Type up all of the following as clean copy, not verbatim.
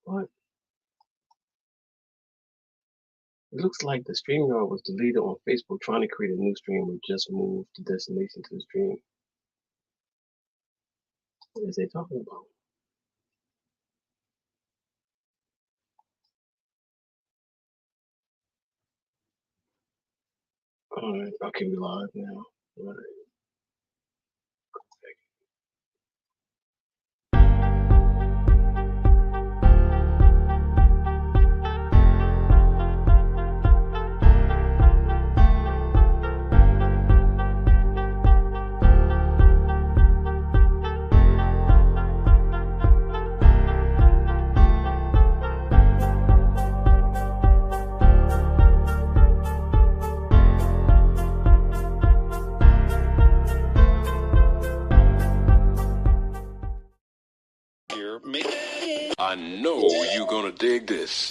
What? It looks like the StreamYard was deleted on Facebook. Trying to create a new stream or just move the destination to the stream. What is they talking about? Alright, okay, we live now. All right. I know you're gonna dig this.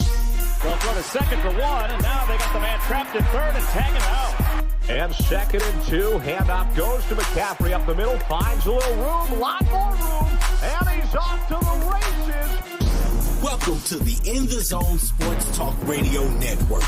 They'll throw to second for one, and now they got the man trapped in third and tagging out. And 2nd and 2, handoff goes to McCaffrey up the middle, finds a little room, lot more room, and he's off to the races. Welcome to the In the Zone Sports Talk Radio Network.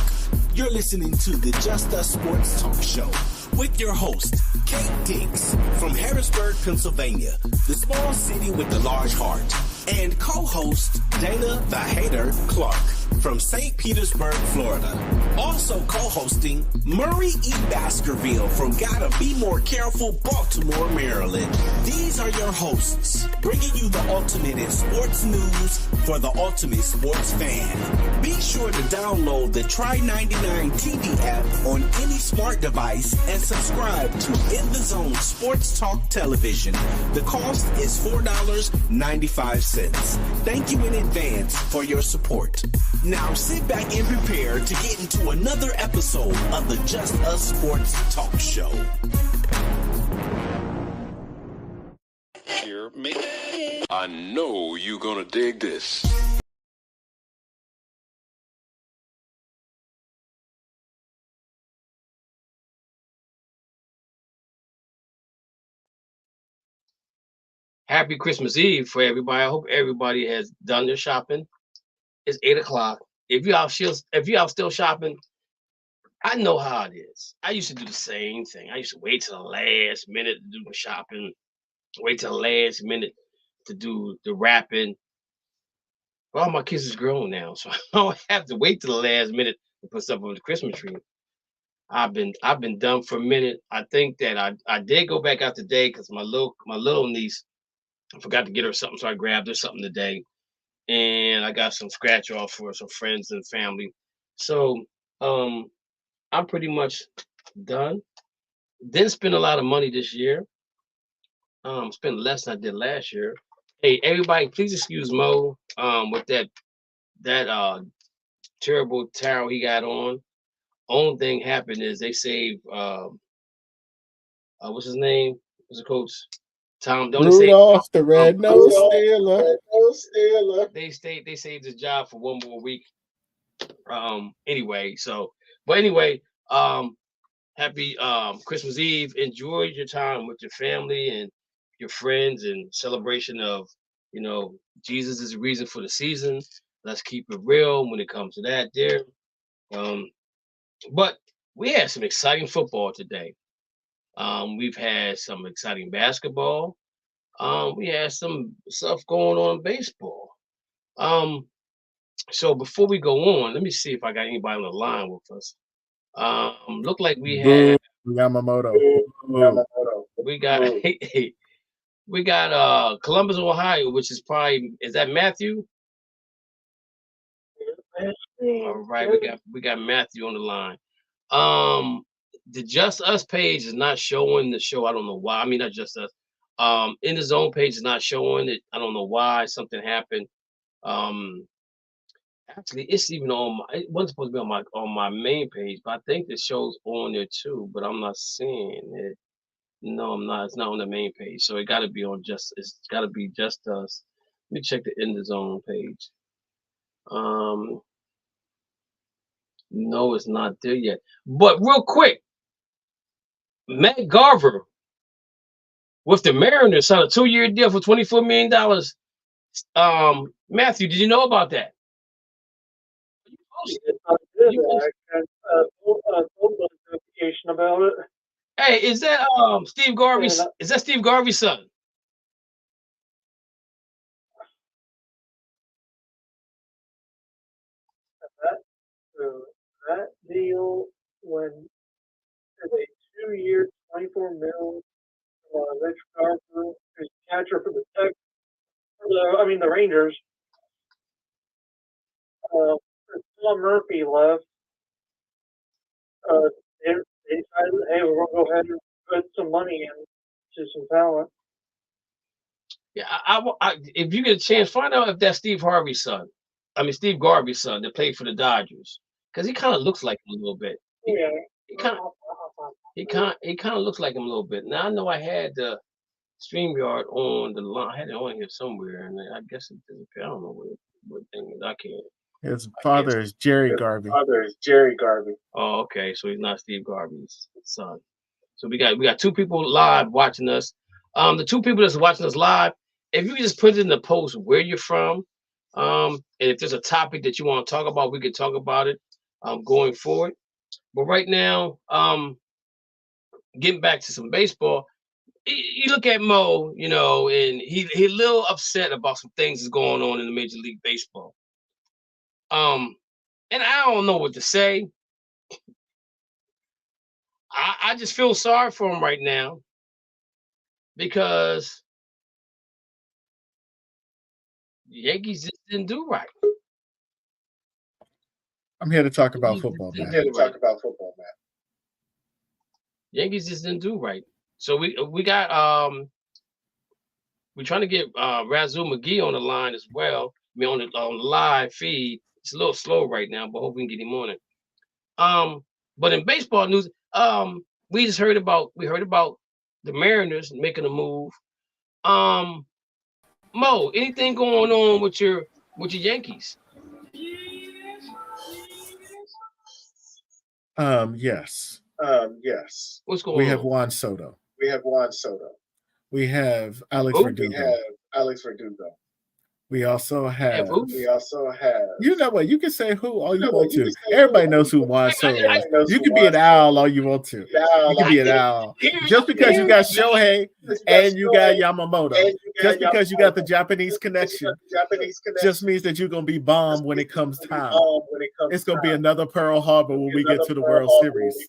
You're listening to the Just Us Sports Talk Show with your host, Kate Diggs from Harrisburg, Pennsylvania, the small city with the large heart, and co-host Dana the Hater Clark from St. Petersburg, Florida. Also co-hosting Murray E. Baskerville from Gotta Be More Careful, Baltimore, Maryland. These are your hosts, bringing you the ultimate in sports news for the ultimate sports fan. Be sure to download the Try 99 TV app on any smart device and subscribe to In the Zone Sports Talk Television. The cost is $4.95. Thank you in advance for your support. Now sit back and prepare to get into another episode of the Just Us Sports Talk Show. I know you're gonna dig this. Happy Christmas Eve for everybody. I hope everybody has done their shopping. It's 8 o'clock. If you out still shopping, I know how it is. I used to do the same thing. I used to wait till the last minute to do the shopping, wait till the last minute to do the wrapping. Well, my kids is grown now, so I don't have to wait till the last minute to put stuff on the Christmas tree. I've been done for a minute. I think that I did go back out today because my little niece, I forgot to get her something, so I grabbed her something today, and I got some scratch off for some friends and family. So I'm pretty much done. Didn't spend a lot of money this year. Spent less than I did last year. Hey, everybody, please excuse Mo with that terrible tarot he got on. Only thing happened is they saved what's his name? What's the coach? Tom. Don't Rudolph, the red-nosed Steeler. They saved his job for one more week. Anyway, happy Christmas Eve. Enjoy your time with your family and your friends and celebration of, Jesus is the reason for the season. Let's keep it real when it comes to that there. But we had some exciting football today. We've had some exciting basketball. We had some stuff going on in baseball. So before we go on, let me see if I got anybody on the line with us. Look like we had Yamamoto. We got Columbus, Ohio, which is that Matthew? All right, we got Matthew on the line. The Just Us page is not showing the show. I don't know why. I mean, not Just Us. In the Zone page is not showing it. I don't know why. Something happened. Actually, it's even it wasn't supposed to be on my main page, but I think the show's on there too. But I'm not seeing it. No, I'm not. It's not on the main page, so it got to be on It's got to be Just Us. Let me check the In the Zone page. No, it's not there yet. But real quick, Matt Garver with the Mariners signed a 2-year deal for $24 million. Matthew, did you know about that? I did. I told my notification about it. Hey, is that Steve Garvey's? Is that Steve Garvey's son? That deal when it's a 2-year, $24 million Rich Garber is catcher for the Texans. The Rangers. Tom Murphy left. They decided, hey, we're going to go ahead and put some money into some talent. Yeah, I if you get a chance, find out if that's Steve Garvey's son that played for the Dodgers, because he kind of looks like him a little bit. He kind of looks like him a little bit. Now I know I had the StreamYard on the line. I had it on here somewhere, and I guess it disappeared. I don't know what thing is. I can't. His father is Jerry Garvey. Oh, okay. So he's not Steve Garvey's son. So we got two people live watching us. The two people that's watching us live, if you can just put it in the post where you're from, and if there's a topic that you want to talk about, we could talk about it going forward. But right now, getting back to some baseball, you look at Mo, and he a little upset about some things that's going on in the Major League Baseball. And I don't know what to say. I just feel sorry for him right now because the Yankees just didn't do right. I'm here to talk about football, man. Yankees just didn't do right. So we got we're trying to get Razul McGee on the line as well. On the live feed. It's a little slow right now, but hope we can get him on it. But in baseball news, we heard about the Mariners making a move. Mo, anything going on with your Yankees? Yes. What's going on? We have Juan Soto. We have Alex Verdugo. We also have. You know what? You can say who all you want to. Everybody knows who Juan Soto is. You can be an owl all you want to. You can be an owl. Just because you got Shohei and you got Yamamoto, just because you got the Japanese connection, just means that you're going to be bombed when it comes time. It's going to be another Pearl Harbor when we get to the World Series.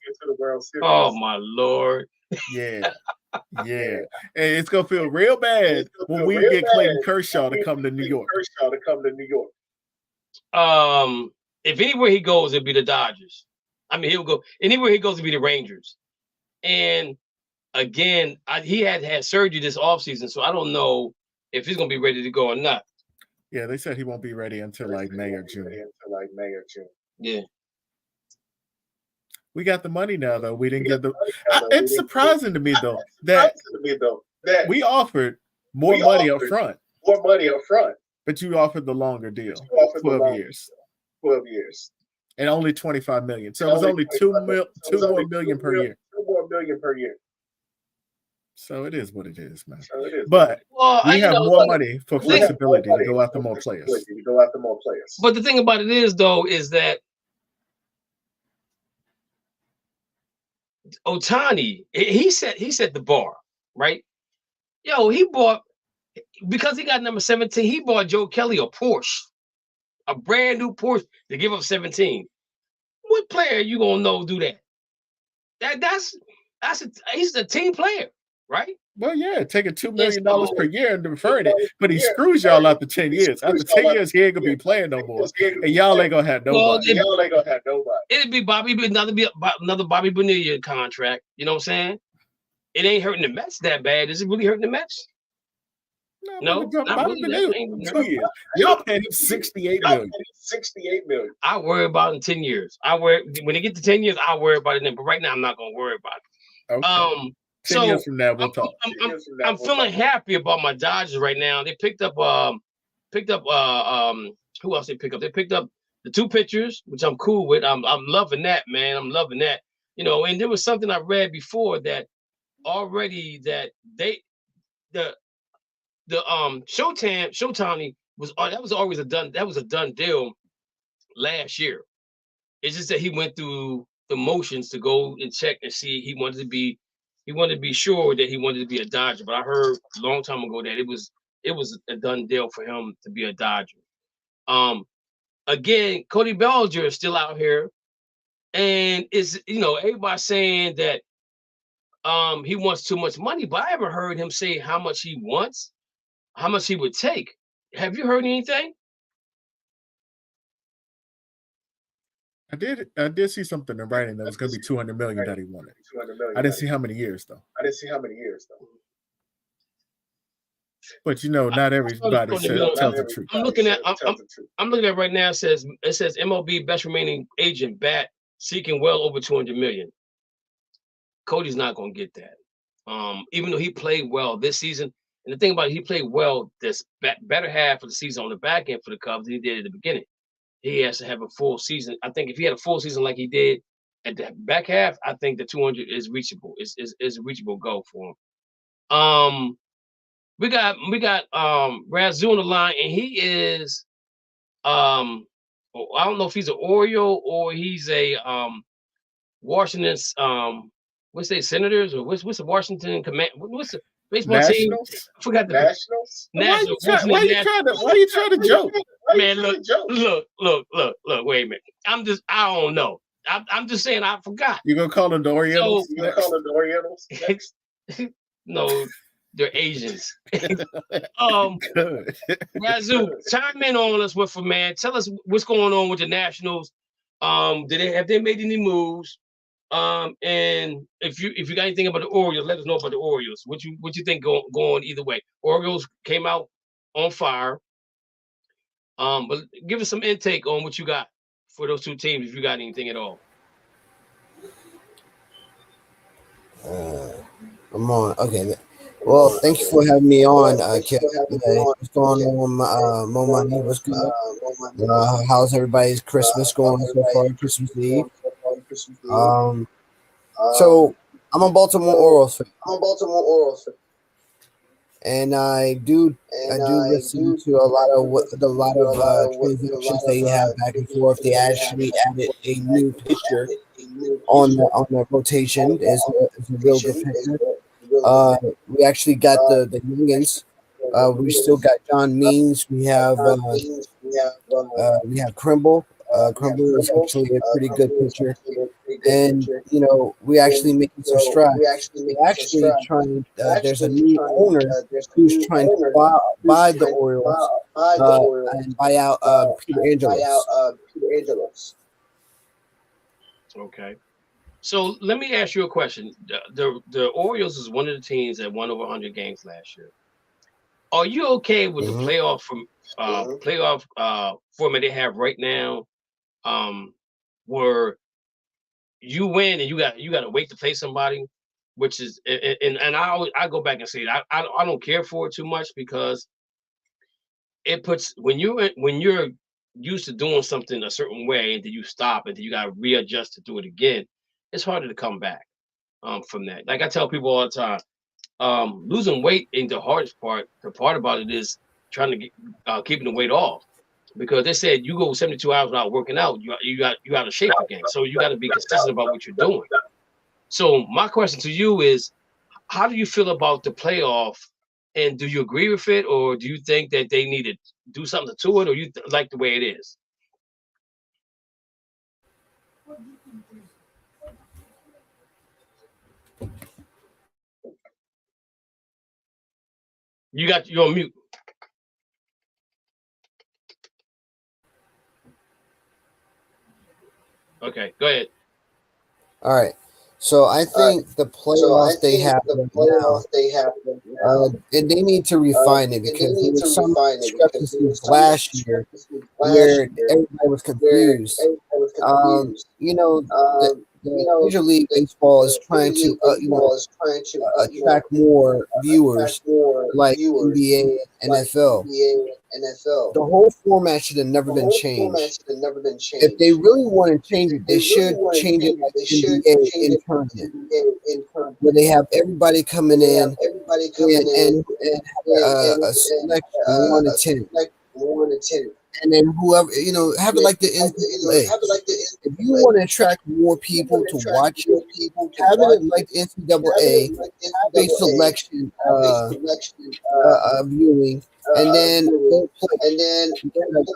Oh, my Lord. Yeah. Yeah, and it's gonna feel real bad when we get Clayton Kershaw to come to New York. If anywhere he goes, it'd be the Dodgers. I mean, he'll go anywhere he goes, it'd be the Rangers. And again, he had surgery this offseason, so I don't know if he's gonna be ready to go or not. Yeah, they said he won't be ready until like May or June. Yeah. We got the money now, though. We didn't get the. It's surprising to me, though, that we offered more money up front. But you offered the longer deal, 12 years. And only $25 million. So it was only $2 more million per year. So it is what it is, man. But we have more money for flexibility to go after more players. But the thing about it is, though, is that Ohtani, he set the bar, right? Yo, he bought, because he got number 17, he bought Joe Kelly a Porsche, a brand new Porsche to give up 17. What player you gonna know do that? He's a team player, right? Well, yeah, taking $2 million per year and deferring it, but he screws y'all after 10 years. After 10 years, he ain't gonna be playing no more, and y'all ain't gonna have nobody. It'd be another Bobby Bonilla contract. You know what I'm saying? It ain't hurting the Mets that bad. Is it really hurting the Mets? No, Bobby Bonilla, 2 years. Y'all paying him $68 million. I worry about it in 10 years. When they get to 10 years, I'll worry about it then. But right now, I'm not gonna worry about it. Okay. 10 years from now, we'll talk. I'm feeling happy about my Dodgers right now. They picked up who else they picked up? They picked up the two pitchers, which I'm cool with. I'm loving that, man. I'm loving that. And there was something I read before that already that the Showtime was always a done deal last year. It's just that he went through the motions to go and check and see. He wanted to be sure that he wanted to be a Dodger. But I heard a long time ago that it was a done deal for him to be a Dodger. Again, Cody Bellinger is still out here, and everybody's saying that he wants too much money, but I haven't heard him say how much he wants, how much he would take. Have you heard anything? I did see something in writing that was going to be $200 million that he wanted. I didn't see how many years though. But not everybody tells the truth. I'm looking at right now. It says MLB best remaining agent bat seeking well over $200 million. Cody's not going to get that. Even though he played well this season, and the thing about it, he played well this better half of the season on the back end for the Cubs than he did at the beginning. He has to have a full season. I think if he had a full season like he did at the back half, I think the 200 is reachable. Is a reachable goal for him. We got Razoo on the line, and he is I don't know if he's an Oriole or he's a Washington's what's they Senators or what's the Washington command? What's the baseball Nationals? team? I forgot the Nationals. Nationals. Why are you trying to joke? Man, look. Wait a minute. I don't know. I'm just saying I forgot. You gonna call them the Orientals? No, they're Asians. Razoo, chime in on us with man. Tell us what's going on with the Nationals. Have they made any moves? And if you got anything about the Orioles, let us know about the Orioles. What you think going either way? Orioles came out on fire. But give us some intake on what you got for those two teams, if you got anything at all. I'm on. Okay. Well, thank you for having me on, Kip. What's going on, Mo Money? What's good? How's everybody's Christmas going so far? Christmas Eve. So I'm a Baltimore Orioles fan. And I do listen to a lot of transactions they have back and forth. They actually added a new pitcher on the rotation. Is a real good pitcher. We actually got the youngins. We still got John Means. We have Krimble. Krimble is actually a pretty good pitcher. And we actually making some strides. We're actually trying. There's a new owner who's trying to buy the Orioles and buy out Peter Angelos. Okay. So let me ask you a question. The Orioles is one of the teams that won over 100 games last year. Are you okay with the playoff format they have right now, where you win and you got to wait to play somebody, which is and I go back and say I don't care for it too much because it puts when you're used to doing something a certain way and then you stop and then you got to readjust to do it again. It's harder to come back from that. Like I tell people all the time, losing weight ain't the hardest part. The part about it is trying to get keeping the weight off, because they said you go 72 hours without working out, you got out of shape again. So you got to be consistent about what you're doing. So my question to you is, how do you feel about the playoff, and do you agree with it, or do you think that they need to do something to it, or you like the way it is? You're on mute. Okay, go ahead. All right. So I think the playoffs they have now, and they need to refine it, because there was some discrepancies last year where everybody was confused. Major League Baseball is trying to attract more viewers like NBA and NFL. The whole format should have never been changed. If they really want to change it, they should change it like NBA in tournament, where they have everybody coming in and have a selection 1 to 10. And then whoever, have it like the NCAA. If you want to attract more people to watch it, have it like the NCAA, have a selection viewing, and then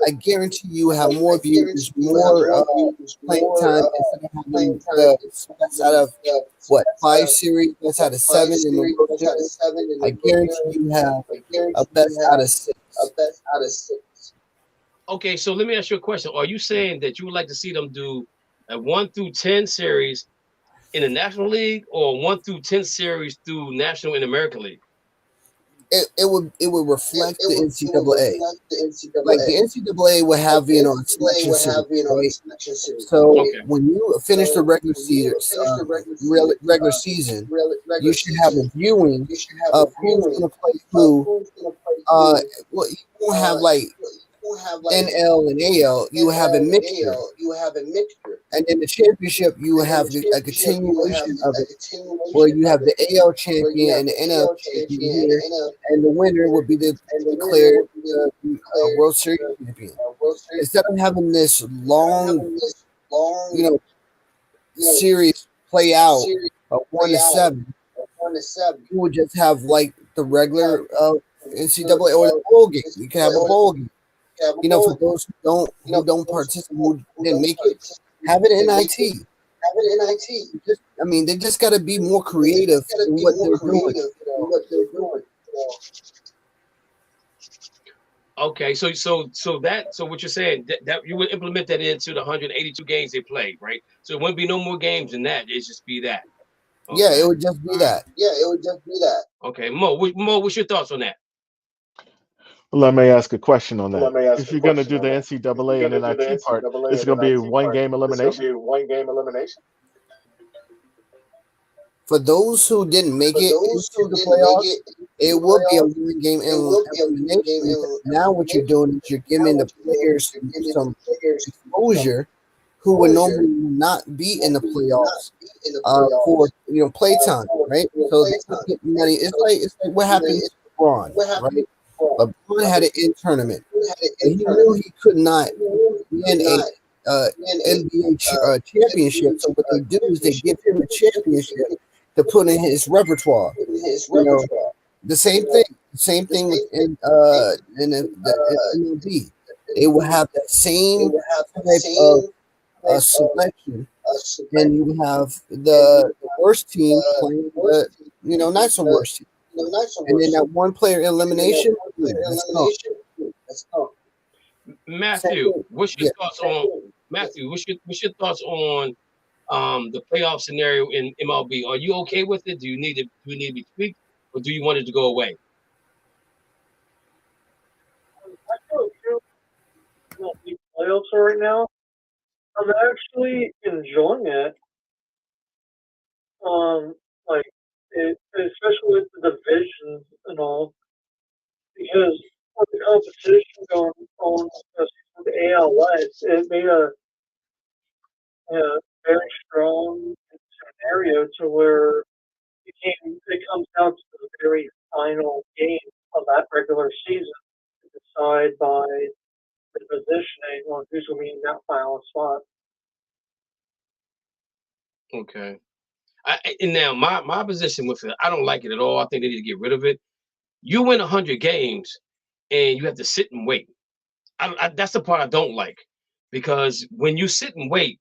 I guarantee you have more views, more playing time instead of having that's out of 5 series, that's out of 7 in the World Series. I guarantee you have a best out of 6. Okay, so let me ask you a question. Are you saying that you would like to see them do a 1 through 10 series in the National League, or 1 through 10 series through National and American League? It would reflect the NCAA. Like the NCAA would have a selection series, right? So when you finish the regular season, you should have a viewing of who's going to play who. Well, you won't have like NL and AL, you have a mixture. And in the championship, you have a continuation of it, where you have the AL champion and the NL champion here, and the winner would be declared World Series champion. Instead of having this long, series play out of 1 to 7, you would just have like the regular NCAA or the bowl game. You can have a bowl game. For those who don't participate, who didn't make it, have it NIT. They just got to be more creative in what they're doing. Okay, so what you're saying that you would implement that into the 182 games they played, right? So it wouldn't be no more games than that. It'd just be that. Okay. Yeah, it would just be that. Okay, Mo, what's your thoughts on that? Let me ask a question on that. If you're going to do the NCAA and NIT part, it's going to be one game elimination. For those who didn't make it into the playoffs, it will be a one-game elimination. Now what you're doing is you're giving the players some exposure who would normally not be in the playoffs for play time, right? So they get money. It's like what happened to LeBron, right? LeBron had an in-tournament, and he knew he could not win a NBA championship. So what they do is they give him a championship to put in his repertoire. The same thing in the MLB. They will have that same type of selection, and you have the worst team playing the not so worst team. And then that one player elimination. Matthew, what's your thoughts on What's your thoughts on the playoff scenario in MLB? Are you okay with it? Do you need to be tweaked, or do you want it to go away? I feel good playoffs right now. I'm actually enjoying it. Especially with the divisions and all, because with the competition going on, especially with the ALS, it made a very strong scenario to where it comes down to the very final game of that regular season to decide by the positioning on who's going to be in that final spot. Okay. And now my position with it, I don't like it at all. I think they need to get rid of it. You win 100 games and you have to sit and wait. That's the part I don't like, because when you sit and wait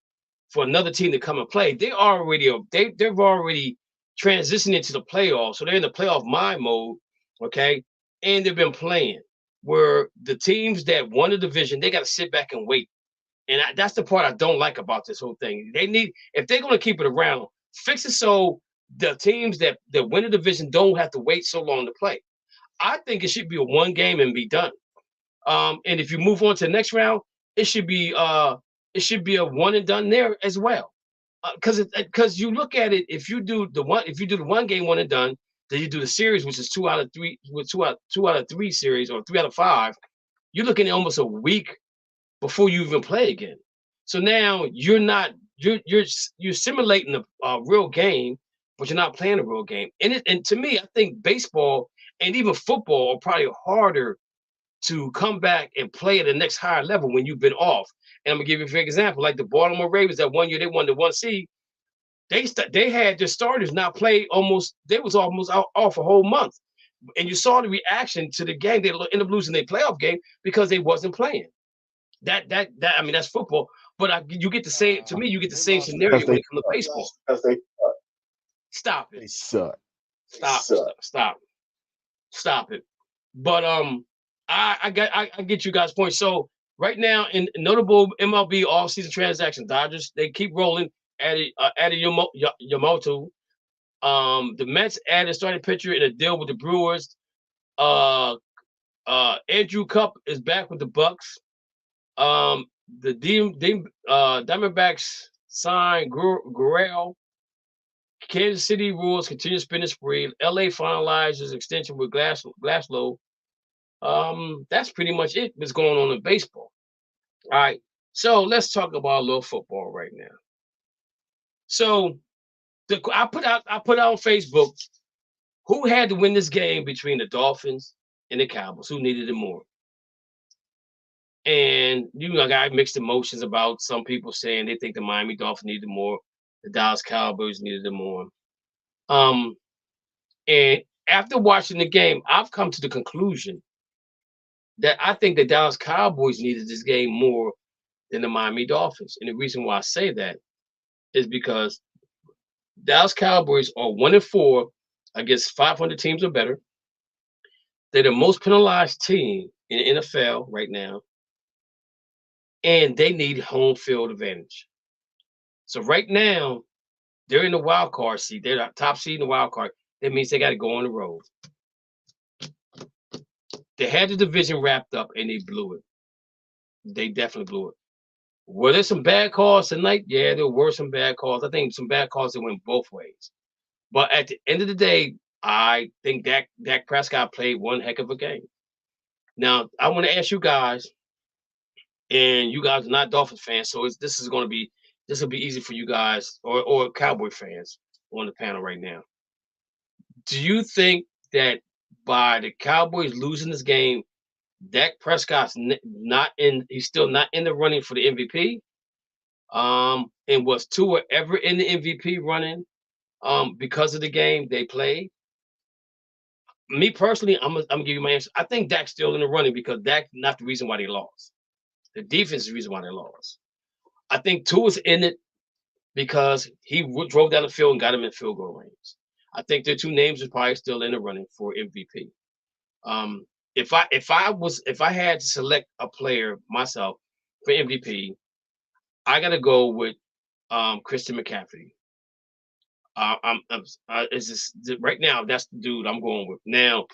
for another team to come and play, they've already transitioned into the playoffs, so they're in the playoff mind mode, okay? And they've been playing where the teams that won the division, they got to sit back and wait. And that's the part I don't like about this whole thing. If they're going to keep it around, fix it so the teams that win the division don't have to wait so long to play. I think it should be a one game and be done. And if you move on to the next round, it should be a one and done there as well. Because you look at it, if you do the one game one and done, then you do the series, which is 2 out of 3 with 2 out of 3 series, or 3 out of 5. You're looking at almost a week before you even play again. So now you're simulating a real game, but you're not playing a real game. And to me, I think baseball and even football are probably harder to come back and play at the next higher level when you've been off. And I'm gonna give you an example, like the Baltimore Ravens that 1 year they won the 1 seed. They had their starters not play almost. They was almost off a whole month, and you saw the reaction to the game. They ended up losing their playoff game because they wasn't playing. That I mean that's football, but you get the same. To me, you get the same scenario when it comes to baseball. Stop it. They suck. Stop it. But I get you guys' point. So right now in notable MLB offseason transactions, Dodgers they keep rolling. Added Yamamoto. The Mets added starting pitcher in a deal with the Brewers. Andrew Cup is back with the Bucks. The Diamondbacks signed Gurriel. Kansas City Royals continue spinning spree. LA finalizes extension with Glasnow. That's pretty much it. What's going on in baseball? All right. So let's talk about a little football right now. So I put out on Facebook who had to win this game between the Dolphins and the Cowboys. Who needed it more? And I got mixed emotions about some people saying they think the Miami Dolphins needed more, the Dallas Cowboys needed it more. And after watching the game, I've come to the conclusion that I think the Dallas Cowboys needed this game more than the Miami Dolphins. And the reason why I say that is because Dallas Cowboys are 1-4 against 500 teams or better. They're the most penalized team in the NFL right now. And they need home field advantage. So right now, they're in the wild card seat. They're the top seed in the wild card. That means they got to go on the road. They had the division wrapped up and they blew it. They definitely blew it. Were there some bad calls tonight? Yeah, there were some bad calls. I think some bad calls that went both ways. But at the end of the day, I think Dak Prescott played one heck of a game. Now, I want to ask you guys, and you guys are not Dolphins fans, so this will be easy for you guys or Cowboy fans on the panel right now. Do you think that by the Cowboys losing this game, Dak Prescott's he's still not in the running for the MVP? And was Tua ever in the MVP running because of the game they played? Me personally, I'm gonna give you my answer. I think Dak's still in the running because Dak's not the reason why they lost. The defense is the reason why they lost. I think Tua's in it because he drove down the field and got him in field goal range. I think their two names are probably still in the running for MVP. If I had to select a player myself for MVP, I gotta go with Christian McCaffrey. Right now, that's the dude I'm going with. Now,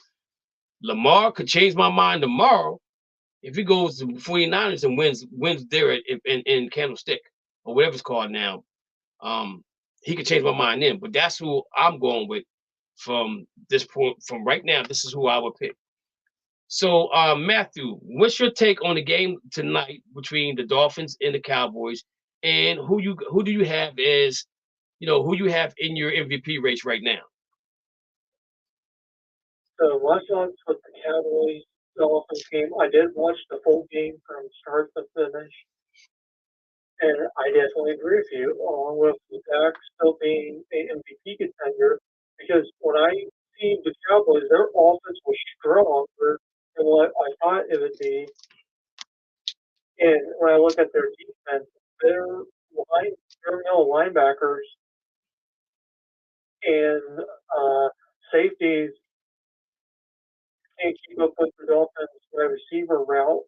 Lamar could change my mind tomorrow if he goes to 49ers and wins there in Candlestick or whatever it's called now. He could change my mind then, but that's who I'm going with from this point. From right now, this is who I would pick. So, Matthew, what's your take on the game tonight between the Dolphins and the Cowboys, and who do you have as who you have in your MVP race right now? So my thoughts with the Cowboys Dolphins game, I did watch the full game from start to finish. And I definitely agree with you, along with Dak still being an MVP contender, because when I see the Cowboys, their offense was stronger than what I thought it would be. And when I look at their defense, their middle linebackers and safeties can't keep up with the Dolphins' wide receiver route.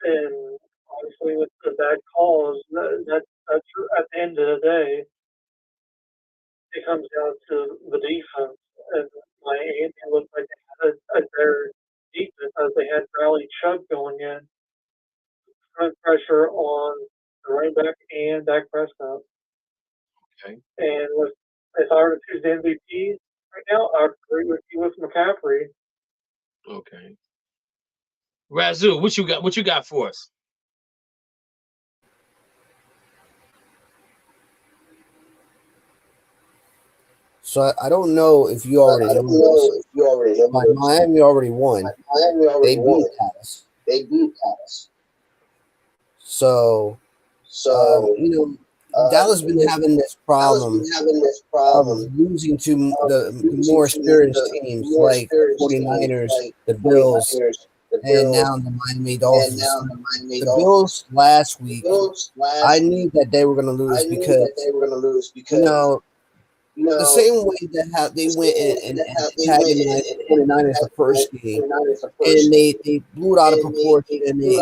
And obviously, with the bad calls, that's at the end of the day, it comes down to the defense. And Miami looked like they had a better defense as they had Bradley Chubb going in, putting pressure on the running back and Dak Prescott. Okay. And if I were to choose the MVP right now, I would agree with you with McCaffrey. Okay. Razoo, what you got? What you got for us? So I don't know if you already know this, but Miami already won. They beat Dallas. So Dallas been having this problem of losing to the more experienced teams like the 49ers, the Bills, and now the Miami Dolphins. The Bills last week, I knew that they were going to lose because the same way that they went and antagonized the 49ers the first game, and they blew it out of proportion, and they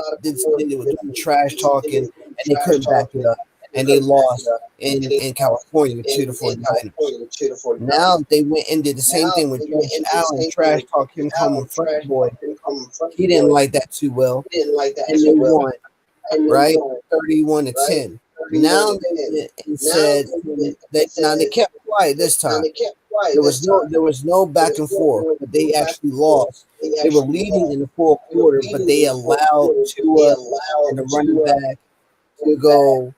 were doing trash talking, and they couldn't back it up, and they lost in California to the 49ers. Now they went and did the same thing with Josh Allen, trash talk him coming front boy. He didn't like that too well, and they won, right, 31-10. Now they said they kept quiet this time. There was no back and forth, but they actually lost. They were leading in the fourth quarter, but they allowed Tua and the running back to go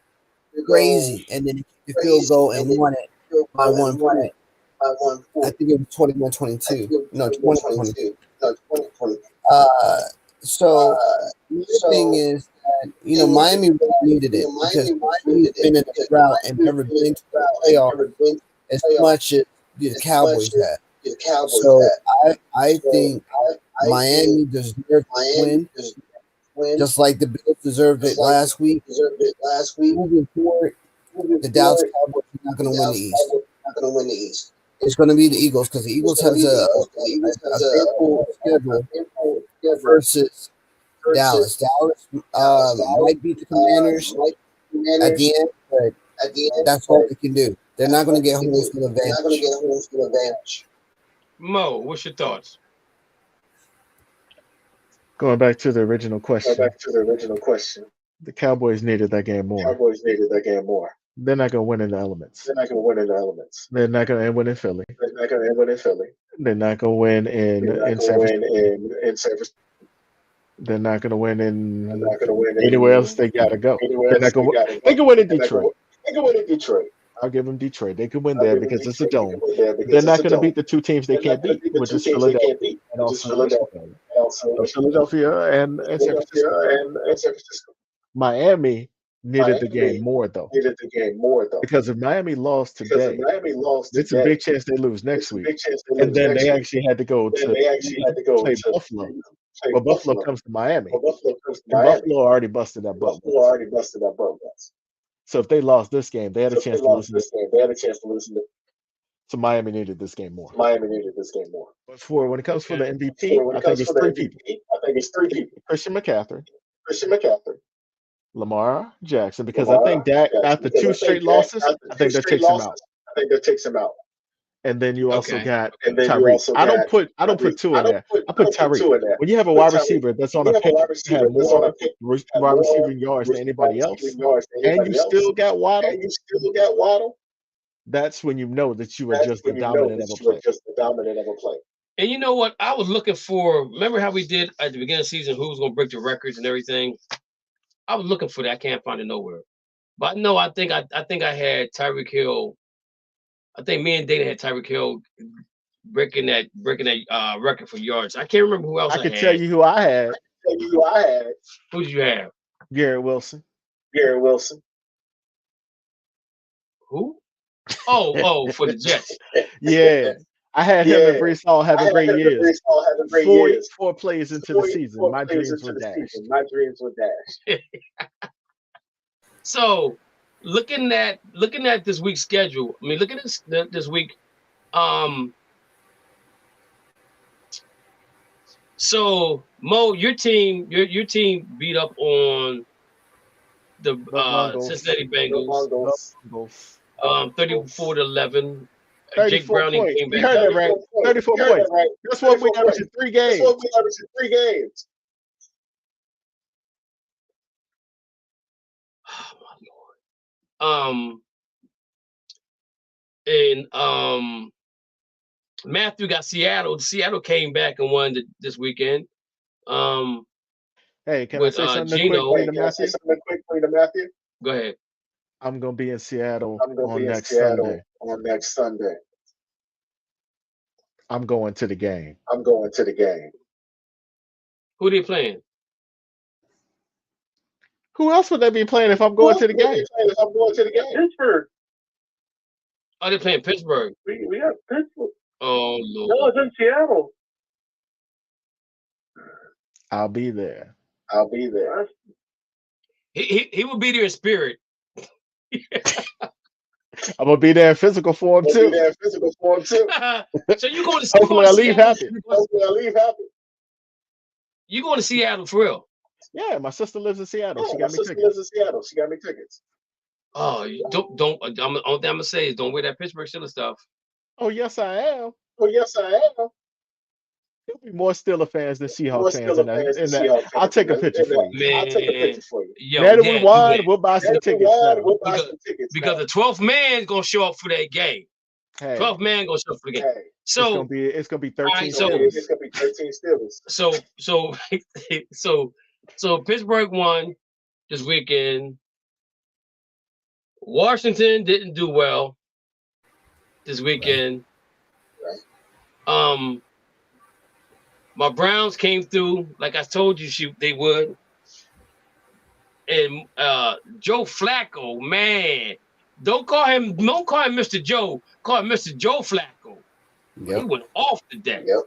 crazy, and then the field goal and won it by 1 point. I think it was 21-22. No, 20-22. So the thing is that, Miami really needed it because Miami's been in the drought and never been to the playoff as much as the Cowboys had. So I think Miami deserved to win, just like the Bills deserved it last week. Moving forward, the Dallas Cowboys are not going to win the East. It's going to be the Eagles because the Eagles has a faithful schedule versus Dallas. Dallas might beat the Commanders at the end, but that's all they can do. They're not going to get home field advantage. Mo, what's your thoughts? Going back to the original question. The Cowboys needed that game more. They're not going to win in the elements. They're not going to win in Philly. They're not going to win in San Francisco. They're not going to win in anywhere else they got to go. They can win in Detroit. I'll give them Detroit. They can win there because it's a dome. They're not going to beat the two teams they can't beat, which is Philadelphia and also Philadelphia and San Francisco. Miami needed the game more, though. Because if Miami lost today, it's a big chance they lose next week. And then they actually had to go to play Buffalo. But Buffalo comes to Miami. And Buffalo already busted that butt. So if they lost this game, they had a chance to lose this game. So Miami needed this game more. But when it comes for the MVP, I think it's three people. Christian McCaffrey, Lamar Jackson, because I think that after two straight losses, I think that takes him out. And then you also got Tyreek. I don't put two in there. I put Tyreek. When you have a wide receiver that's on a pick, had more wide receiving yards than anybody else, and you still got Waddle, that's when you know that you are just the dominant of a play. And you know what? I was looking for. Remember how we did at the beginning of the season? Who was going to break the records and everything? I was looking for that. I can't find it nowhere. But no, I think I had Tyreek Hill. I think me and Dana had Tyreek Hill breaking that record for yards. I can't remember who else I can tell you who I had. Who did you have? Garrett Wilson. Who? Oh, for the Jets. Yeah. I had him and Breece Hall having great years. 4 plays into the season. My dreams were dashed. So looking at this week's schedule, I mean, look at this week. So Mo, your team beat up on the Cincinnati Bengals. 34-11. Jake Browning came back. You heard that right? 34 points. That's what we averaged in 3 games. Oh my Lord. Matthew got Seattle. Seattle came back and won this weekend. Hey, can I say something quickly to Matthew? Go ahead. I'm gonna be in Seattle on next Sunday. I'm going to the game. Who they playing? Who else would they be playing if I'm going to the game? Pittsburgh. Oh, they playing Pittsburgh. We have Pittsburgh. Oh, Lord. No, it's in Seattle. I'll be there. He will be there in spirit. I'm gonna be there in physical form too. So you going to? Hopefully, I leave happy. You going to Seattle for real? Yeah, my sister lives in Seattle. She got me tickets. Oh, you don't. All I'm gonna say is don't wear that Pittsburgh Steelers stuff. Oh yes, I am. There'll be more Steelers fans than Seahawks fans. I'll take a picture for you. Man, yo, now that we won, we'll buy some tickets. Because the 12th man is gonna show up for that game. 12th man gonna show up for the game. So it's gonna be 13 right, Steelers. So Pittsburgh won this weekend. Washington didn't do well this weekend. Right. My Browns came through like I told you they would. And Joe Flacco, man, don't call him Mr. Joe. Call him Mr. Joe Flacco. Yep. He went off today. Yep.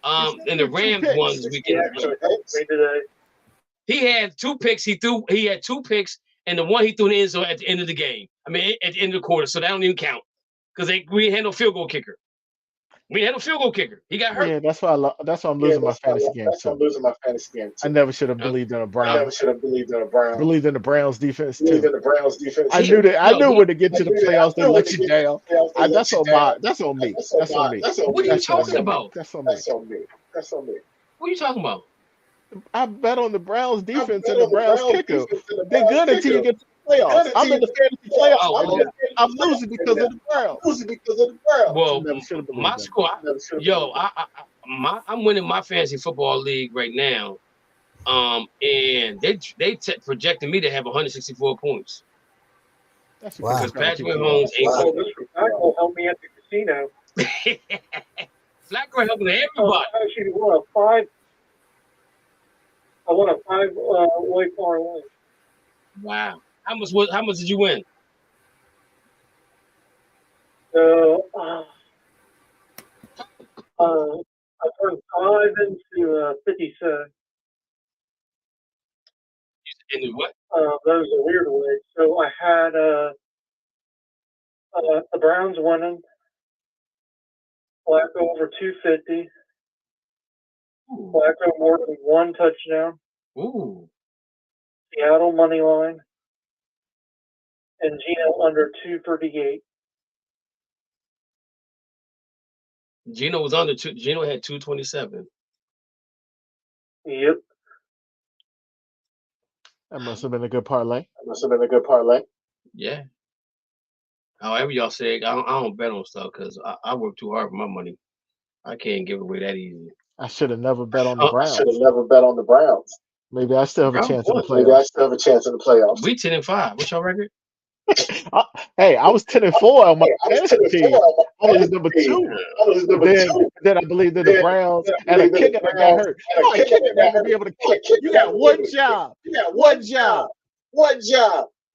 And the Rams won this weekend. He had 2 picks. He had 2 picks, and the one he threw in the end zone at the end of the game. I mean, at the end of the quarter, so that don't even count because we had no field goal kicker. We had a field goal kicker. He got hurt. Yeah, that's why I'm losing my fantasy game too. I never should have believed in a Browns. Believed in the Browns defense too. I knew that. I knew when to get to the playoffs, they let you down. That's on me. That's on me. What are you talking about? That's on me. What are you talking about? I bet on the Browns defense and the Browns kicker. They're good until you get to the playoffs. I'm in the fantasy playoffs. I'm losing because of the Browns. Well, my score, I'm winning my fantasy football league right now. And they projecting me to have 164 points. That's because Patrick Mahomes ain't. Flacco helped me at the casino. Flacco helping everybody. Actually, I won a 5-way parlay. Wow. How much did you win? I turned 5 into 57. In what? Those are weird ways. So I had the Browns winning. Flacco over 250. Flacco more than 1 touchdown. Ooh. Seattle money line. And Gino under 238. Gino was under 2. Gino had 227. Yep. That must have been a good parlay. Yeah. However y'all say it, I don't bet on stuff because I work too hard for my money. I can't give it away that easy. I should have never bet on the Browns. Maybe I still have a chance in the playoffs. We 10-5. What's your record? Hey, I was 10-4 on my fantasy team. I was number 2. Then I believe that the Browns and a kicker that got hurt. A kicker not gonna be able to kick. You got one job.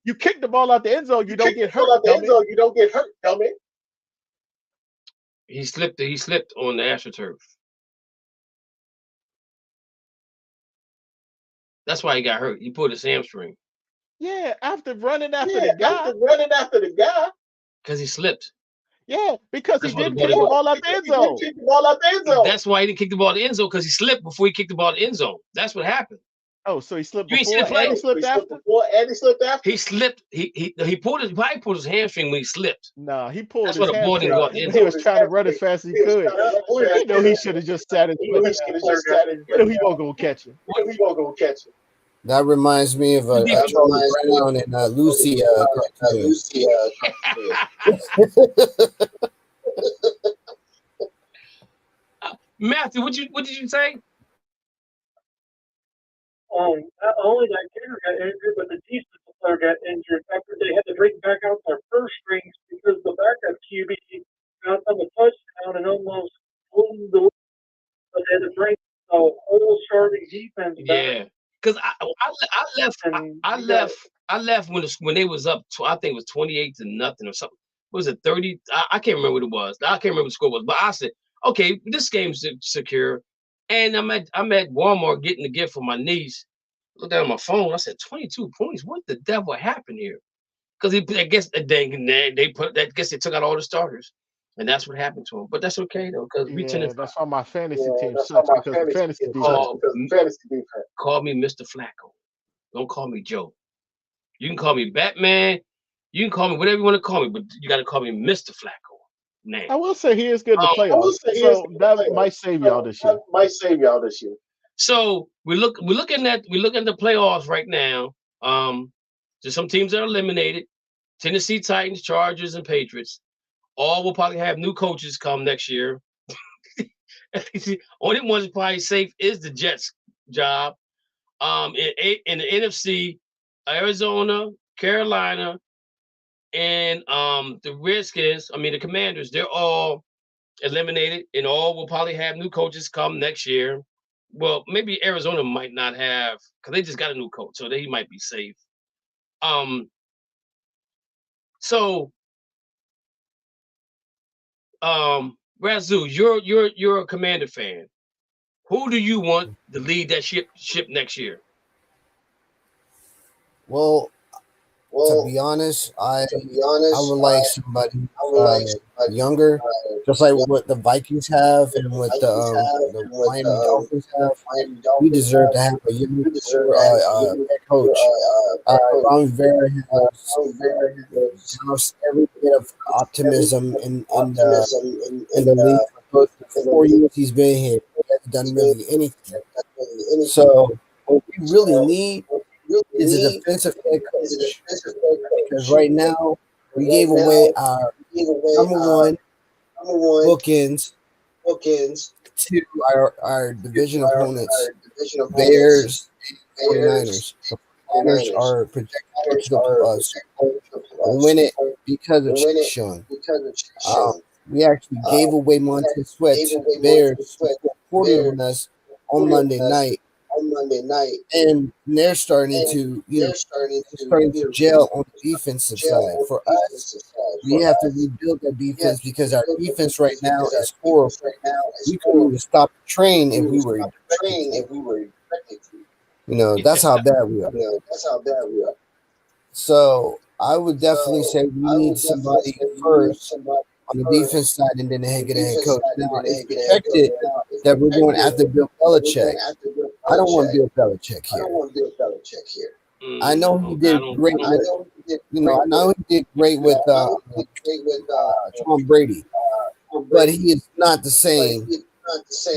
You kick the ball out the end zone, you don't get hurt. Dummy. He slipped on the AstroTurf. That's why he got hurt. He pulled his hamstring. Yeah, after running after the guy. Because he slipped. Yeah, because he didn't kick the ball out the end zone. That's why he didn't kick the ball out the end zone, because he slipped before he kicked the ball out the end zone. That's what happened. Oh, so he slipped before and he slipped after? He slipped. He probably pulled his hamstring when he slipped. Nah, he pulled That's his hamstring. He was trying to run as fast as he could. You know he should have just sat his foot. You know he won't go catch him. That reminds me of a Charlie Brown and Lucy. Matthew, what did you say? Not only that kicker got injured, but the defensive player got injured after they had to bring back out their first strings because the backup QB got them a touchdown and almost holding the lead, but then it brings the whole starting defense back. Yeah, because I left when they was up. I think it was 28-0 or something. What was it 30? I can't remember what it was. I can't remember what the score was. But I said, okay, this game's secure. And I'm at Walmart getting the gift for my niece. Looked at my phone. I said, 22 points. What the devil happened here? Because I guess they took out all the starters, and that's what happened to him. But that's okay though, because that's why my fantasy team sucks, because the fantasy defense. Call me Mr. Flacco. Don't call me Joe. You can call me Batman. You can call me whatever you want to call me, but you got to call me Mr. Flacco. Now, I will say he is good in the playoffs, so that might save y'all this year. So we're looking at the playoffs right now. There's some teams that are eliminated: Tennessee Titans, Chargers, and Patriots. All will probably have new coaches come next year. Only one that's probably safe is the Jets' job. In the NFC, Arizona, Carolina, and the Redskins, the Commanders, they're all eliminated, and all will probably have new coaches come next year. Well, maybe Arizona might not have, because they just got a new coach, so they might be safe. Razoo, you're a Commander fan. Who do you want to lead that ship next year? Well, to be honest, I would like somebody younger, just like what the Vikings have and what the Miami Dolphins have. We deserve to have a younger head coach. Ron Rivera has every bit of optimism in the league. For 4 years he's been here, he hasn't done really anything. So what we really need is a defensive head coach, because right now we gave away our number one bookends to our division opponents, Bears, 49ers. The 49ers are projected to win it because of Sean. We actually gave away Montez Sweat to the Bears, 40 on us on Monday night. And they're starting to gel on the defensive side. For us, we have to rebuild that defense, because our defense right now is horrible. We couldn't even stop the train if we were that's how bad we are. So I would definitely say we need somebody first on the defense side, and then get a head coach. Now it's projected that we're going after Bill Belichick. I don't want Bill Belichick here. I know he did great with Tom Brady, but he is not the same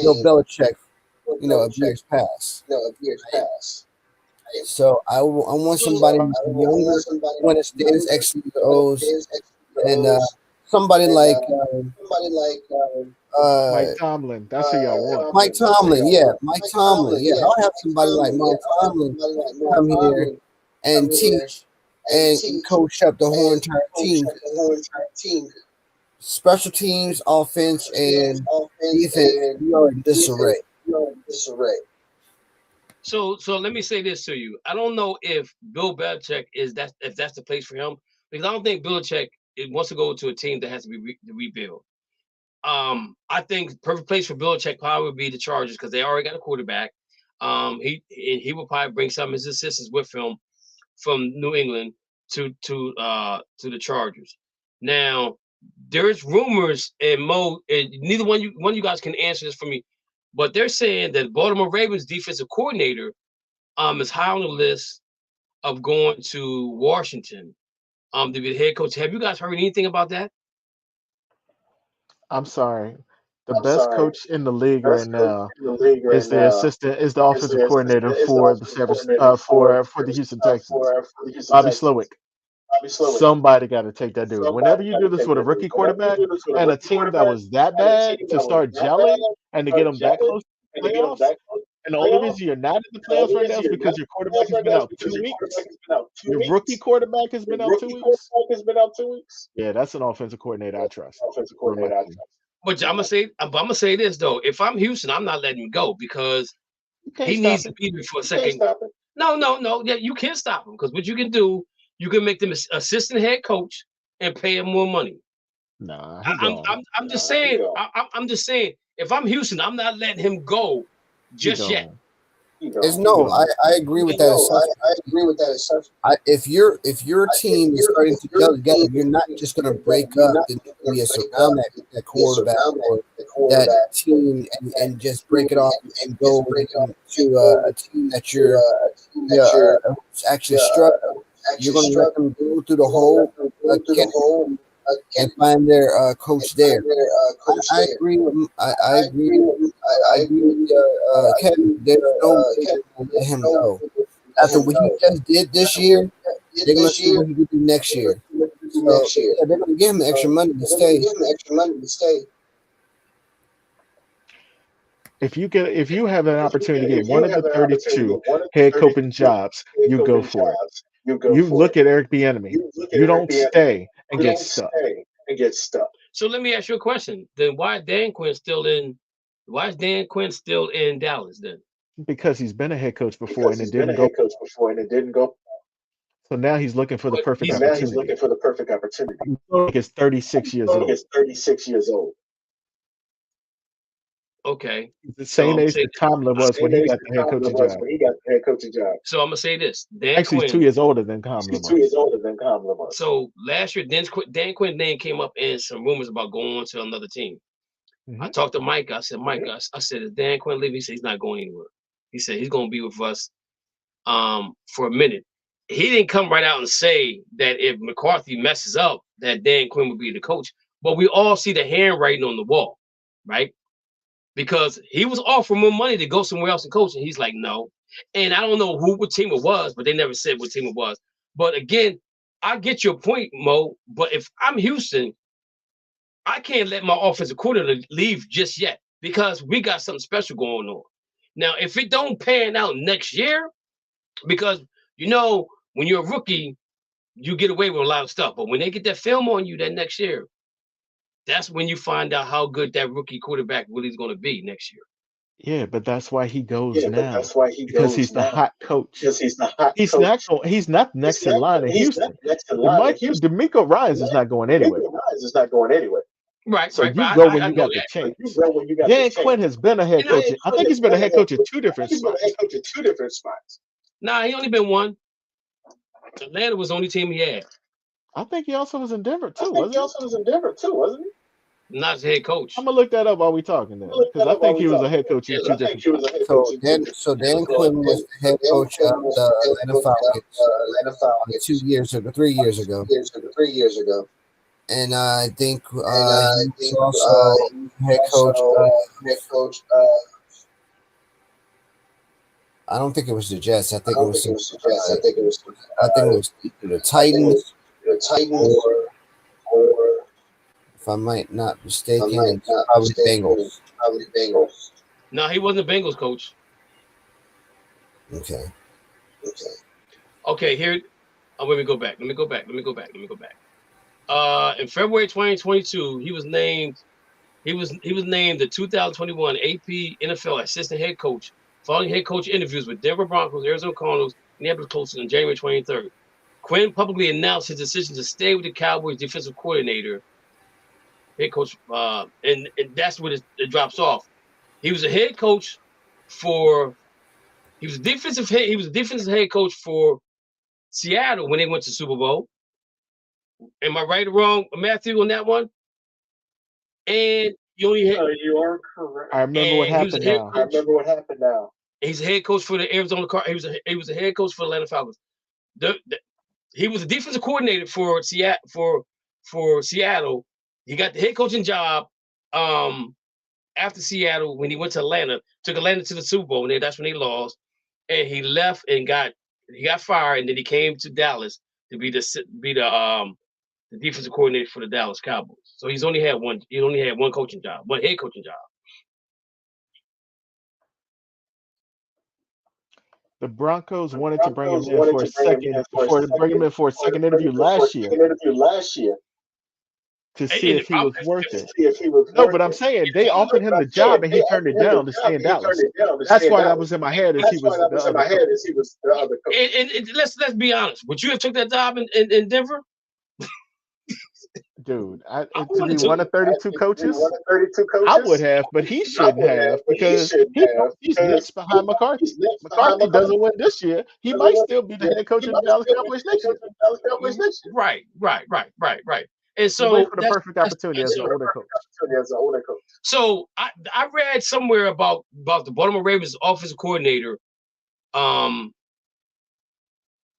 Bill Belichick, of years past. So I want somebody younger, who understands X's and O's, and somebody like Mike Tomlin. That's who y'all want. Mike Tomlin, yeah. I'll have somebody like Mike Tomlin come here and teach and coach up the whole entire team. Special teams, offense, and defense, we are in disarray. So let me say this to you. I don't know if Bill Belichick if that's the place for him, because I don't think Belichick wants to go to a team that has to be rebuild. I think perfect place for Belichick probably would be the Chargers, because they already got a quarterback. He will probably bring some of his assistants with him from New England to the Chargers. Now, there's rumors, and neither one of you guys can answer this for me, but they're saying that Baltimore Ravens defensive coordinator is high on the list of going to Washington to be the head coach. Have you guys heard anything about that? I'm sorry. The best coach in the league right now is the offensive coordinator for the Houston Texans, Bobby Slowick. Somebody got to take that dude. Whenever you do this with a rookie quarterback and a team that was that bad, to start gelling and to get them that close to the playoffs, and the only reason you're not in the playoffs right now is because your quarterback has been out 2 weeks. Your rookie quarterback has been out 2 weeks. Yeah, that's an offensive coordinator I trust. But I'm gonna say this though: if I'm Houston, I'm not letting him go because he needs to be there for a second. No. Yeah, you can't stop him because what you can do, you can make them assistant head coach and pay him more money. Nah, I'm just saying. I'm just saying. If I'm Houston, I'm not letting him go just yet. I agree with that. I agree with that assumption. If your team is starting to gel together, you're not just going to break up the nucleus around that quarterback or that team and just break it off and go to a team that you're actually struggling. You're going to let them go through the whole and find their coach there. I agree with Kevin. There's no reason to let him go. After what he just did this year, they're going to see what he can do next year. So, they're going to give him extra money to stay. If you have an opportunity to get one of the 32 head coaching jobs, you go for it. You look at Eric Bieniemy. You don't stay and get stuck. So let me ask you a question. Then why is Dan Quinn still in Dallas then? Because he's been a head coach before and it didn't go. So now he's looking for the perfect opportunity. He's 36 years old. Okay. He's the same age that Tomlin was when he got the head coaching job. So I'm gonna say this. Actually, he's 2 years older than Tomlin was. So last year, Dan Quinn's name came up in some rumors about going on to another team. Mm-hmm. I talked to Mike. I said, Mike, I said, is Dan Quinn leaving? He said he's not going anywhere. He said he's going to be with us for a minute. He didn't come right out and say that if McCarthy messes up, that Dan Quinn would be the coach. But we all see the handwriting on the wall, right? Because he was offered more money to go somewhere else and coach, and he's like, no. And I don't know what team it was, but they never said what team it was. But again, I get your point, Mo. But if I'm Houston, I can't let my offensive coordinator leave just yet because we got something special going on. Now, if it don't pan out next year, because, when you're a rookie, you get away with a lot of stuff. But when they get that film on you that next year, that's when you find out how good that rookie quarterback really is going to be next year. Yeah, but that's why he goes now. Because he's the hot coach. He's not next in line in Houston. DeMeco Ryans is not going anywhere. Right. So you go when you got the chance. Dan Quinn has been a head coach. I think he's been a head coach at two different spots. Nah, he only been one. Atlanta was the only team he had. I think he also was in Denver too, wasn't he? Not as head coach. I'm gonna look that up while we talking then, because I think he was a head coach in two different spots. So Dan Quinn was the head coach of the Atlanta Falcons 2 years ago, 3 years ago. And I think he was also head coach. I don't think it was the Jets. I think it was the Titans. Or if I might not be mistaken, probably Bengals. No, he wasn't a Bengals coach. Okay. Here. Let me go back. In February 2022, he was named the 2021 AP NFL Assistant Head Coach following head coach interviews with Denver Broncos, Arizona Cardinals, and Indianapolis Colts on January 23rd. Quinn publicly announced his decision to stay with the Cowboys defensive coordinator, head coach, and that's when it drops off. He was a head coach he was a defensive head coach for Seattle when they went to Super Bowl. Am I right or wrong, Matthew, on that one? And you only had. You are correct. I remember what happened now. He's a head coach for the Arizona Cardinals. He was a head coach for the Atlanta Falcons. He was a defensive coordinator for Seattle. He got the head coaching job after Seattle when he went to Atlanta. Took Atlanta to the Super Bowl, and that's when they lost. And he left and got fired, and then he came to Dallas to be the defensive coordinator for the Dallas Cowboys. So he's only had one. He only had one coaching job, one head coaching job. The Broncos wanted to bring him in for a second interview last year. to see if he was worth it. No, but I'm saying they offered him the job and he turned it down to stay in Dallas. That's why that was in my head as he was the other coach. And let's be honest. Would you have took that job in Denver? Dude, to be one of 32 coaches, I would have, but he shouldn't have because he's next behind McCarthy. McCarthy doesn't win this year. He might still be the head coach of the Dallas Cowboys next year. Right. And so wait for the perfect opportunity as an older coach. So I read somewhere about the Baltimore Ravens offensive coordinator.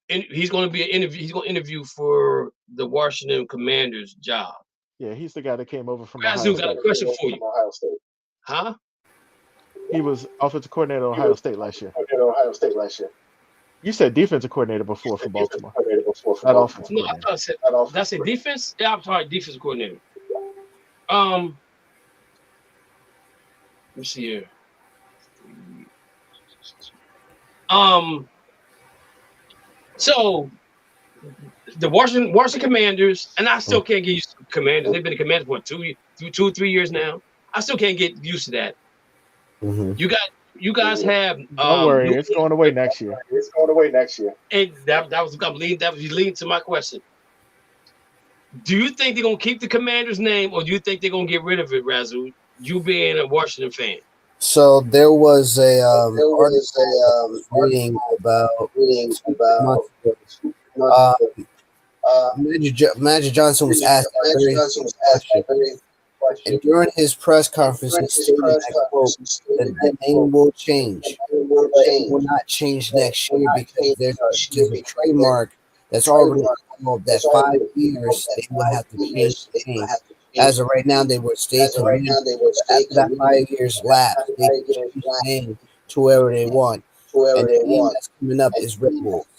And he's going to be an interview. He's going to interview for the Washington Commanders job. Yeah, he's the guy that came over from Ohio State. Got a question for you. Huh? He was offensive coordinator at Ohio State last year. You said defensive coordinator before for Baltimore. Not offensive. No, I thought did I say defense? Yeah, I'm sorry, defensive coordinator. Let me see here. So the Washington Commanders, and I still can't get used to Commanders. They've been the Commanders for 2 or 3 years now. I still can't get used to that. Mm-hmm. You guys have. Don't worry, it's going away next year. And that was leading to my question. Do you think they're gonna keep the Commanders name, or do you think they're gonna get rid of it, Razul? You being a Washington fan. So there was a reading about Magic Johnson was asked a very question, and during his press conference, he stated that the name will change. It will not change next year because there's a trademark that's already developed that 5 years they will have to change the name. As of right now, they would stay committed. After that 5 years lapse, they can change the name to wherever they want. And the name that's coming up is Red Wolves.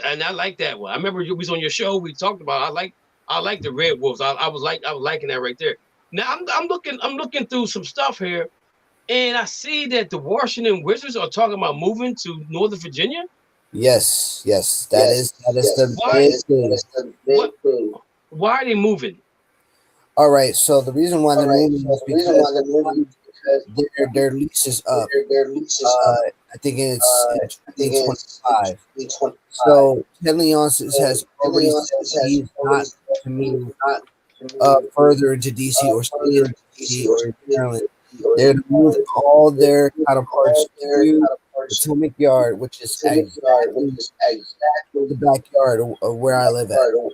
And I like that one. I remember you was on your show. We talked about. I like the Red Wolves. I was liking that right there. Now I'm looking through some stuff here, and I see that the Washington Wizards are talking about moving to Northern Virginia. That is the big thing. Why are they moving? All right, so the reason why they're moving is because their lease is up. I think it's 25. So Ted Leonsis has already said he's not to move further into DC or stay in DC or Maryland. They're going to move all their counterparts to Potomac Yard, which is exactly the backyard of where I live at. They're going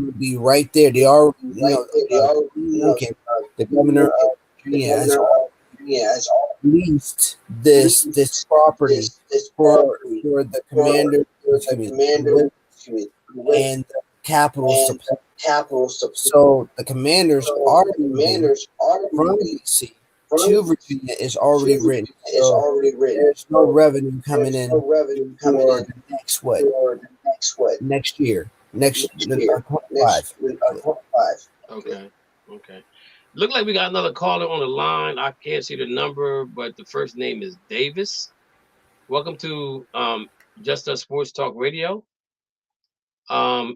to be right there. They are, the governor of Virginia has leased this property for the commander and the capital supply. So the commanders are from DC. To Virginia is already written. There's no revenue coming in for the next year. Next 25. Okay. Look like we got another caller on the line. I can't see the number, but the first name is Davis. Welcome to Just Us Sports Talk Radio.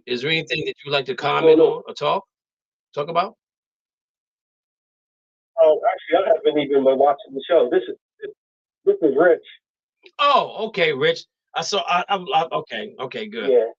Is there anything that you would like to comment on or talk about? Oh, actually, I haven't even been watching the show. This is Rich. Oh, okay, Rich. Okay, good. Yeah.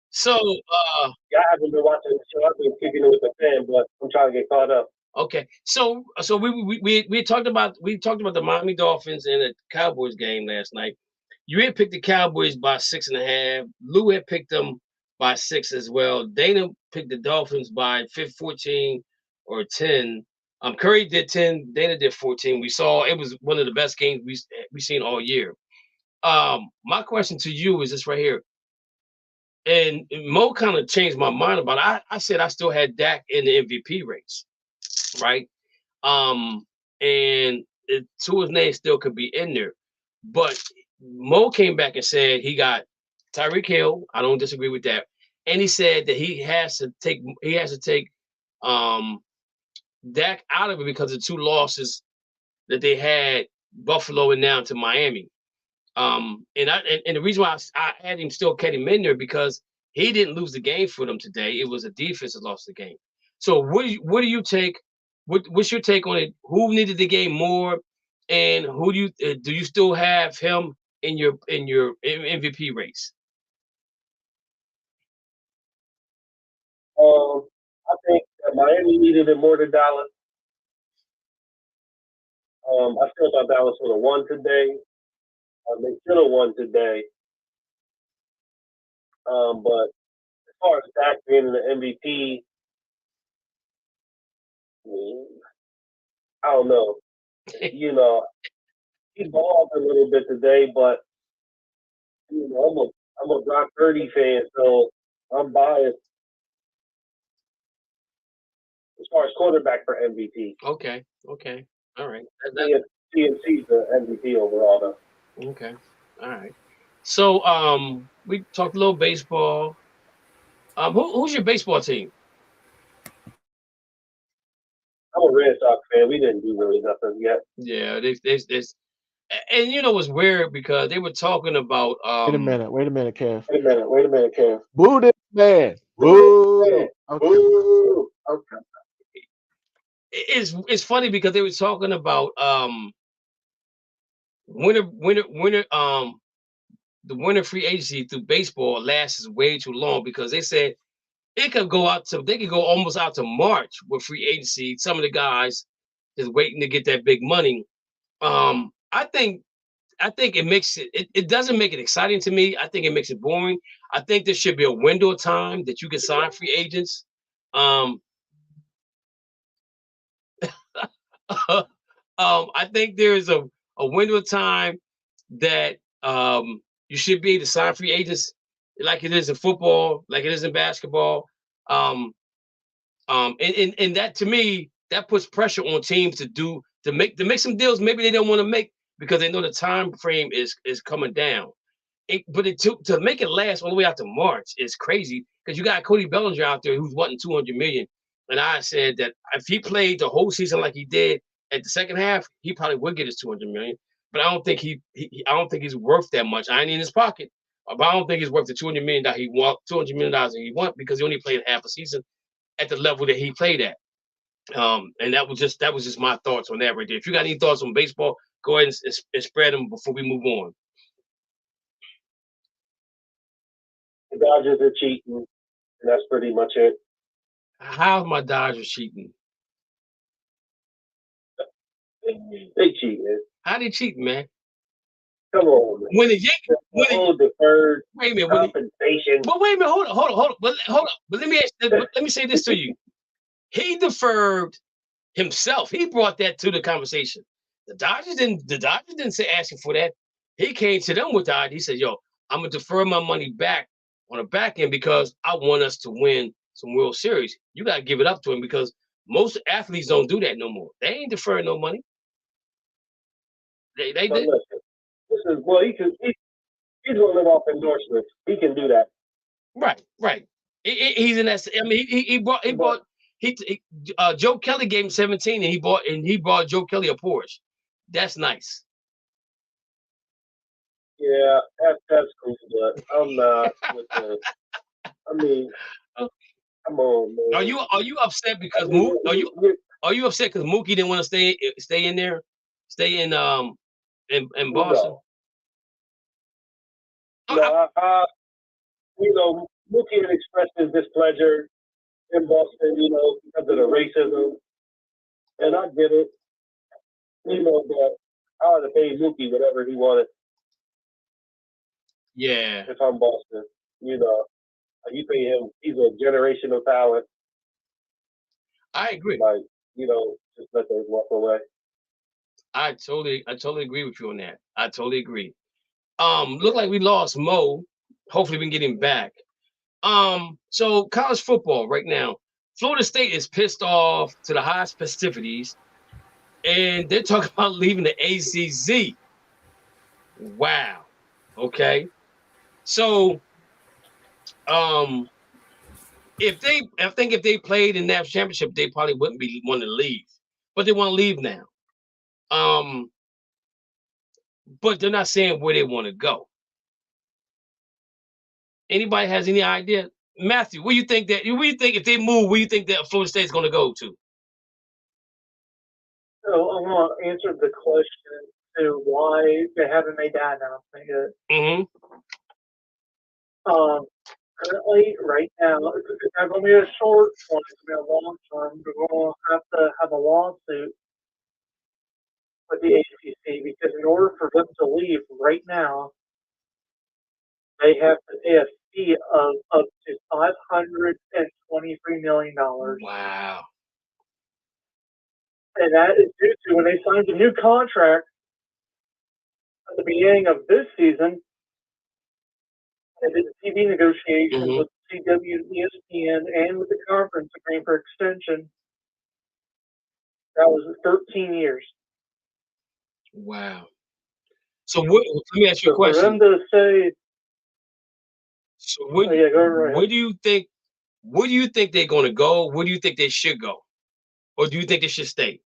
So, I haven't been watching the show. I've been kicking it with the fan, but I'm trying to get caught up. Okay, so we talked about the Miami Dolphins and the Cowboys game last night. You had picked the Cowboys by 6.5. Lou had picked them by 6 as well. Dana picked the Dolphins by 14 or 10. Curry did 10. Dana did 14. We saw it was one of the best games we seen all year. My question to you is this right here. And Mo kind of changed my mind about it. I said I still had Dak in the MVP race, right? And Tua's name still could be in there. But Mo came back and said he got Tyreek Hill. I don't disagree with that. And he said that he has to take Dak out of it because of 2 losses that they had, Buffalo and now to Miami. And the reason why I had him still kept him in there because He didn't lose the game for them today. It was a defense that lost the game. So what do you take? What's your take on it? Who needed the game more, and who do you still have him in your MVP race? I think Miami needed it more than Dallas. I still thought Dallas would have won today. They should have won today. But as far as Dak being the MVP, I don't know. You know, he balled a little bit today, but you know, I'm a Brock Purdy fan, so I'm biased as far as quarterback for MVP. Okay. All right. CMC's the MVP overall, though. Okay. All right. So we talked a little baseball. Who's your baseball team? I'm a Red Sox fan. We didn't do really nothing yet. Yeah, and you know what's weird because they were talking about Wait a minute, Kev. Wait a minute, Kev. Boo this man. Boo. Okay. Okay. It's funny because they were talking about the winter free agency through baseball lasts way too long because they said they could go almost out to March with free agency. Some of the guys is waiting to get that big money. I think it makes it doesn't make it exciting to me. I think it makes it boring. I think there should be a window of time that you can sign free agents. I think there's a window of time that you should be able to sign free agents like it is in football, like it is in basketball. And that to me, that puts pressure on teams to make some deals maybe they don't want to make because they know the time frame is coming down. But to make it last all the way out to March is crazy because you got Cody Bellinger out there who's wanting $200 million. And I said that if he played the whole season like he did at the second half, he probably would get his $200 million. But I don't think I don't think he's worth that much. I ain't in his pocket, but I don't think he's worth the $200 million that he want because he only played half a season at the level that he played at. And that was just my thoughts on that right there. If you got any thoughts on baseball, go ahead and spread them before we move on. The Dodgers are cheating, and that's pretty much it. How's my Dodgers cheating? They cheated. How they cheating, man? Come on, man. When the Yankees deferred wait a minute, compensation. But wait a minute, hold on. But hold on. But let me say this to you. He deferred himself. He brought that to the conversation. The Dodgers didn't say asking for that. He came to them with that. He said, "Yo, I'm gonna defer my money back on the back end because I want us to win some World Series." You gotta give it up to him because most athletes don't do that no more. They ain't deferring no money. They did. Listen, he's gonna live off endorsements. He can do that. Right. He's in that. I mean, he bought. Joe Kelly gave him 17, and he bought Joe Kelly a Porsche. That's nice. Yeah, that's cool, but I'm not with the. I mean, come on, man. Are you upset because are you upset because Mookie didn't want to stay in there, stay in Boston? No, Mookie had expressed his displeasure in Boston, because of the racism, and I get it. But I would have paid Mookie whatever he wanted. Yeah. If I'm Boston, you pay him. He's a generational talent. I agree. Just let those walk away. I totally agree with you on that. I totally agree. Look like we lost Mo. Hopefully we can get him back. So college football right now, Florida State is pissed off to the highest festivities, and they're talking about leaving the ACC. Wow. Okay. So, if they played in that championship, they probably wouldn't be wanting to leave, but they want to leave now. But they're not saying where they want to go. Anybody has any idea? Matthew, where you think if they move, where you think that Florida State's going to go to? So I'm going to answer the question to why they haven't made that announcement yet. Mm-hmm. Currently, right now, it's not going to be a short one. It's going to be a long term. We're going to have a lawsuit with the ACC because in order for them to leave right now, they have to pay a fee of up to $523 million. Wow. And that is due to when they signed a new contract at the beginning of this season. They did the TV negotiations with CW, ESPN, and with the conference agreeing for extension. That was 13 years. Wow. So let me ask you a question. For them to say, so where do you think they're going to go? Where do you think they should go? Or do you think they should stay?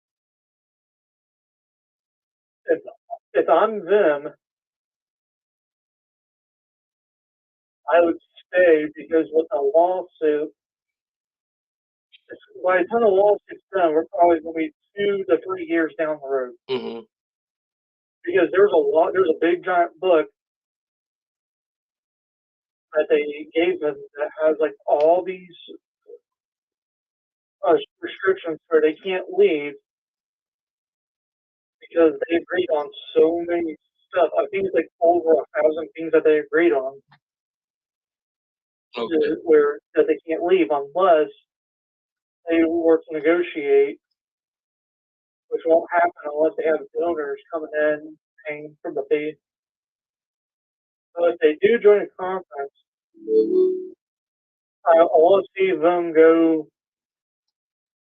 If I'm them, I would stay because with a lawsuit, by the time the lawsuit's done, we're probably going to be 2 to 3 years down the road. Mm-hmm. Because there's a big giant book that they gave them that has like all these restrictions where they can't leave because they agreed on so many stuff. I think it's like over 1,000 things that they agreed on. Okay. Where that they can't leave unless they work to negotiate, which won't happen unless they have donors coming in paying for the fee. So if they do join a conference, I want to see them go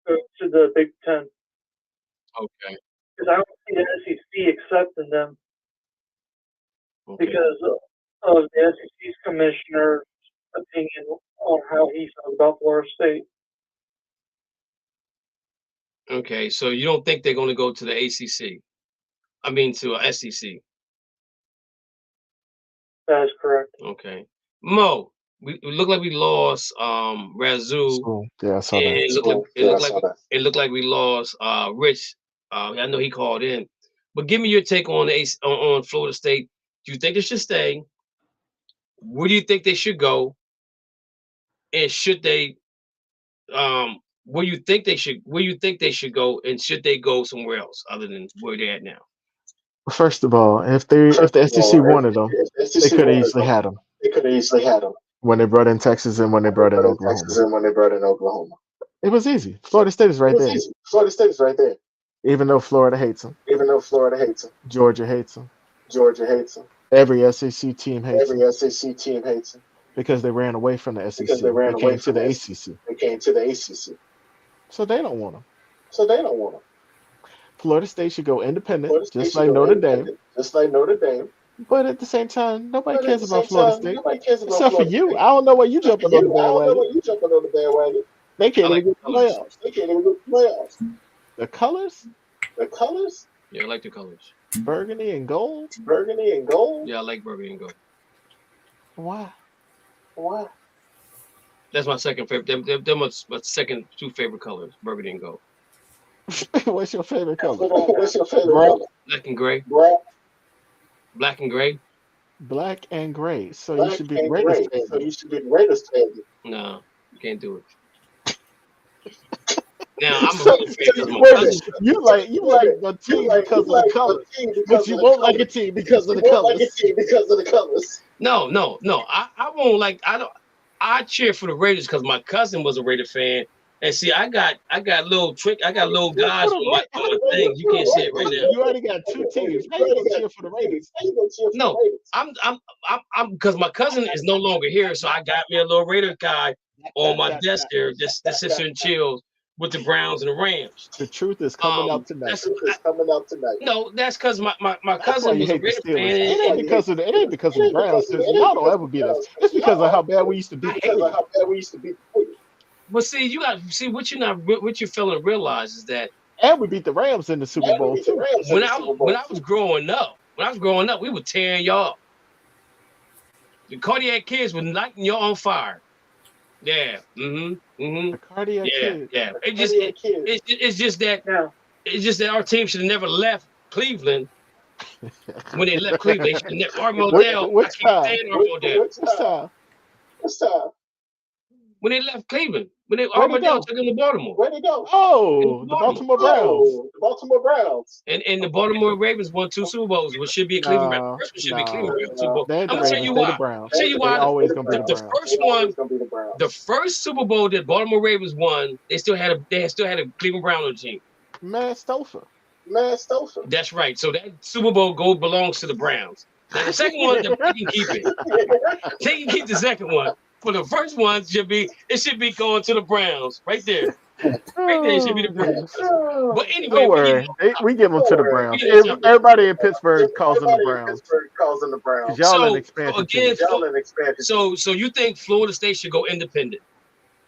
to the Big Ten. Okay. Because I don't see the SEC accepting them because of the SEC's commissioner's opinion on how he feels about Florida State. Okay, so you don't think they're going to go to the ACC? I mean, to a SEC. That is correct. Okay, Mo, we look like we lost Razoo. Yeah, I saw that. It looked like we lost Rich. I know he called in, but give me your take on on Florida State. Do you think they should stay? Where do you think they should go? And should they? Where you think they should go? And should they go somewhere else other than where they're at now? First of all, if the SEC wanted them, they could have easily had them. When they brought in Texas and when they brought in Oklahoma. It was easy. Florida State is right there. Even though Florida hates them. Georgia hates them. Every SEC team hates them. Because they ran away from the SEC. They came to the ACC. So they don't want them. Florida State should go independent, just like Notre Dame. But at the same time, nobody cares about Florida State. Except for you. I don't know why you jumping on the bandwagon. They can't even get the playoffs. The colors? Yeah, I like the colors. Burgundy and gold? Yeah, I like burgundy and gold. Why? That's my second favorite. They're my second two favorite colors, burgundy and gold. What's your favorite color? Black and gray. Black and gray. Black and gray. So you should be Raiders fan. No, you can't do it. Now I'm a Raiders fan because my cousin. You like the team because of the colors, but you won't like a team because of the colors. No. I won't like. I cheer for the Raiders because my cousin was a Raider fan. And see, I got little guys on my thing. You can't see it right now. You already got two teams. How you gonna cheer for the Raiders? No, I'm because my cousin is no longer here, so I got me a little Raider guy on my desk here that sits here and chills with the Browns and the Rams. The truth is coming out tonight. No, that's because my cousin was a Raider fan. It ain't because of the Browns. Y'all don't ever beat us. It's because of how bad we used to beat the But see, you got what you failing to realize is that, and we beat the Rams in the Super Bowl too. When I was growing up, we were tearing y'all. The Cardiac Kids was lighting you on fire. Yeah. The Cardiac Kids. Yeah. It's just that our team should have never left Cleveland. When they left Cleveland, they should have Armodell. Which time? When they left Cleveland. When Armodell took them to Baltimore. Where'd they go? Oh, the Baltimore Browns. The Baltimore Browns. And the Baltimore Ravens won 2 Super Bowls, which should be a Cleveland Browns. First one should be Cleveland Browns Super Bowl. I'm gonna tell you why. I'll tell you why. The first Super Bowl that Baltimore Ravens won, they still had a Cleveland Browns on the team. Matt Stauffer. That's right. So that Super Bowl belongs to the Browns. Now the second one, they can keep it. They can keep the second one. For the first one, it should be going to the Browns. Right there. Right there, it should be the Browns. But anyway, don't worry. We give them to the Browns. Everybody in Pittsburgh calls them the Browns. Y'all in expansion. So you think Florida State should go independent?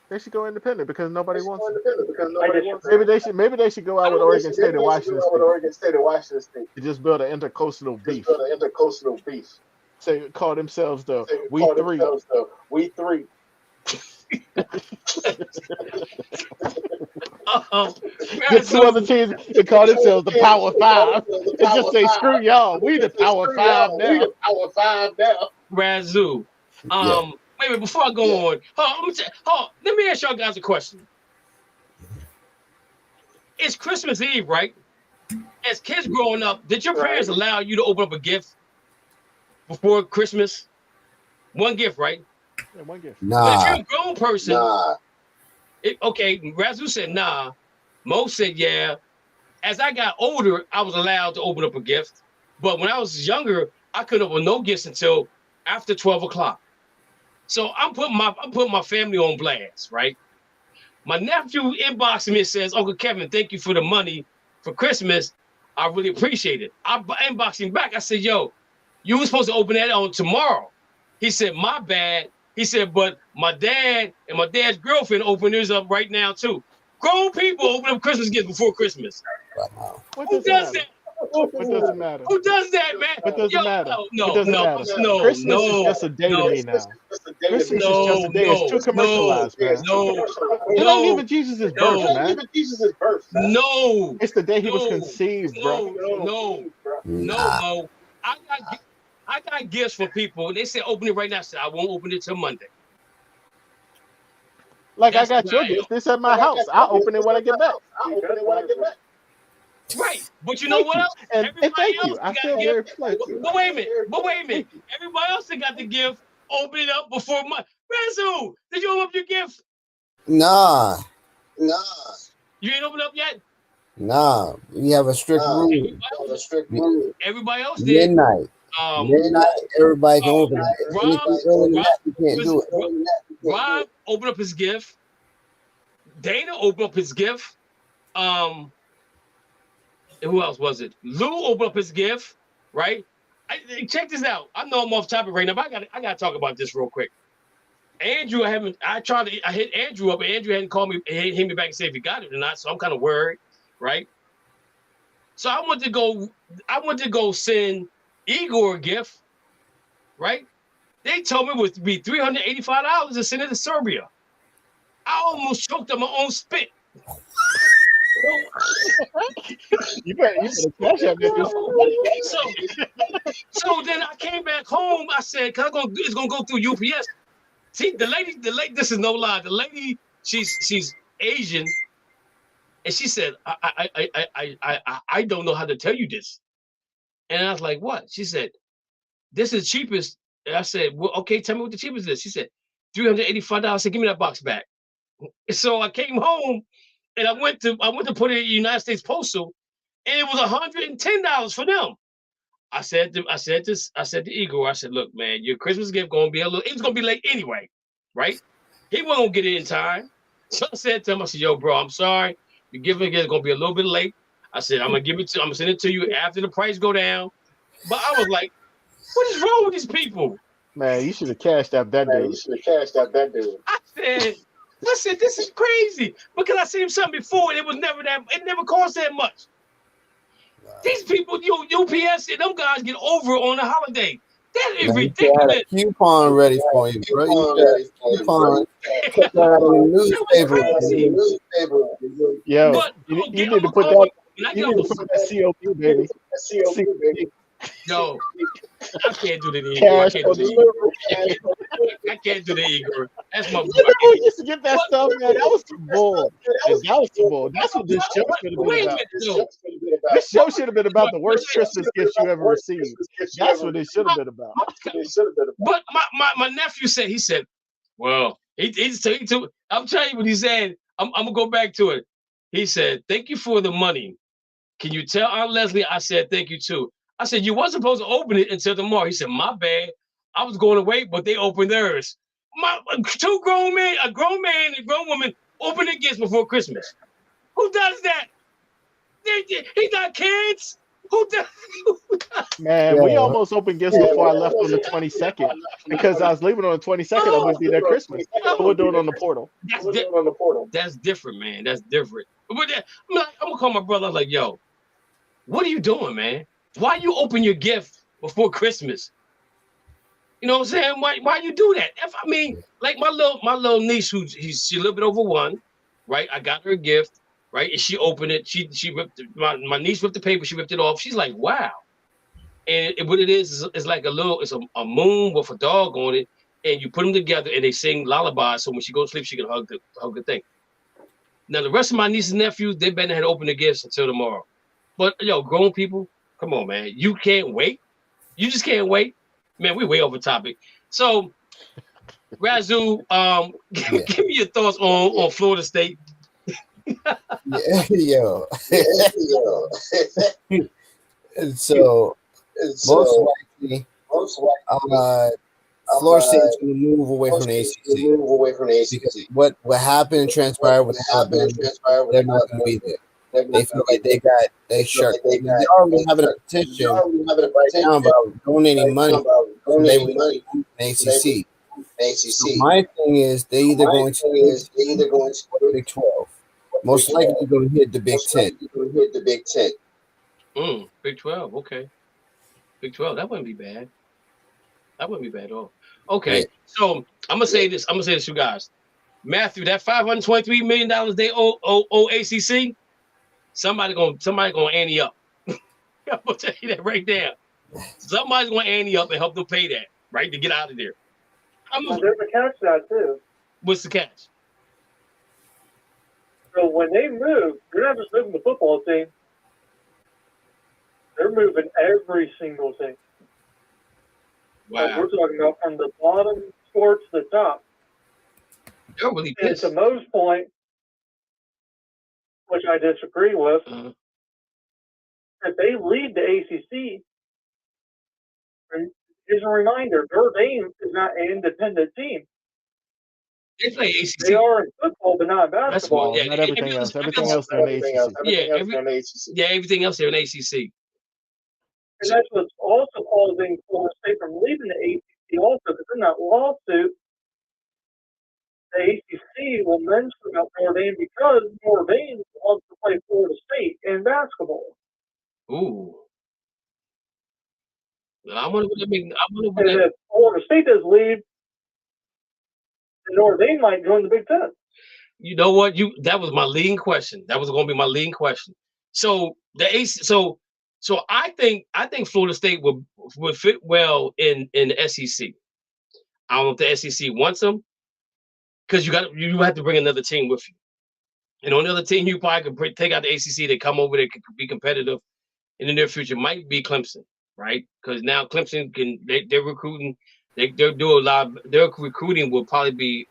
They should go independent because nobody wants it. Maybe they should go out with Oregon State and Washington State. To just build an intercoastal beef. Say call themselves the We Three. Get 2 other teams and call themselves the Power Five. And just say screw y'all. We the Power Five now. Razoo. Wait, before I go on, let me ask y'all guys a question. It's Christmas Eve, right? As kids growing up, did your parents allow you to open up a gift before Christmas? One gift, right? Yeah, one gift. Nah. But if you're a grown person, okay, Razoo said nah. Mo said yeah. As I got older, I was allowed to open up a gift. But when I was younger, I couldn't open no gifts until after 12 o'clock. So I'm putting my family on blast, right? My nephew inboxed me and says, Uncle Kevin, thank you for the money for Christmas. I really appreciate it. I inboxed him back. I said, yo, you were supposed to open that on tomorrow. He said, my bad. He said, but my dad and my dad's girlfriend open theirs up right now too. Grown people open up Christmas gifts before Christmas. Who does that? What doesn't matter? Who does that, man? What doesn't matter? No. Christmas is just a day to me now. Christmas is just a day. It's too commercialized, man. It ain't even Jesus' birth, man. No. It's the day he was conceived, bro. No, Mo. I got gifts for people. They said open it right now. I said I won't open it till Monday. Like I got your gift. It's at my house. I'll open it when I get back. Right, but you know what else? And thank you. I feel very pleased. But wait a minute. Everybody else that got the gift, open it up before my Razoo. Did you open up your gift? Nah. You ain't opened up yet? Nah. We have a strict rule. Everybody else did. Midnight. Everybody can open it. Anything earlier than that, you can't do it. Rob opened up his gift. Dana opened up his gift. Who else was it? Lou opened up his gift, right? Check this out. I know I'm off topic right now, but I gotta talk about this real quick. Andrew, I hit Andrew up, and Andrew hadn't called me, hit me back and said if he got it or not. So I'm kind of worried, right? So I went to go send Igor a gift, right? They told me it would be $385 to send it to Serbia. I almost choked on my own spit. You better cash out this. So then I came back home. I said, it's gonna go through UPS. See, the lady, this is no lie. The lady, she's Asian, and she said, I don't know how to tell you this. And I was like, what? She said, this is cheapest. And I said, well, okay, tell me what the cheapest is. She said, $385. I said, give me that box back. So I came home. And I went to put it in the United States Postal, and it was $110 for them. I said to Igor, I said, look, man, your Christmas gift gonna be it was gonna be late anyway, right? He wasn't gonna get it in time. So I said to him, I said, yo, bro, I'm sorry. Your gift is gonna be a little bit late. I said, I'm gonna send it to you after the price go down. But I was like, what is wrong with these people? Man, you should have cashed out that dude. I said, this is crazy because I seen something before and it never cost that much. Wow. These people, UPS, and them guys get over on the holiday. That is Man, ridiculous. You had a coupon ready for you, bro. You got a coupon. Check that out in the newspaper. Yo, you need to put that. You need to put that COP, baby. COP. Yo, I can't do the ego. Cash I can't do the ego. That's my boy. You remember we used to get that stuff, man? That was some bull. That was some bull. That's what this show should have been about. This show should have been about the worst Christmas gifts you ever received. That's what it should have been about. But my nephew said, he said, well, he took, I'm telling you what he said. I'm gonna go back to it. He said, thank you for the money. Can you tell Aunt Leslie I said thank you too? I said, you wasn't supposed to open it until tomorrow. He said, my bad. I was going to wait, but they opened theirs. Two grown men, a grown man and a grown woman open their gifts before Christmas. Who does that? He got kids. Who does? Man, we almost opened gifts before I left on the 22nd because I was leaving on the 22nd. I wouldn't be there Christmas. So we'll do it on the portal. That's different, man. That's different. But I'm gonna call my brother. Like, yo, what are you doing, man? Why you open your gift before Christmas? You know what I'm saying? Why you do that? I mean, like my little niece, she's a little bit over 1, right? I got her a gift, right? And she opened it. She ripped my niece ripped the paper. She ripped it off. She's like, wow. And what it is like it's a moon with a dog on it, and you put them together and they sing lullabies. So when she goes to sleep, she can hug the thing. Now the rest of my nieces and nephews, they better have to open the gifts until tomorrow. But yo, grown people. Come on, man. You can't wait. You just can't wait. Man, we're way over topic. So, Razoo, give me your thoughts on Florida State. Yo. So, most likely, Florida State is going to move away from the ACC. Because what happened and transpired with Alabama, they're not going to be there. They feel like they already have a petition right now about donating money. They would the ACC. So my thing is they either going to Big 12. Most likely going to hit the Big 10. Big 12, okay. Big 12, that wouldn't be bad. That wouldn't be bad at all. Okay, yeah. So I'm gonna say this, you guys. Matthew, that $523 million they owe ACC. Somebody gonna ante up. I'm gonna tell you that right there. Somebody's gonna ante up and help them pay that, right, to get out of there. There's a catch to that too. What's the catch? So when they move, they're not just moving the football team. They're moving every single thing. Wow. We're talking about from the bottom towards the top. They're really pissed. And to Mo's point, which I disagree with, if they lead the ACC, and here's a reminder, Notre Dame is not an independent team. They play ACC. They are in football, but not in basketball. Not everything else. Everything else they're in ACC. Everything else they're in ACC. And that's what's also causing Florida State from leaving the ACC also, because in that lawsuit, the ACC will mention about Notre Dame because Notre Dame wants to play Florida State in basketball. Ooh. I wonder what that means. And if Florida State does leave, then Notre Dame might join the Big Ten. You know what? That was my leading question. That was going to be my leading question. So So I think Florida State would fit well in the SEC. I don't know if the SEC wants them, because you have to bring another team with you. And on another team, you probably could take out the ACC. They come over, they could be competitive in the near future. Might be Clemson, right? Because now Clemson they're recruiting. They're doing a lot. Their recruiting will probably be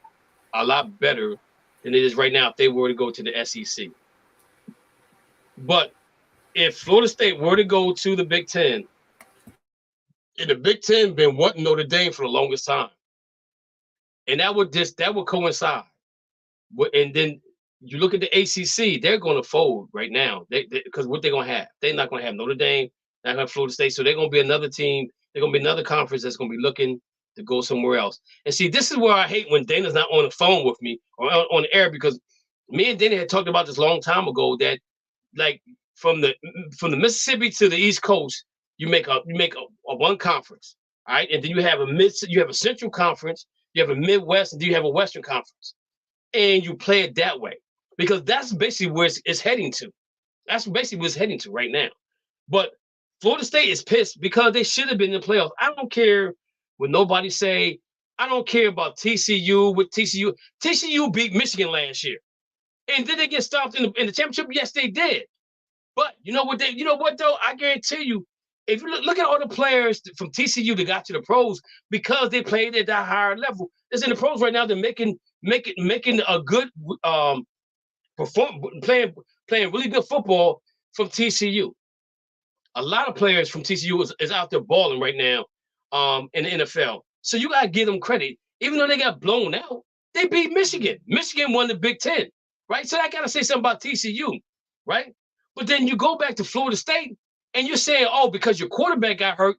a lot better than it is right now if they were to go to the SEC. But if Florida State were to go to the Big Ten, and the Big Ten been wanting Notre Dame for the longest time, and that would coincide. And then you look at the ACC, they're going to fold right now. Because what they're going to have, they're not going to have Notre Dame, not going to have Florida State, so they're going to be another team. They're going to be another conference that's going to be looking to go somewhere else. And see, this is where I hate when Dana's not on the phone with me or on the air, because me and Dana had talked about this a long time ago that, like, from the Mississippi to the East Coast, you make a one conference. All right, and then you have a Central Conference, you have a Midwest, and then you have a Western Conference, and you play it that way because that's basically where it's heading to. That's basically what it's heading to right now. But Florida State is pissed because they should have been in the playoffs. I don't care what nobody say. I don't care about TCU. With TCU beat Michigan last year, and did they get stopped in the championship? Yes, they did. But you know what though? I guarantee you, if you look at all the players from TCU that got to the pros because they played at that higher level, it's in the pros right now. They're making a good playing really good football from TCU. A lot of players from TCU is out there balling right now in the NFL. So you gotta give them credit, even though they got blown out. They beat Michigan. Michigan won the Big Ten, right? So I gotta say something about TCU, right? But then you go back to Florida State and you're saying, oh, because your quarterback got hurt,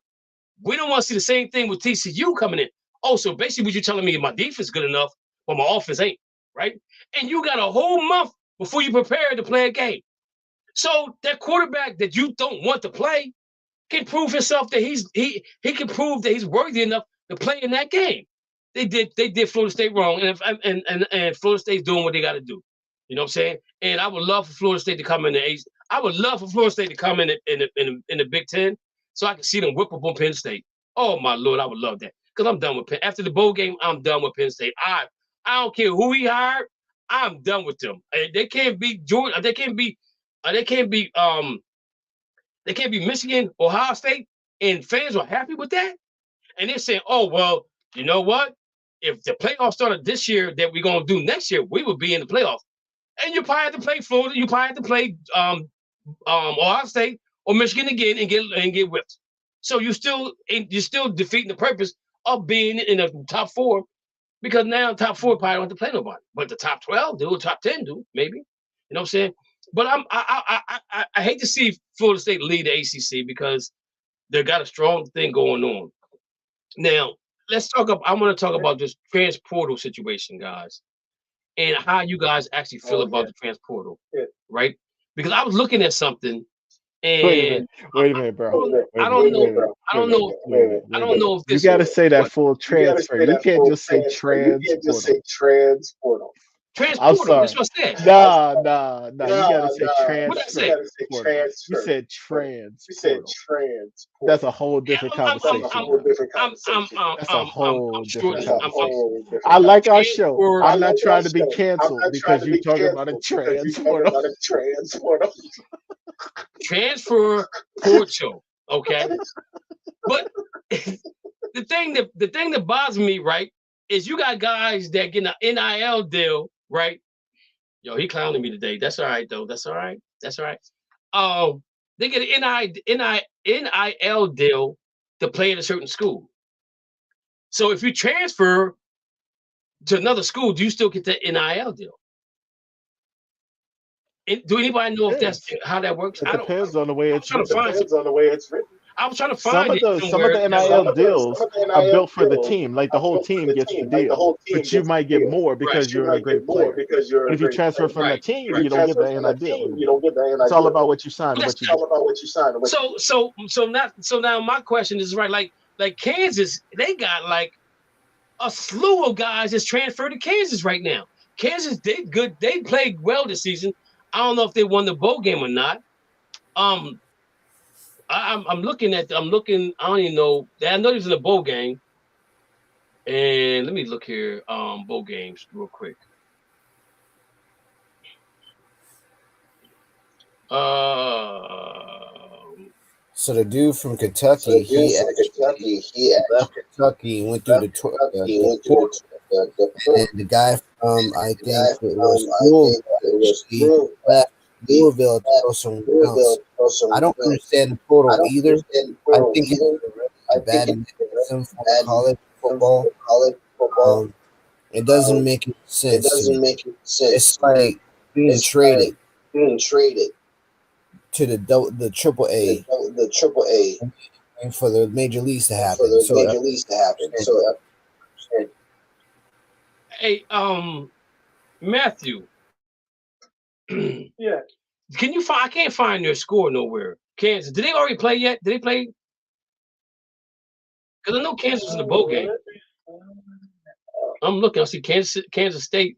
we don't want to see the same thing with TCU coming in. Oh, so basically what you're telling me is my defense is good enough, but my offense ain't, right? And you got a whole month before you prepare to play a game. So that quarterback that you don't want to play can prove himself that he can prove that he's worthy enough to play in that game. They did Florida State wrong, and Florida State's doing what they got to do. You know what I'm saying? And I would love for Florida State to come in the East. I would love for Florida State to come in the Big Ten, so I can see them whip up on Penn State. Oh my Lord, I would love that because I'm done with Penn. After the bowl game, I'm done with Penn State. I don't care who he hired. I'm done with them. They can't beat Georgia. They can't be Michigan, Ohio State, and fans are happy with that. And they're saying, oh well, you know what? If the playoffs started this year, that we're gonna do next year, we would be in the playoffs. And you probably have to play Florida. You probably have to play Ohio State or Michigan again and get whipped. So you're still defeating the purpose of being in the top 4, because now top 4 probably don't have to play nobody, but the top 12 do, top 10 do, maybe. You know what I'm saying? But I hate to see Florida State lead the ACC because they got a strong thing going on. Now I want to talk about this transportal situation, guys, and how you guys actually feel about the transportal, right? Because I was looking at something, and wait a minute, bro. I don't know if this. You got to say that full transfer. You can't just say transportal. Transportal. That's what I said. Nah. You gotta say transfer. What did I say? You said transportal. That's a whole different conversation. That's a whole different conversation. I like our show. I'm not trying to be canceled because you're talking about a transportal. Transfer portal. Okay. But the thing that bothers me, right, is you got guys that get an NIL deal. Right, yo, he clowning me today. That's all right, though. That's all right. They get an NIL deal to play at a certain school. So if you transfer to another school, do you still get the NIL deal? Do anybody know if that's how that works? It depends on the way it's written. I was trying to find some of the NIL deals are built for the team. Like the whole team gets the deal, but you might get more because you're a great player. But if you transfer from the team, you don't get the NIL deal. It's all about what you sign. So now my question is right. Like Kansas, they got like a slew of guys that's transferred to Kansas right now. Kansas did good. They played well this season. I don't know if they won the bowl game or not. I'm looking. I don't even know. I know he was in the bowl game. And let me look here. Bowl games real quick. So the dude from Kentucky, he left Kentucky, went through the tour. And the guy from, I think it was Louisville, left Louisville to go somewhere else. I don't understand the portal either. I think it's bad mechanism for college football. It doesn't make sense. It's like being traded to the triple A. And for the major leagues to happen. Hey, Matthew. Yeah. Can you find? I can't find their score nowhere. Kansas. Did they already play yet? Did they play? Because I know Kansas was in the bowl game. I'm looking. I see Kansas State.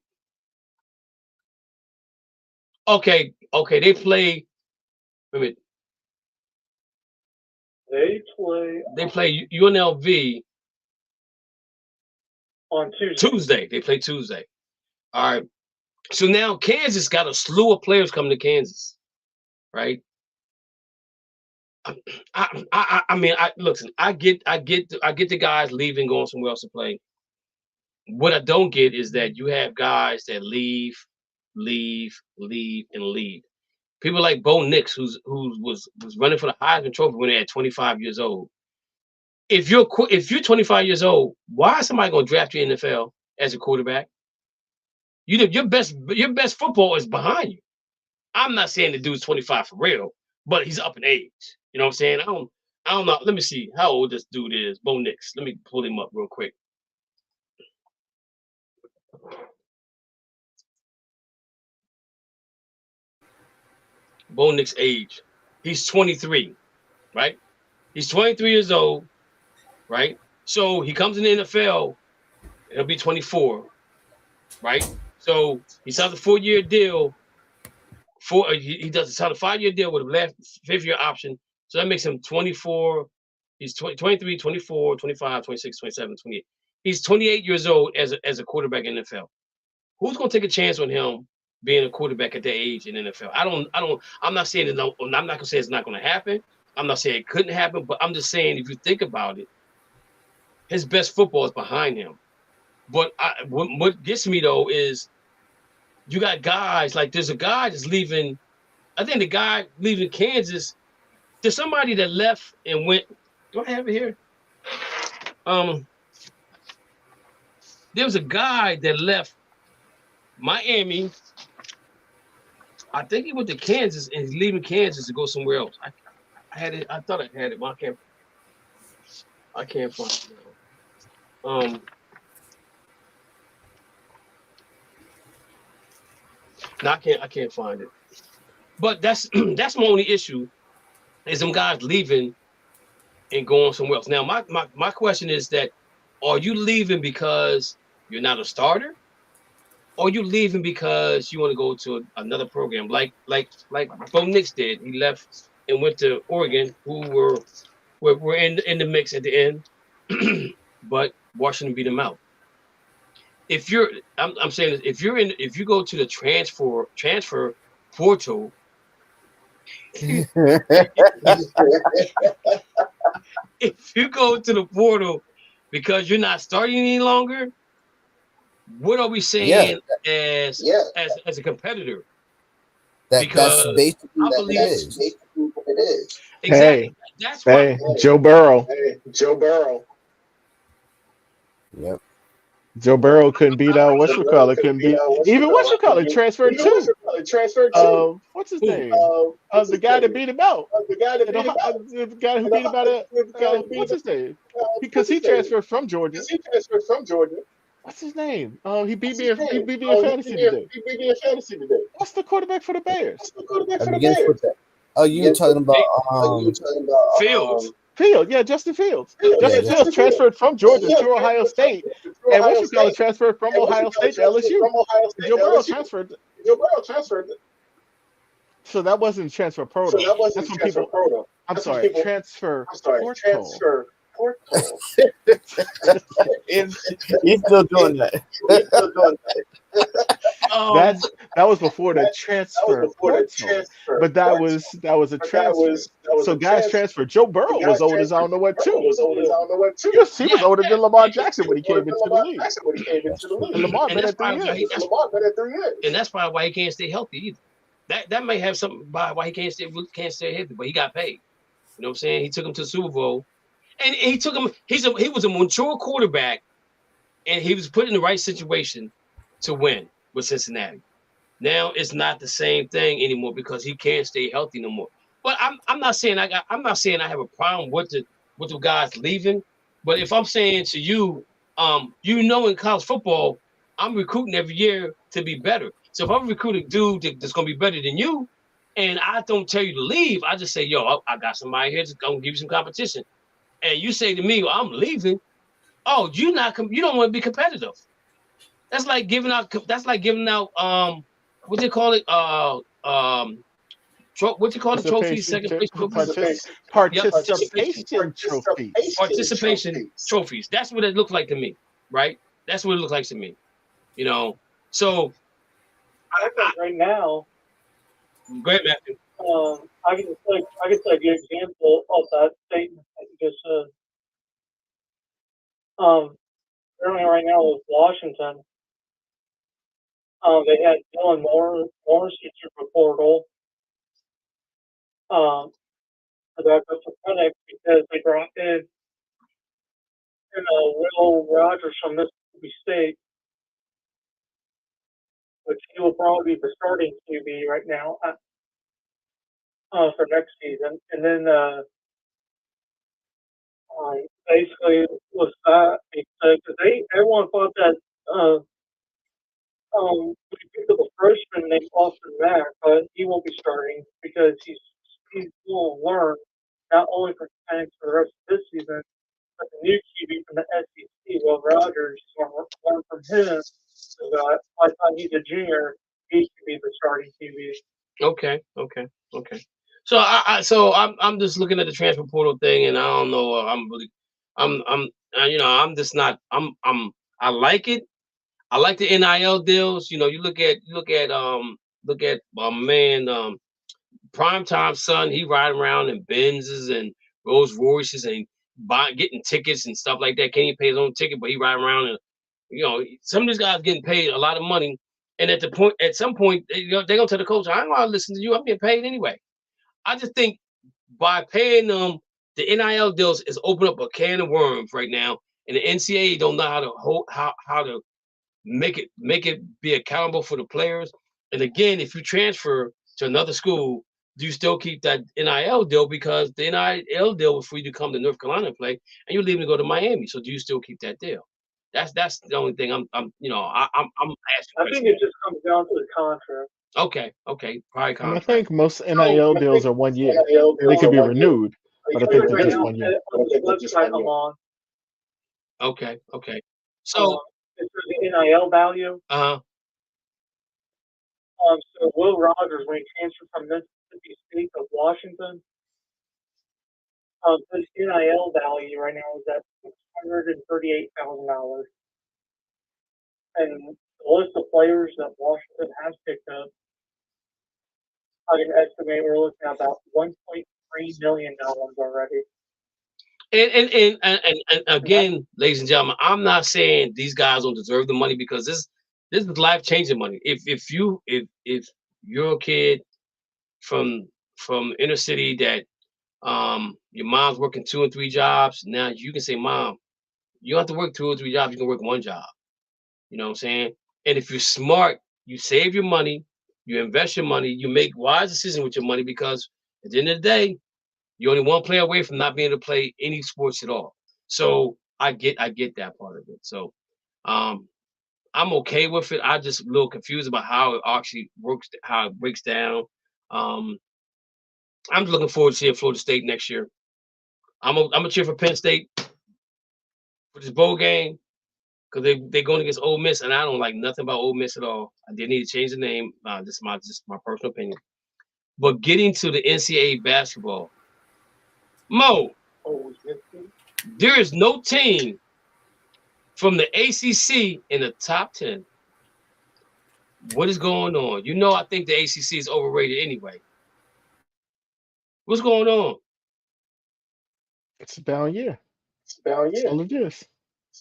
Okay. They play. Wait a minute. They play UNLV on Tuesday. They play Tuesday. All right. So now Kansas got a slew of players coming to Kansas, right? I mean, listen. I get the guys leaving, going somewhere else to play. What I don't get is that you have guys that leave, and leave. People like Bo Nix, who was running for the Heisman Trophy when they had 25 years old. If you're 25 years old, why is somebody going to draft you in the NFL as a quarterback? Your best football is behind you. I'm not saying the dude's 25 for real, but he's up in age. You know what I'm saying? I don't know. Let me see how old this dude is, Bo Nix. Let me pull him up real quick. Bo Nix age. He's 23, right? He's 23 years old, right? So he comes in the NFL, he'll be 24, right? So he signs a 4-year deal. He does sign a 5-year deal with a last 5th-year option. So that makes him 24. He's 23, 24, 25, 26, 27, 28. He's 28 years old as a quarterback in the NFL. Who's going to take a chance on him being a quarterback at that age in the NFL? I'm not saying I'm not going to say it's not going to happen. I'm not saying it couldn't happen, but I'm just saying if you think about it, his best football is behind him. But what gets me though is you got guys like there's a guy that's leaving. I think the guy leaving Kansas. There's somebody that left and went. Do I have it here? There was a guy that left Miami. I think he went to Kansas and he's leaving Kansas to go somewhere else. I had it. I thought I had it, but I can't find it now. No, I can't find it. But that's my only issue is them guys leaving and going somewhere else. Now, my question is that are you leaving because you're not a starter? Or are you leaving because you want to go to another program like Bo Nix did? He left and went to Oregon, who were in the mix at the end, but Washington beat them out. If you're, I'm saying if you go to the transfer portal, if you go to the portal because you're not starting any longer, what are we saying as a competitor? That's basically what it is. Exactly. That's why. Joe Burrow. Yep. Joe Burrow couldn't beat out whatchamacallit. Couldn't beat even whatchamacallit transferred too. What's his name? The guy that beat him out. The guy who beat him out. What's his name? Because he transferred from Georgia. What's his name? He beat me in fantasy today. What's the quarterback for the Bears? Oh, you're talking about Fields. Yeah, Justin Fields. Justin Fields transferred from Georgia to Ohio State, and whatchamacallit transferred from Ohio State to LSU. Joe Burrow transferred. So that wasn't transfer portal. That's when people. I'm sorry, transfer portal. He's still doing that. That was before the transfer portal. But that was a transfer. So guys transferred. Joe Burrow was old as I don't know what too. He was older than Lamar Jackson when he came into the league. And Lamar been at 3 years. And that's probably why he can't stay healthy either. That may have something by why he can't stay healthy, but he got paid. You know what I'm saying? He took him to the Super Bowl. And he took him. He was a mature quarterback, and he was put in the right situation to win with Cincinnati. Now it's not the same thing anymore because he can't stay healthy no more. But I'm not saying I have a problem with the guys leaving. But if I'm saying to you, in college football, I'm recruiting every year to be better. So if I'm recruiting a dude that's going to be better than you, and I don't tell you to leave, I just say, yo, I got somebody here that's going to give you some competition. and you say to me, well, I'm leaving. Oh, you don't want to be competitive. That's like giving out what they call it? What you call the trophy? Second place trophies? Participation trophies. That's what it looked like to me, right? That's what it looked like to me. You know, so I think right now. Go ahead, Matthew. I can take an example of that statement that you just said. Currently right now with Washington, they had Dylan Morris into the portal. That goes to Penix because they brought in Will Rogers from Mississippi State, which he will probably be the starting QB right now for next season. And then basically with that, because everyone thought that we picked up a freshman named Austin Mack, but he won't be starting because he will learn not only for Penix for the rest of this season, but the new QB from the SEC, Will Rogers, will learn from him. So that by the time he's a junior, he can be the starting QB. Okay. So I'm just looking at the transfer portal thing, and I don't know. I like it. I like the NIL deals. You know, you look at my man, Primetime Son. He riding around in Benzes and Rolls Royces and getting tickets and stuff like that. Can't even pay his own ticket, but he riding around and some of these guys getting paid a lot of money. And at some point, they're gonna tell the coach, "I ain't gonna listen to you. I'm getting paid anyway." I just think by paying them, the NIL deals is open up a can of worms right now, and the NCAA don't know how to make it be accountable for the players. And again, if you transfer to another school, do you still keep that NIL deal? Because the NIL deal was for you to come to North Carolina and play, and you're leaving to go to Miami. So do you still keep that deal? That's the only thing I'm asking. I think it just comes down to the contract. Okay, probably contract. I think most NIL deals are 1 year. They could be renewed, but I think they're just 1 year. Okay. So it's the NIL value. So Will Rogers, when he transferred from Mississippi State to Washington, his NIL value right now is at $638,000. And the list of players that Washington has picked up, I can estimate we're looking at about $1.3 million already. And again, ladies and gentlemen, I'm not saying these guys don't deserve the money, because this is life-changing money. If you're a kid from inner city that your mom's working 2 and 3 jobs, now you can say, "Mom, you don't have to work 2 or 3 jobs, you can work 1 job." You know what I'm saying? And if you're smart, you save your money, you invest your money, you make wise decisions with your money, because at the end of the day, you're only one player away from not being able to play any sports at all. So I get that part of it. So I'm okay with it. I'm just a little confused about how it actually works, how it breaks down. I'm just looking forward to seeing Florida State next year. I'm gonna cheer for Penn State for this bowl game, because they're going against Ole Miss, and I don't like nothing about Ole Miss at all. They need to change the name. This is my personal opinion. But getting to the NCAA basketball, Mo, there is no team from the ACC in the top 10. What is going on? I think the ACC is overrated anyway. What's going on? It's a down year.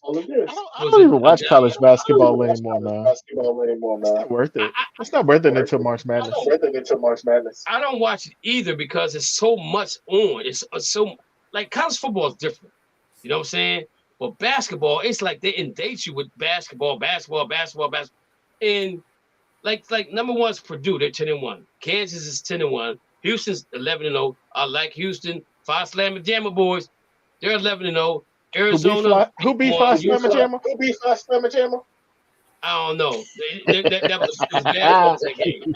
All it is. I don't even watch college basketball anymore, man. It's not worth it. It's not worth it until March Madness. I don't watch it either, because it's so much on. It's so, like, college football is different. You know what I'm saying? But basketball, it's like they indate you with basketball. And like number 1 is Purdue. They're 10-1. Kansas is 10-1. Houston's 11-0. I like Houston. 5 Slamma Jamma boys. They're 11-0. Arizona. Who beat 5 Slamma Jamma? I don't know. That was bad that game.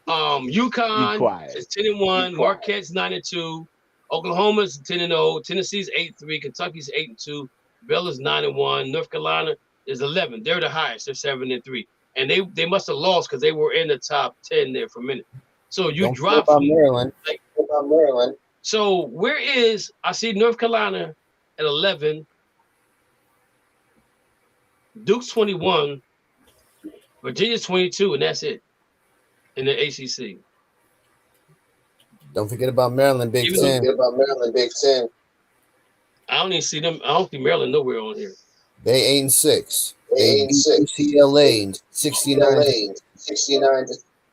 UConn is 10-1. Marquette's 9-2. Oklahoma's 10-0, Tennessee's 8-3, Kentucky's 8-2, Baylor's 9-1, North Carolina is 11. They're the highest. They're 7-3, and they must have lost because they were in the top 10 there for a minute. So you drop from Maryland. Maryland. So where is I see North Carolina at 11, Duke's 21, Virginia's 22, and that's it in the ACC. Don't forget about Maryland, Big Ten. I don't even see them. I don't see Maryland nowhere on here. They 8-6. They beat UCLA 69.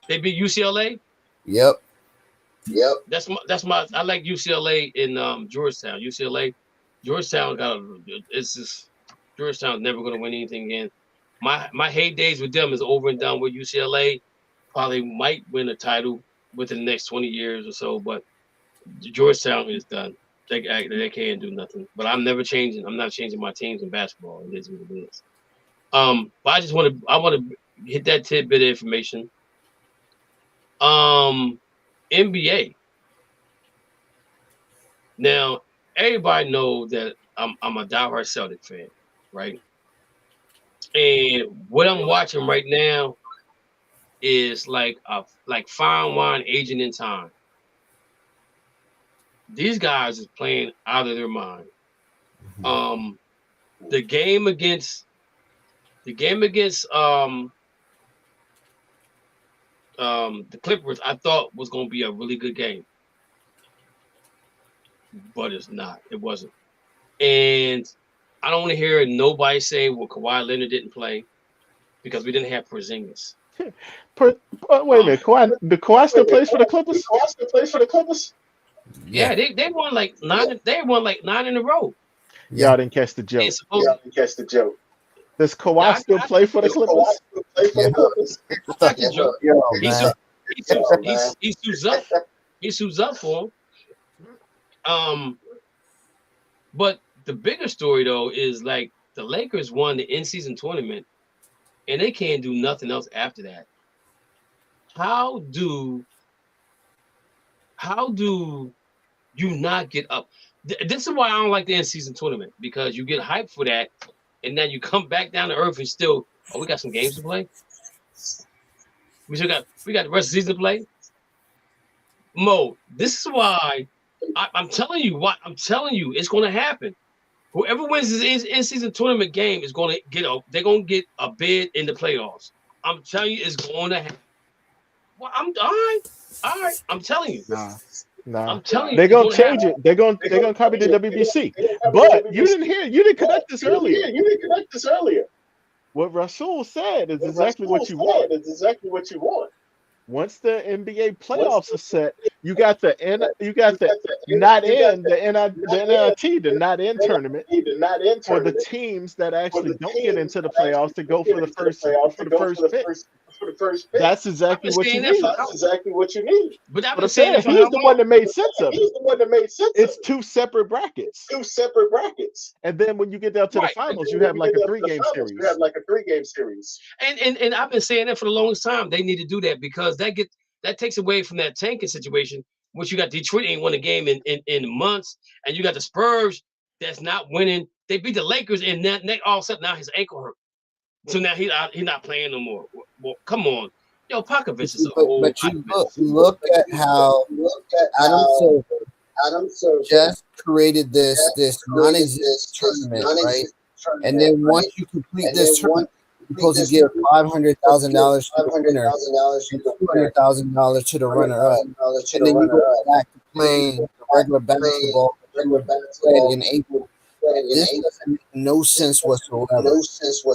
They beat UCLA. Yep. That's my. I like UCLA in Georgetown. Georgetown Georgetown's never going to win anything again. My heydays with them is over and done with. UCLA probably might win a title within the next 20 years or so, but Georgetown is done. They can't do nothing. But I'm never changing. I'm not changing my teams in basketball. It is what it is. But I want to hit that tidbit of information. NBA. Now, everybody knows that I'm a diehard Celtic fan, right? And what I'm watching right now is like fine wine aging in time. These guys is playing out of their mind. The game against the Clippers, I thought was going to be a really good game, but it's not. It wasn't. And I don't want to hear nobody say, well, Kawhi Leonard didn't play because we didn't have Porzingis. Wait a minute. Kawhi still plays for the Clippers? Yeah, they won like 9. They won like 9 in a row. Y'all didn't catch the joke. Does Kawhi still play for the Clippers? He suits up. He suits up for him. But the bigger story though is like the Lakers won the in-season tournament, and they can't do nothing else after that. How do you not get up? This is why I don't like the in-season tournament, because you get hyped for that, and then you come back down to earth and still, we got some games to play. We got the rest of the season to play. Mo, this is why I'm telling you it's going to happen. Whoever wins this in-season tournament game is going to get a bid in the playoffs. I'm telling you, it's going to happen. Well, all right. I'm telling you. Nah. I'm telling you, they're gonna change it. They're gonna copy the WBC. But you didn't connect this earlier. What Rasul said is exactly what you want. Once the NBA playoffs are set, you got the NIT, the not in tournament for the teams that actually don't get into the playoffs to go for the first pick. That's exactly what you need. But I'm saying he's the one that made sense of it. It's two separate brackets. And then when you get down to the finals, you have like a 3-game series. And I've been saying that for the longest time. They need to do that because that takes away from that tanking situation, which you got Detroit ain't won a game in months, and you got the Spurs that's not winning. They beat the Lakers, and then all of a sudden now his ankle hurt. So now he's not playing no more. Well, come on, yo, Popovich is old. But you look at how Adam Silver just created this non-existent tournament, right? And then once you complete this tournament, you're supposed to give $500,000 to the winner, and $200,000 to the runner-up, and then you go back to playing regular basketball in April. This doesn't make no sense whatsoever.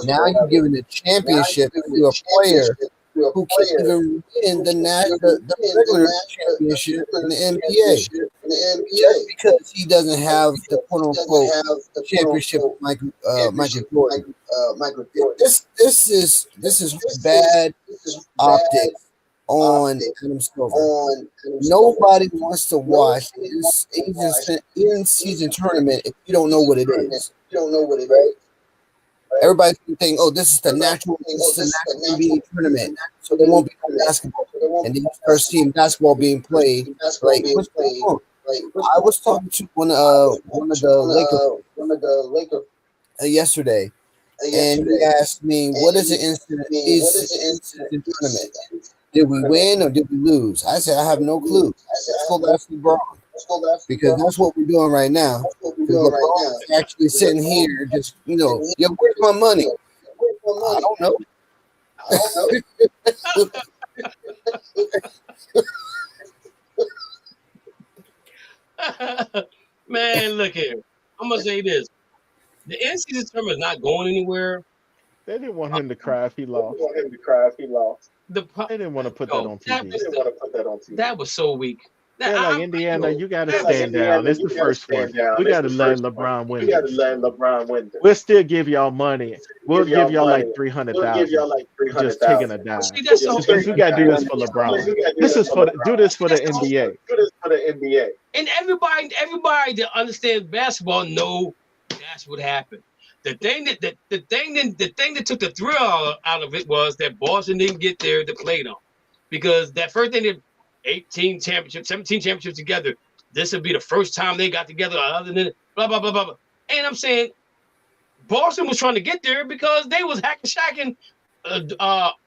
Now you're giving the championship to a player who can't even win the regular championship in the NBA. Just because he doesn't have the quote-unquote championship with Michael Jordan. This is bad optics on Adam Silver. Nobody wants to watch this in-season tournament if you don't know what it is. Right? Everybody's thinking, this is the natural NBA tournament, so there won't be no basketball. And then you start seeing basketball being played. Like, what's going on? I was talking to one of the Lakers yesterday, and he asked me, "What is the incident tournament? Did we win or did we lose?" I said, "I have no clue. Let's go ask LeBron, because that's what we're doing right now. LeBron is actually sitting here, just yo, where's my money? I don't know." Man, look here. I'm gonna say this: the in-season tournament is not going anywhere. They didn't want him to cry if he lost. They didn't want to put that on TV. That was so weak. They're like, Indiana, you got to stand down. It's the first one. We got to let LeBron win. We'll still give y'all money. We'll give y'all like $300,000. Just taking a dive. We got to do this for LeBron. Do this for the NBA. And everybody that understands basketball know that's what happened. The thing that took the thrill out of it was that Boston didn't get there to play them, because that first thing that 17 championships together. This would be the first time they got together, other than blah blah blah blah. And I'm saying Boston was trying to get there because they was shacking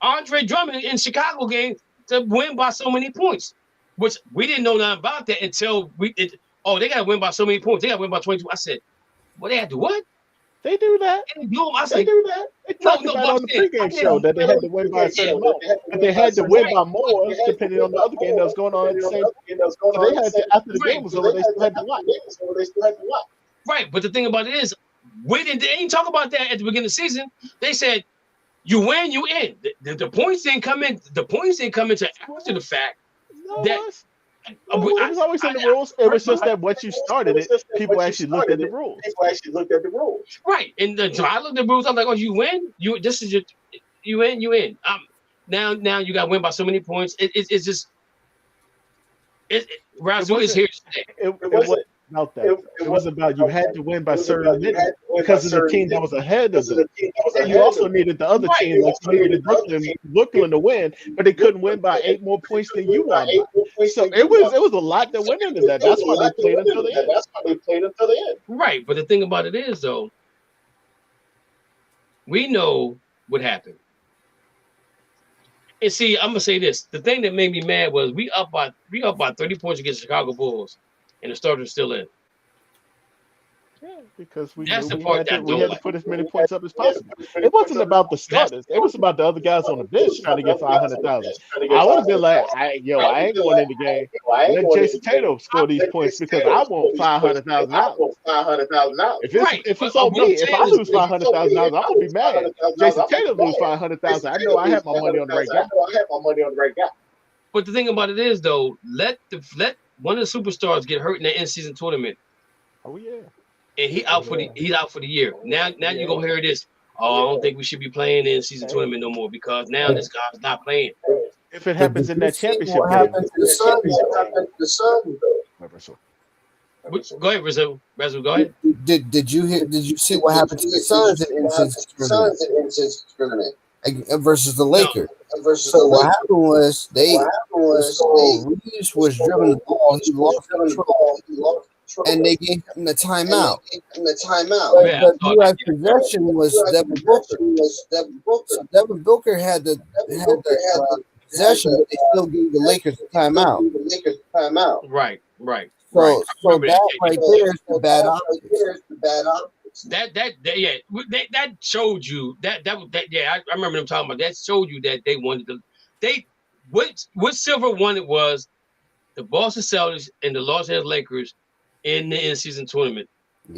Andre Drummond in Chicago game to win by so many points, which we didn't know nothing about that until they got to win by so many points. They got to win by 22. I said, well, they had to what? They do that. I said, do that. They talked about on the pregame show that they had to win by a certain amount. But they had to win by more, depending on the other game that was going on at the same time. So they had to, after the game was over, they still had to watch. Right, but the thing about it is, they didn't talk about that at the beginning of the season. They said, you win, you in. The points didn't come in. The points didn't come into after the fact. It was always in the rules. It was just that once you started it, people actually looked at the rules. Right, and so I looked at the rules. I'm like, oh, you win. You win. You in. Now you got to win by so many points. It's just Razoo is here to stay. It wasn't about that. It was about you had to win by certain minutes because of the team that was ahead of them. You also needed the other team, like you needed Brooklyn to win, but they couldn't win by 8 more points than you won. So it was a lot that went into that. That's why they played until the end. Right, but the thing about it is, though, we know what happened. And see, I'm gonna say this: the thing that made me mad was we up by 30 points against the Chicago Bulls, and the starter's still in. Yeah, because we had to put as many points up as possible. It wasn't about the starters. It was about the other guys on the bench trying to get 500,000. I would have been like, I ain't going in the game. Let Jason Tatum score these points because I want $500,000. If it's on me, if I lose $500,000, I'm gonna be mad. Jason Tatum lose $500,000. I know I have my money on the right guy. But the thing about it is, though, let one of the superstars get hurt in the in-season tournament. Oh yeah. And he's out for the year. Now you're gonna hear this. Oh, I don't think we should be playing in season tournament no more because now this guy's not playing. If it happens in that championship game, go ahead, Razoo. Go ahead. Did you see what happened to the Suns in season tournament versus the Lakers? So what happened was Reeves was dribbling the ball. He lost control. And they gave him the timeout. But who had possession was Devin Booker. So Devin Booker had the possession, but they still gave the Lakers the timeout. Right. So that right there is the bad optics. That showed you that I remember them talking about that. Showed you that they wanted to. What Silver wanted was the Boston Celtics and the Los Angeles Lakers in the in-season tournament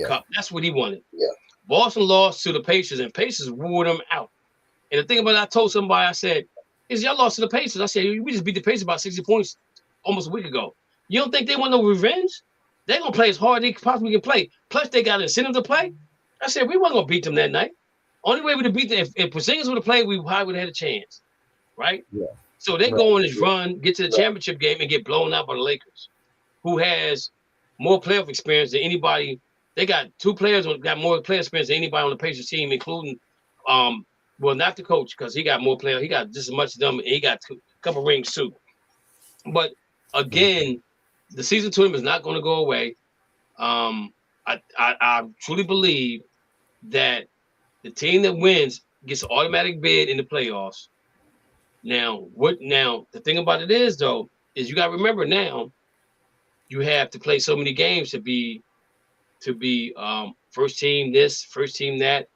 cup. That's what he wanted. Yeah. Boston lost to the Pacers, and Pacers wore them out. And the thing about it, I told somebody, I said, y'all lost to the Pacers. I said, we just beat the Pacers by 60 points almost a week ago. You don't think they want no revenge? They're going to play as hard as they possibly can play. Plus, they got an incentive to play. I said, we weren't going to beat them that night. Only way we would have beat them, if Porzingis would have played, we probably would have had a chance. Right? Yeah. So they go on this run, get to the championship game, and get blown out by the Lakers, who has more playoff experience than anybody. They got 2 players who got more player experience than anybody on the Pacers team, including, not the coach, because he got more players. He got just as much of them, and he got a couple rings too. But again, the season tournament is not going to go away. I truly believe that the team that wins gets an automatic bid in the playoffs. Now, the thing about it is, though, is you got to remember now, you have to play so many games to be first team this, first team that,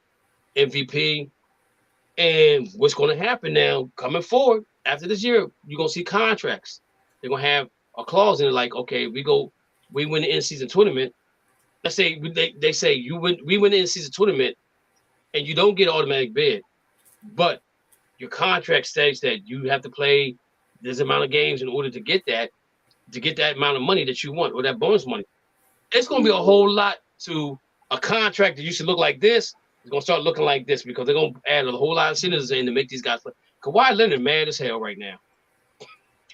MVP. And what's going to happen now, coming forward after this year, you're going to see contracts. They're going to have a clause in it like, okay, we win the in-season tournament. Let's say they say we win the in-season tournament, and you don't get an automatic bid, but your contract states that you have to play this amount of games in order to get that amount of money that you want, or that bonus money. It's going to be a whole lot to a contract that used to look like this. It's going to start looking like this because they're going to add a whole lot of sinners in to make these guys play. Kawhi Leonard mad as hell right now.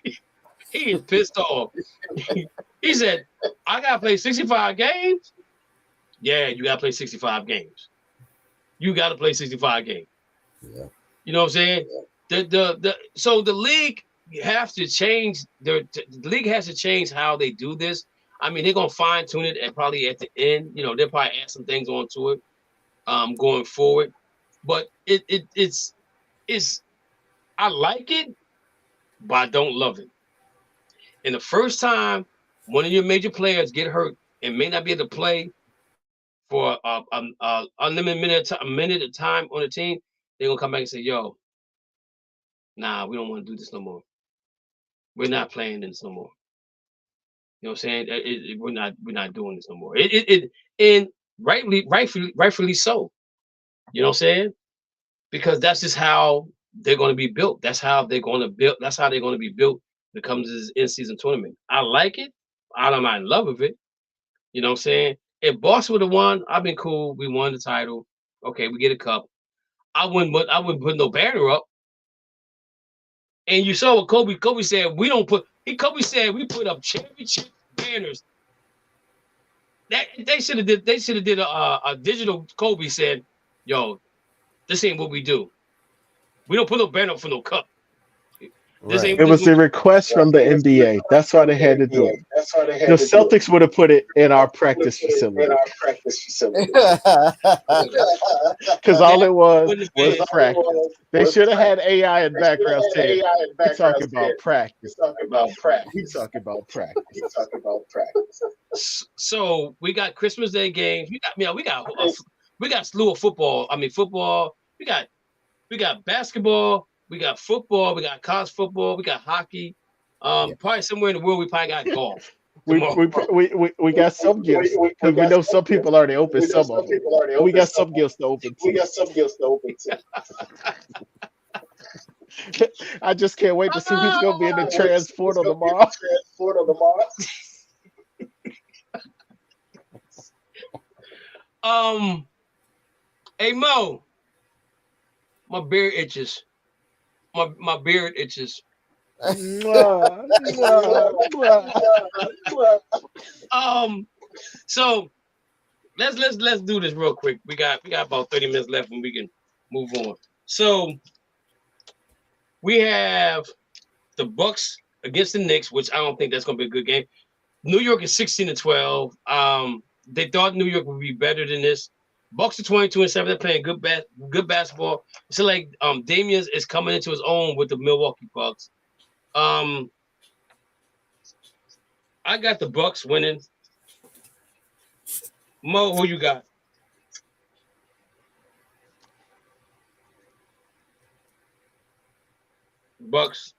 He is pissed off. He said, I got to play 65 games? Yeah, you got to play 65 games. You got to play 65 games. Yeah. You know what I'm saying? Yeah. So the league has to change. The league has to change how they do this. I mean, they're going to fine tune it and probably at the end, they'll probably add some things onto it going forward. But it's I like it, but I don't love it. And the first time one of your major players get hurt and may not be able to play for unlimited minute of time on the team, they're gonna come back and say, "Yo, nah, we don't want to do this no more. We're not playing this no more." You know what I'm saying? We're not doing this no more. And rightfully so. You know what I'm saying? Because that's just how they're going to be built. That's how they're going to build. That's how they're going to be built when it comes to this in-season tournament. I like it. I'm not in love with it. You know what I'm saying? If Boston would have won, I've been cool. We won the title. Okay, we get a cup. I wouldn't put no banner up. And you saw what Kobe said. Kobe said we put up championship banners. They should have did a digital. Kobe said, "Yo, this ain't what we do. We don't put no banner up for no cup." Right. It was a request from the NBA. That's why they had to do it. The Celtics would have put it in our practice facility. Because all it was practice. They should have had AI in background saying, "We're talking about practice. We're talking about practice." So we got Christmas Day games. We got a slew of football. I mean, football. We got basketball. We got football, we got college football, we got hockey. Probably somewhere in the world we probably got golf. We got some gifts because we know some people already open some of them. We got some gifts to open too. I just can't wait to see who's gonna be in the transporter tomorrow. Hey Mo, my beard itches. My beard itches. So let's do this real quick. We got about 30 minutes left and we can move on. So we have the Bucks against the Knicks, which I don't think that's gonna be a good game. New York is 16-12. They thought New York would be better than this. Bucks are 22-7. They're playing good basketball. So like Damian is coming into his own with the Milwaukee Bucks. I got the Bucks winning. Mo, who you got? Bucks.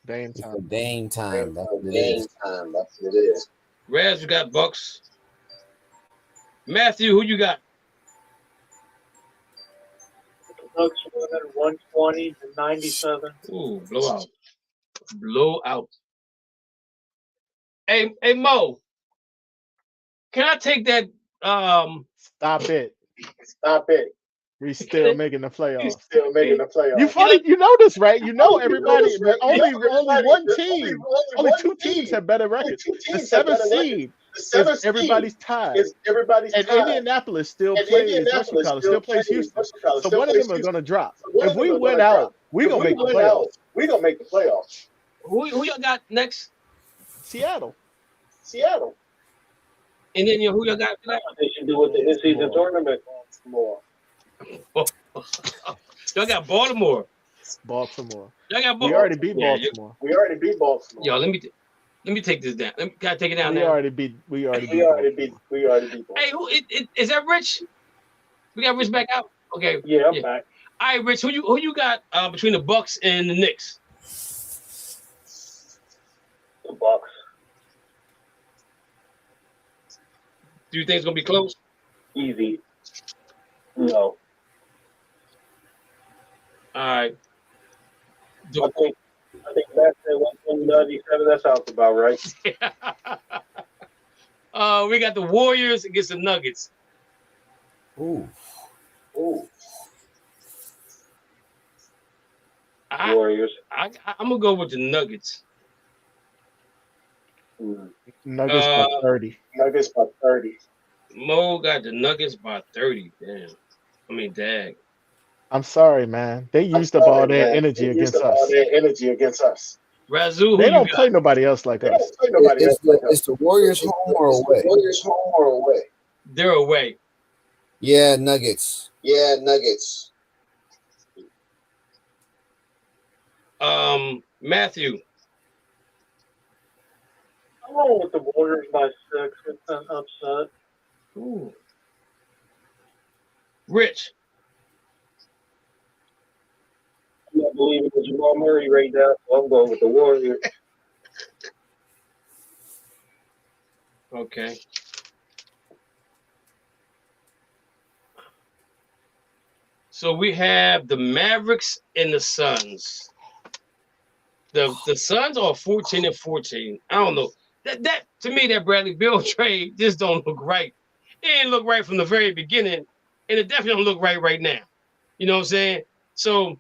Dame time. Dame time. That's what it is. Raz, you got Bucks. Matthew, who you got? Bucks winning 120-97. Ooh, blowout. Hey, Mo, can I take that? Stop it. We still making the playoffs. You funny, you know this, right? You know everybody. Only one team. Only two teams have better records. The seventh seed. Everybody's tied. And Indianapolis still plays Western College, still plays Houston. So one of them are going to drop. If we win out, we're going to make the playoffs. Who y'all got next? Seattle. Seattle. And then who y'all got for that? They should do with the in-season tournament. More. Y'all got Baltimore. Y'all got Baltimore. We already beat Baltimore. Yo, let me take this down. Can I take it down now? We already beat Baltimore. Hey, who is that Rich? We got Rich back out? Okay. Yeah, I'm back. All right, Rich, who you got between the Bucks and the Knicks? The Bucks. Do you think it's gonna be close? Easy. No. All right. I think Matt said 197. That sounds about right. We got the Warriors against the Nuggets. Ooh. Warriors. I'm gonna go with the Nuggets. Nuggets by 30. Nuggets by 30. Mo got the Nuggets by 30. Damn. I mean, dag. I'm sorry, man. They used up all their energy against us. Razoo, they don't play nobody else like us. Is the Warriors home or away? They're away. Yeah, Nuggets. Matthew. I'm going with the Warriors by 6. It's an upset. Ooh. Rich. I'm not believing in Jamal Murray right now, so I'm going with the Warriors. Okay. So we have the Mavericks and the Suns. The Suns are 14-14. I don't know. That to me, that Bradley Beal trade just don't look right. It didn't look right from the very beginning, and it definitely don't look right now. You know what I'm saying? So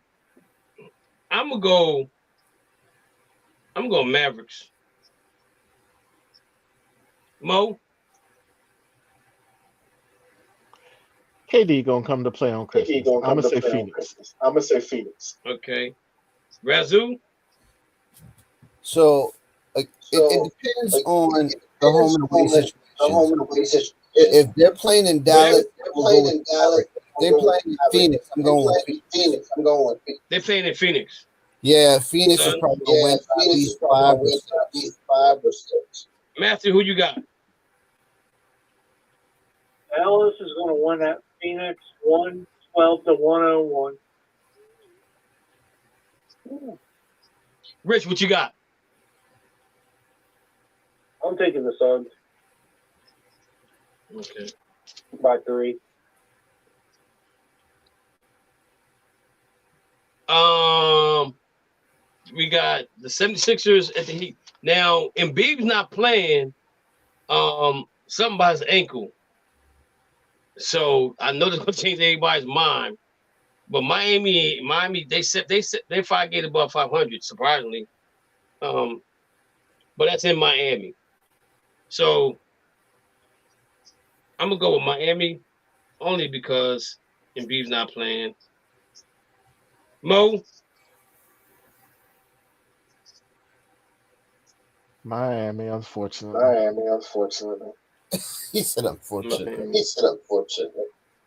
I'm gonna go Mavericks. Mo? KD gonna come to play on Christmas. I'm gonna say Phoenix. Okay. Razoo? So it depends on the home and away situation. If they're playing in Dallas, if they're playing in Phoenix, I'm going with Phoenix. They're playing in Phoenix. Yeah, Phoenix is probably going to win at least 5 or 6. Matthew, who you got? Dallas is going to win at Phoenix 112-101. Rich, what you got? I'm taking the Suns. Okay. By 3. We got the 76ers at the Heat. Now, Embiid's not playing something by his ankle. So I know that's gonna change everybody's mind. But Miami, they 5 games above 500, surprisingly. But that's in Miami. So I'm gonna go with Miami only because Embiid's not playing. Mo? Miami, unfortunately. He said unfortunately.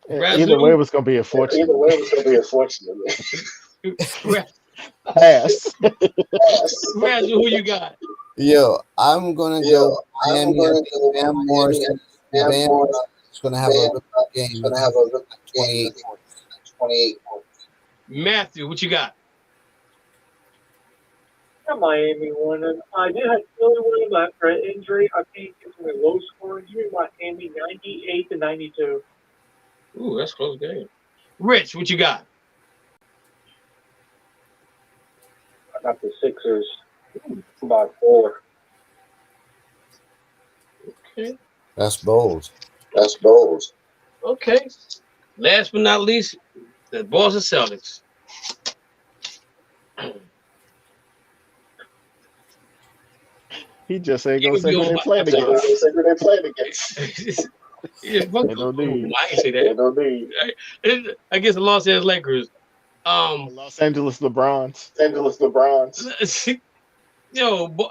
Either way, it was gonna be unfortunate. Pass. Razoo, who you got? Yo, I'm gonna go Miami. Van Morris is gonna have a good game. 28 points. Matthew, what you got? Miami winning. I did have Philly winning, but for an injury, I think it's a low score injury. Miami 98-92. Ooh, that's a close game. Rich, what you got? I got the Sixers by 4. Okay. That's bold. Okay. Last but not least, the Boston Celtics. He just ain't gonna say who they're playing against. Yeah, I can say that. Against the Los Angeles Lakers. Los Angeles LeBrons. Yo, boy,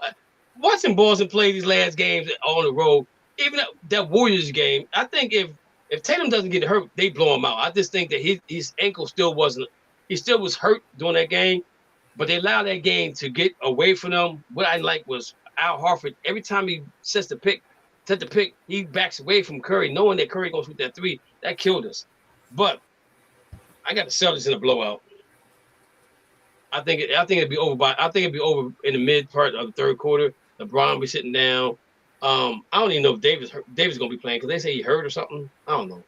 watching Boston play these last games on the road, even that Warriors game, I think if Tatum doesn't get hurt, they blow him out. I just think that his ankle still wasn't. He still was hurt during that game, but they allowed that game to get away from them. What I like was Al Horford. Every time he set the pick, he backs away from Curry, knowing that Curry goes with that three. That killed us. But I got the Celtics in a blowout. I think it'd be over in the mid part of the third quarter. LeBron will be sitting down. I don't even know if Davis gonna be playing because they say he hurt or something. I don't know.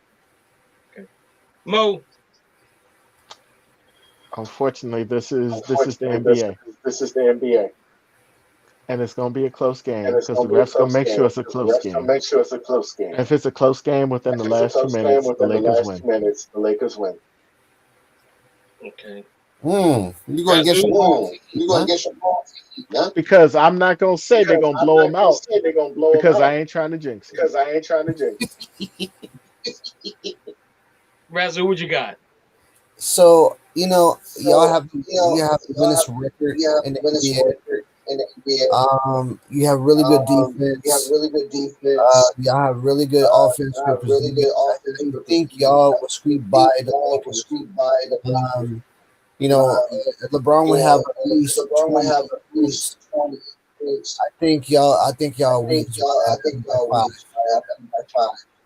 Okay, Mo. Unfortunately, this is the NBA. This is the NBA. And it's going to be a close game because the refs going to make sure it's a close game. And if it's a close game within the last 2 minutes, the Lakers win. Okay. You're going to get some balls. Because I'm not going to say they're going to blow them out because I ain't trying to jinx it. Razzle, what you got? So, y'all have the winnest record in the NBA. You have really good defense. Y'all have really good offense. I think y'all will squeak by the Lakers. LeBron would have at least 20. I think y'all win.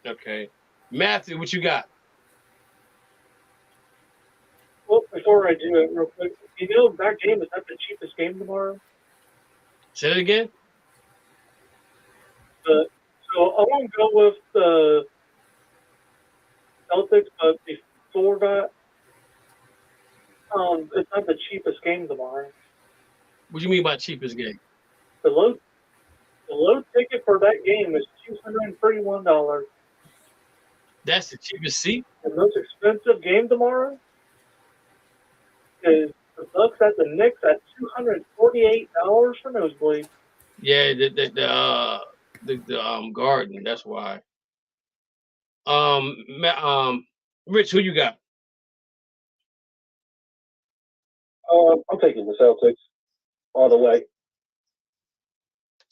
Okay, Matthew, what you got? Well, before I do it real quick, that game is not the cheapest game tomorrow. Say it again. So I won't go with the Celtics, but before that, it's not the cheapest game tomorrow. What do you mean by cheapest game? The low ticket for that game is $231. That's the cheapest seat. The most expensive game tomorrow is the Bucks at the Knicks at $248 for nosebleed. Yeah, the Garden. That's why. Rich, who you got? I'm taking the Celtics all the way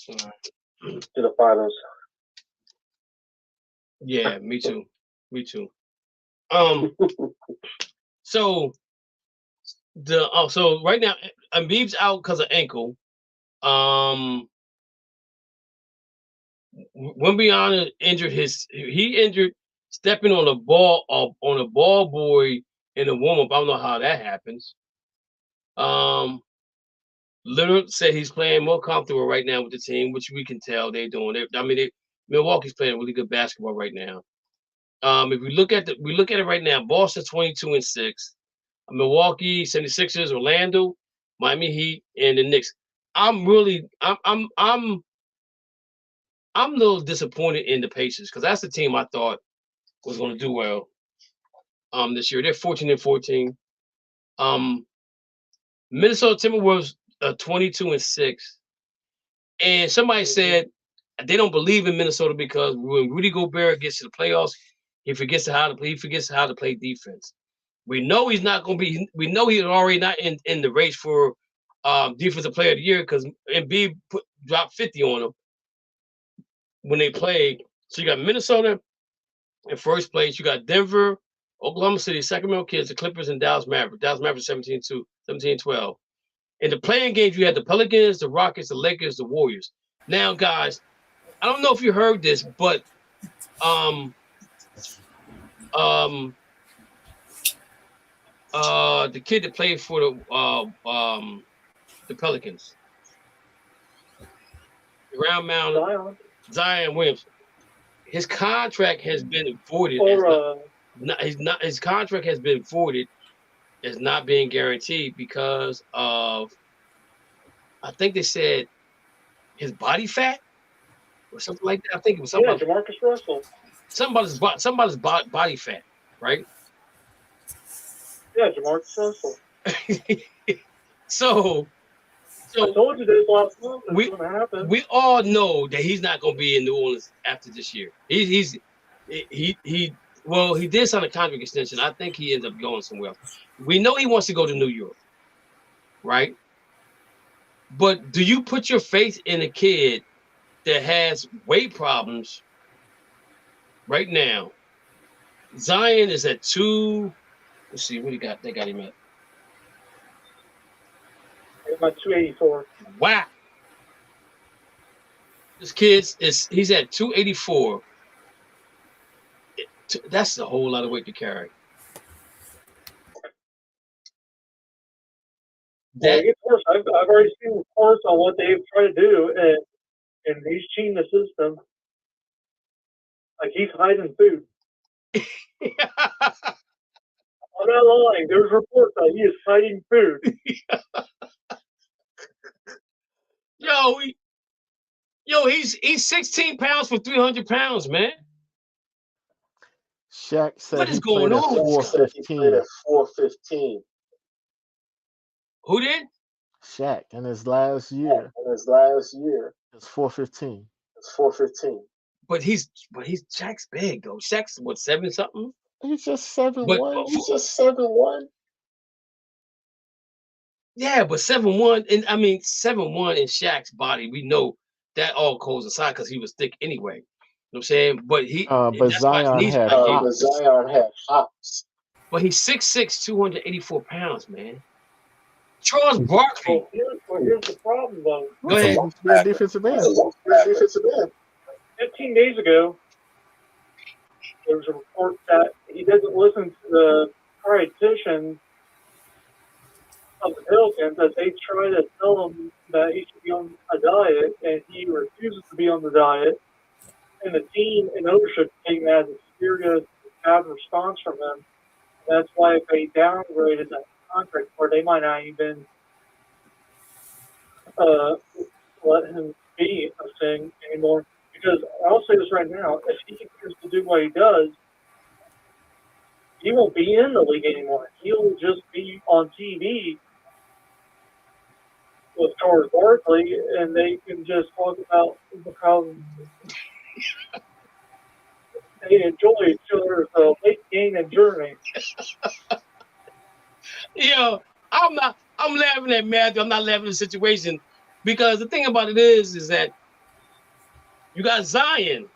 to the finals. Yeah, me too. So right now Embiid's out because of ankle. Wembanyama injured he injured stepping on a ball boy in a warm up. I don't know how that happens. Lillard said he's playing more comfortable right now with the team, which we can tell they're doing. Milwaukee's playing really good basketball right now. If we look at it right now, Boston 22-6, Milwaukee 76ers, Orlando, Miami Heat, and the Knicks. I'm a little disappointed in the Pacers because that's the team I thought was going to do well this year. They're 14-14. Minnesota Timberwolves 22-6, and somebody said they don't believe in Minnesota because when Rudy Gobert gets to the playoffs, he forgets how to play defense. We know he's not going to be. We know he's already not in the race for defensive player of the year because Embiid dropped 50 on him when they played. So you got Minnesota in first place. You got Denver, Oklahoma City, Sacramento Kings, the Clippers, and Dallas Mavericks. Dallas Mavericks 17-12. In the playing games, you had the Pelicans, the Rockets, the Lakers, the Warriors. Now, guys, I don't know if you heard this, but the kid that played for the Pelicans, Round Mound, Zion Williamson, his contract has been voided. His contract has been voided. Is not being guaranteed because of, I think they said, his body fat or something like that. I think it was something. Yeah, Jamarcus Russell. Somebody's body fat, right? Yeah, Jamarcus Russell. So I told you this last month. We all know that he's not going to be in New Orleans after this year. He did sign a contract extension. I think he ends up going somewhere else. We know he wants to go to New York, right? But do you put your faith in a kid that has weight problems right now? Zion is at 2. Let's see what he got. They got him at. About 284. Wow. This kid he's at 284. That's a whole lot of weight to carry. I've already seen reports on what they've tried to do, and he's cheating the system. Like he's hiding food. I'm not lying. There's reports that he is hiding food. He's 16 pounds for 300 pounds, man. Shaq said what is going on? 415. Who did? Shaq in his last year. It's 415. But Shaq's big though. Shaq's what, 7 something? He's just 7'1". He's just 7'1". Yeah, but 7'1", and 7'1" in Shaq's body, we know that all goes aside because he was thick anyway. You know what I'm saying? But Zion had hops. But he's 6'6", 284 pounds, man. Charles Barkley. Here's the problem, though. Go ahead. Defensive end. 15 days ago, there was a report that he doesn't listen to the dietitian of the Pelicans, that they try to tell him that he should be on a diet, and he refuses to be on the diet. And the team and ownership taking that as a serious bad response from him. That's why they downgraded that contract, where they might not even let him be a thing anymore. Because I'll say this right now, if he continues to do what he does, he won't be in the league anymore. He'll just be on TV with Charles Barkley, and they can just talk about how they enjoy each other's weight gain and journey. I'm laughing at Matthew. I'm not laughing at the situation, because the thing about it is that you got Zion,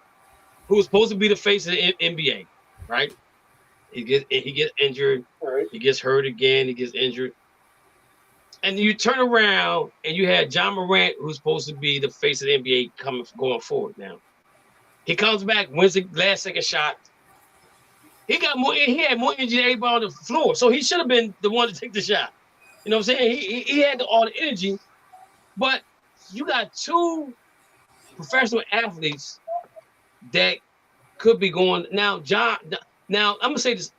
who's supposed to be the face of the NBA, right? He gets injured. Right. He gets hurt again. He gets injured. And you turn around and you had John Morant, who's supposed to be the face of the NBA going forward now. He comes back, wins the last second shot. He had more energy than everybody on the floor. So he should have been the one to take the shot. You know what I'm saying? He had all the energy. But you got 2 professional athletes that could be going now. Now I'm gonna say this: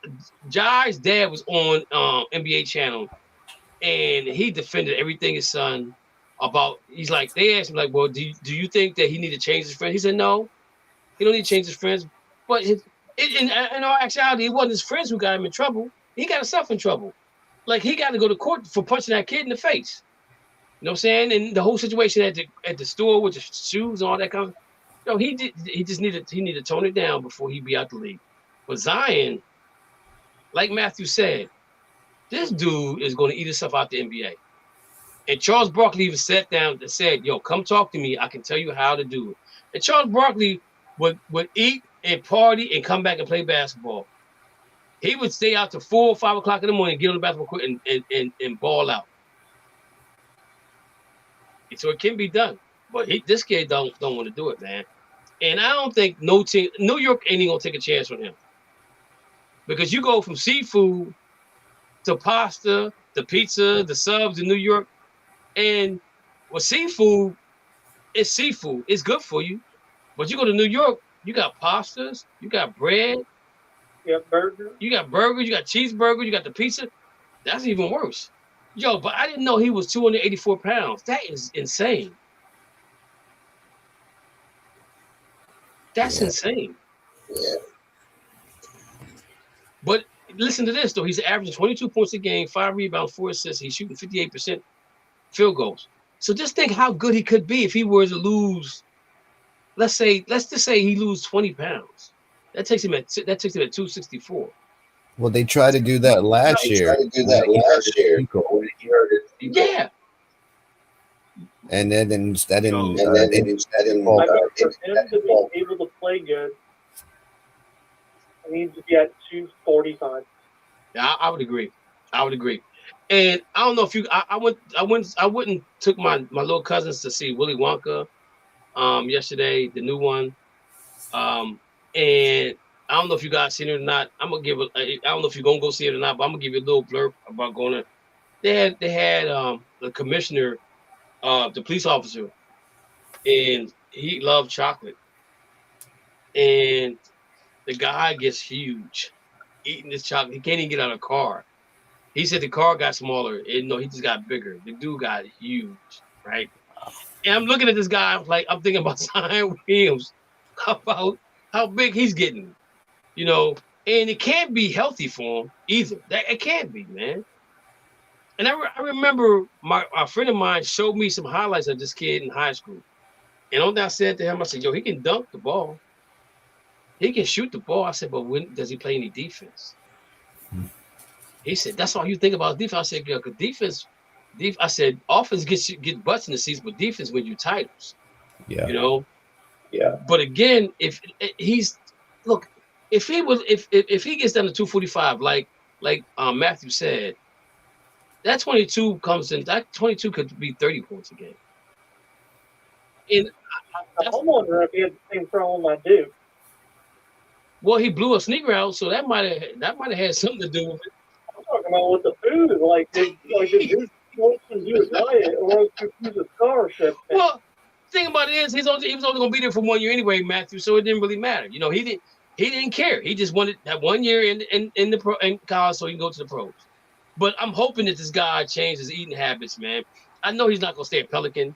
Jai's dad was on NBA Channel, and he defended everything his son about. He's like, they asked him like, "Well, do you think that he need to change his friends?" He said, "No, he don't need to change his friends." But in all actuality, it wasn't his friends who got him in trouble. He got himself in trouble. Like, he got to go to court for punching that kid in the face. You know what I'm saying? And the whole situation at the store with the shoes and all that kind of, he just needed to tone it down before he be out the league. But Zion, like Matthew said, this dude is going to eat himself out the NBA. And Charles Barkley even sat down and said, "Yo, come talk to me. I can tell you how to do it." And Charles Barkley would eat and party and come back and play basketball. He would stay out to 4 or 5 o'clock in the morning, get on the basketball court and ball out. So it can be done. But this kid don't want to do it, man. And I don't think no team, New York ain't even gonna take a chance on him. Because you go from seafood to pasta, to pizza, the subs in New York. And with seafood, it's seafood. It's good for you. But you go to New York, you got pastas, you got bread, you got burgers, you got cheeseburgers, you got the pizza. That's even worse. Yo, but I didn't know he was 284 pounds. That is insane. That's insane. Yeah. But listen to this, though. He's averaging 22 points a game, 5 rebounds, 4 assists. He's shooting 58% field goals. So just think how good he could be if he were to lose. Let's just say he lose 20 pounds. That takes him at 264. Well, they tried to do that last year. Yeah. And that didn't I think for him to be able to play good, he needs to be at 245. Yeah, I would agree. And I don't know if you. I wouldn't took my little cousins to see Willy Wonka, yesterday, the new one, and I don't know if you guys seen it or not. I'm gonna give I don't know if you're gonna go see it or not, but I'm gonna give you a little blurb about going to. They had the commissioner, the police officer, and he loved chocolate, and the guy gets huge eating this chocolate. He can't even get out of the car. He said the car got smaller. And no, he just got bigger. The dude got huge, right? And I'm looking at this guy, I'm thinking about Zion Williams, about how big he's getting, and it can't be healthy for him either. It can't be, man. And I remember a friend of mine showed me some highlights of this kid in high school. And on that I said to him, I said, yo, he can dunk the ball. He can shoot the ball. I said, but when does he play any defense? He said, that's all you think about defense. I said, yeah, because defense, I said, offense get butts in the seats, but defense wins you titles. Yeah. Yeah. But again, if he gets down to 245, like Matthew said, that 22 comes in. That 22 could be 30 points a game. And I'm wondering if he had the same problem I do. Well, he blew a sneaker out, so that might have had something to do with it. I'm talking about with the food, like did you want to do a diet or use a scholarship? Well, the thing about it is he was only going to be there for 1 year anyway, Matthew. So it didn't really matter. He didn't care. He just wanted that 1 year in college so he can go to the pros. But I'm hoping that this guy changes his eating habits, man. I know he's not going to stay at Pelican.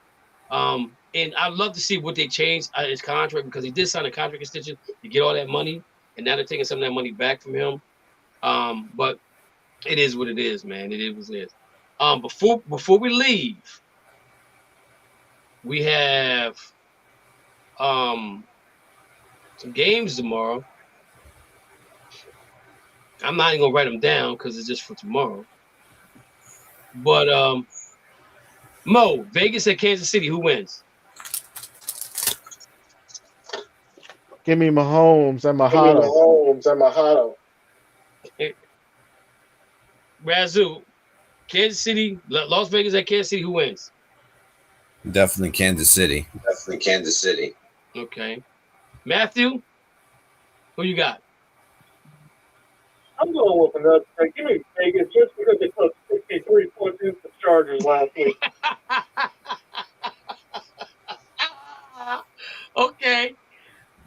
And I'd love to see what they changed his contract, because he did sign a contract extension to get all that money. And now they're taking some of that money back from him. But it is what it is, man. It is what it is. Before we leave, we have some games tomorrow. I'm not even gonna write them down because it's just for tomorrow. But Mo, Vegas at Kansas City, who wins? Give me Mahomes and Mahado. Razoo, Kansas City, Las Vegas at Kansas City, who wins? Definitely Kansas City. Okay. Matthew, who you got? I'm going with another. Give me Vegas just because they put 63 points into the Chargers last week. Okay.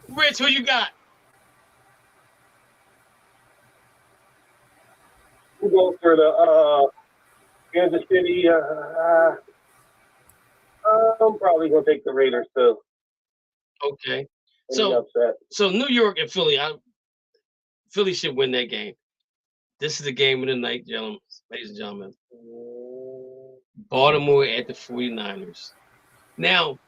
Rich, who you got? We'll go for the Kansas City. I'm probably going to take the Raiders, too. Okay. So New York and Philly, Philly should win that game. This is the game of the night, ladies and gentlemen. Baltimore at the 49ers. Now,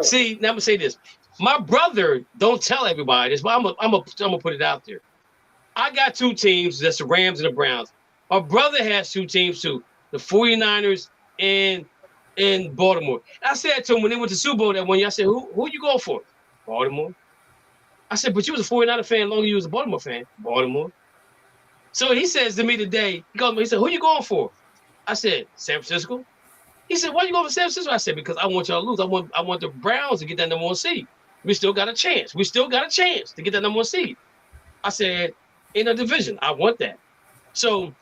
see, now I'm going to say this. My brother don't tell everybody this, but I'm gonna put it out there. I got two teams. That's the Rams and the Browns. My brother has two teams too, the 49ers and Baltimore. I said to him when they went to Super Bowl that one year, I said, who you going for? Baltimore. I said, but you was a 49er fan long as you was a Baltimore fan. Baltimore. So he says to me today, he said, who you going for? I said, San Francisco. He said, why you going for San Francisco? I said, because I want y'all to lose. I want the Browns to get that number 1 seed. We still got a chance. to get that number 1 seed. I said, in a division, I want that. So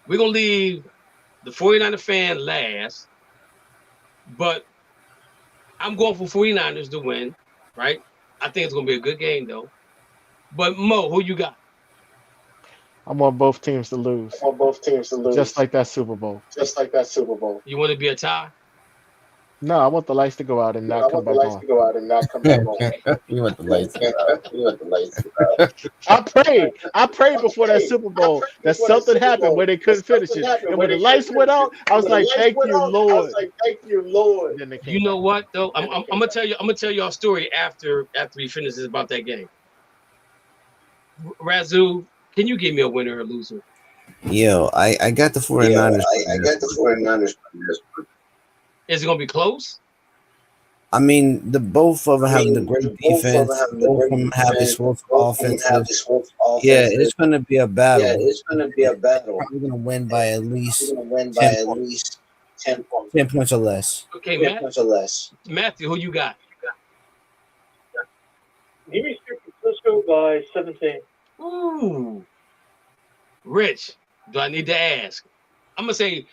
we're going to leave the 49er fan last, but I'm going for 49ers to win, right? I think it's going to be a good game, though. But Mo, who you got? I want both teams to lose. Just like that Super Bowl. You want to be a tie? No, I want the lights to go out and not come back on. You want the lights to go out. I prayed before that Super Bowl that something happened where they couldn't finish it. And when the lights went out, I was like, thank you, Lord. You know what, though? I'm gonna tell you a story after we finish this about that game. Razoo, can you give me a winner or loser? Yo, I got the 49ers. Is it going to be close? I mean, both of them have the great defense. Both of them have the Swift offense. Yeah, it's going to be a battle. Probably going to win by at least 10 points or less. Okay, Matthew, who you got? Give me San Francisco by 17. Ooh. Rich, do I need to ask? I'm not saying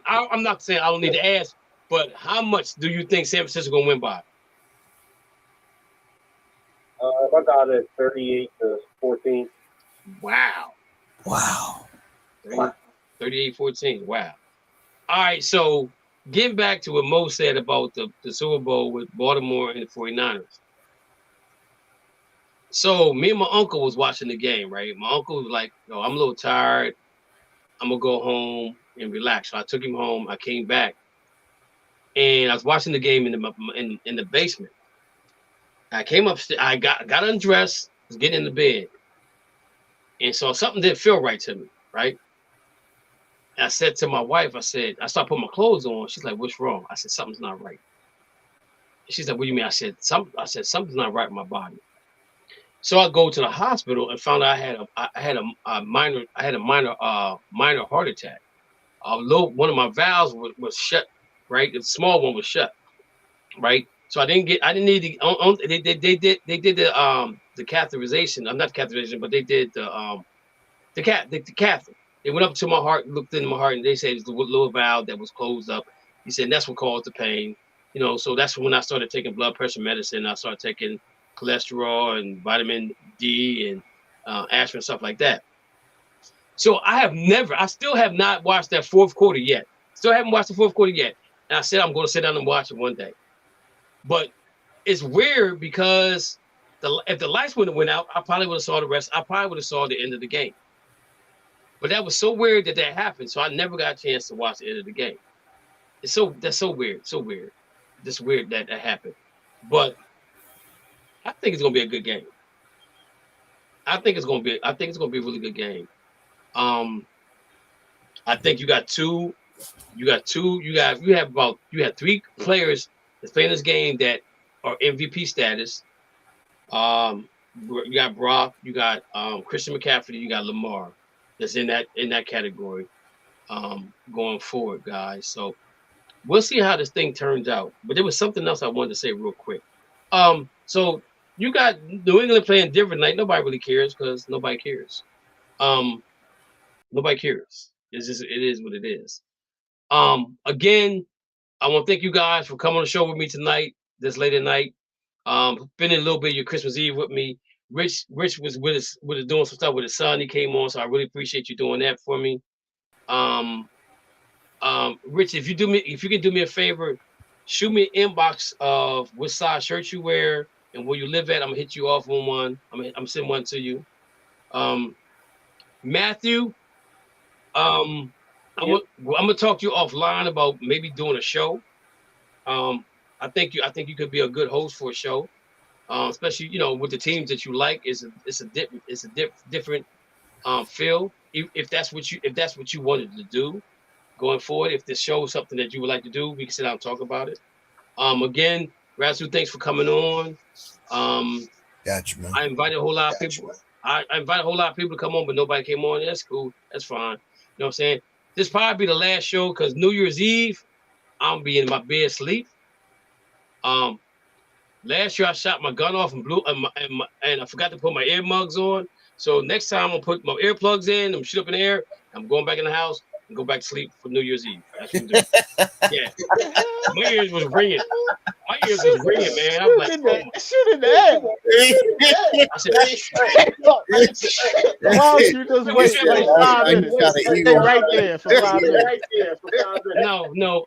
I don't need to ask, but how much do you think San Francisco gonna win by? I got it 38-14. Wow. 38-14. Wow. All right, so getting back to what Mo said about the Super Bowl with Baltimore and the 49ers. So me and my uncle was watching the game, right? My uncle was like, "Oh, I'm a little tired. I'm gonna go home and relax." So I took him home. I came back, and I was watching the game in the basement. I came upstairs. I got undressed. Was getting in the bed, and so something didn't feel right to me, right? And I said to my wife, I started putting my clothes on. She's like, "What's wrong?" I said, "Something's not right." And she's like, "What do you mean?" I said, "Something's not right with my body." So I go to the hospital and found out I had a minor heart attack. One of my valves was shut, right? The small one was shut, right? So I didn't need the they did the catheterization. Not catheterization, but they did the catheter. They went up to my heart, looked into my heart, and they said it's the little valve that was closed up. He said that's what caused the pain. So that's when I started taking blood pressure medicine. I started taking cholesterol and vitamin D and aspirin, stuff like that. So I still have not watched that fourth quarter yet. Still haven't watched the fourth quarter yet. And I said I'm going to sit down and watch it one day. But it's weird because if the lights would have went out, I probably would have saw the rest. I probably would have saw the end of the game. But that was so weird that happened. So I never got a chance to watch the end of the game. That's so weird. So weird. Just weird that happened. But I think it's gonna be a good game. I think it's gonna be a really good game. I think you have three players that's playing this game that are MVP status. You got Brock, you got Christian McCaffrey, you got Lamar that's in that category going forward, guys. So we'll see how this thing turns out. But there was something else I wanted to say real quick. So you got New England playing different night. Nobody really cares because nobody cares. Nobody cares. It is what it is. Again, I want to thank you guys for coming on the show with me tonight, this late at night. Spending a little bit of your Christmas Eve with me. Rich was with us doing some stuff with his son. He came on, so I really appreciate you doing that for me. Rich, if you can do me a favor, shoot me an inbox of what size shirt you wear and where you live at. I'm gonna hit you off on one. I'm sending one to you. Matthew, I'm gonna talk to you offline about maybe doing a show. I think you could be a good host for a show, especially with the teams that you like. It's a different feel. If that's what you wanted to do going forward, if this show is something that you would like to do, we can sit down and talk about it. Again, Razu, thanks for coming on. Gotcha, man. I invited a whole lot of people. I invited a whole lot of people to come on, but nobody came on. That's cool. That's fine. You know what I'm saying? This probably be the last show because New Year's Eve, I'm be in my bed asleep. Last year I shot my gun off and blew and I forgot to put my earmugs on. So next time I'm gonna put my earplugs in, I'm shoot up in the air, I'm going back in the house and go back to sleep for New Year's Eve. That's what I'm doing. Yeah. My ears was ringing. My ears was ringing, man. I was like, shoot in the air. I said, why don't you just wait like 5 minutes? Stay right there for 5 minutes. No.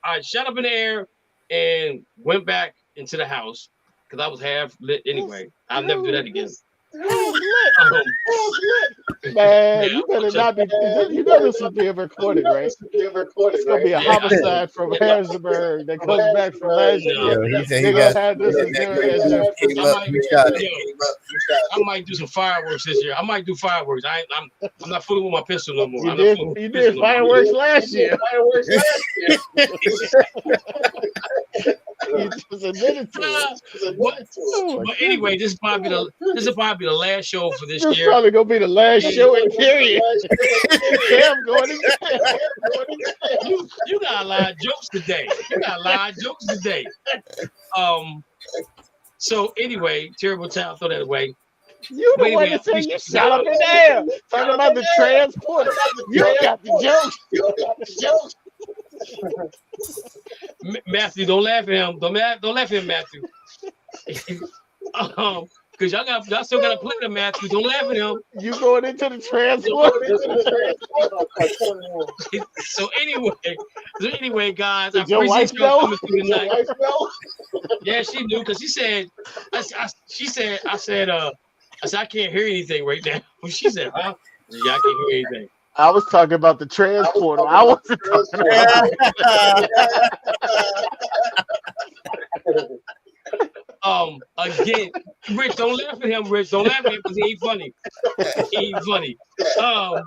I shot up in the air and went back into the house because I was half lit anyway. I'll never do that again. Man, you better not be. You know this is being recorded, right? It's gonna be a homicide from Harrisburg that comes back from last year. They're gonna have this as I might do some fireworks this year. I might do fireworks. I'm not fooling with my pistol no more. You did fireworks last year. You just admitted to it. But anyway, this is probably the last show for this It's year. probably gonna be the last show in period. Cam going to You got a lot of jokes today. So anyway, terrible time. Throw that away. You the one that said you shot up in the air. Talking about the transporter. You got the jokes. Matthew, don't laugh at him. Don't laugh at him, Matthew. Because y'all still gotta play the Matthew. Don't laugh at him. You going into the transporter. So anyway, guys, I Did your wife appreciate y'all know? coming through tonight. Yeah, she knew because she said, I said, I can't hear anything right now. She said, huh? Yeah, I can't hear anything. I was talking about the transporter. I wasn't talking about. Again, Rich, don't laugh at him, Rich. Don't laugh at him because he ain't funny.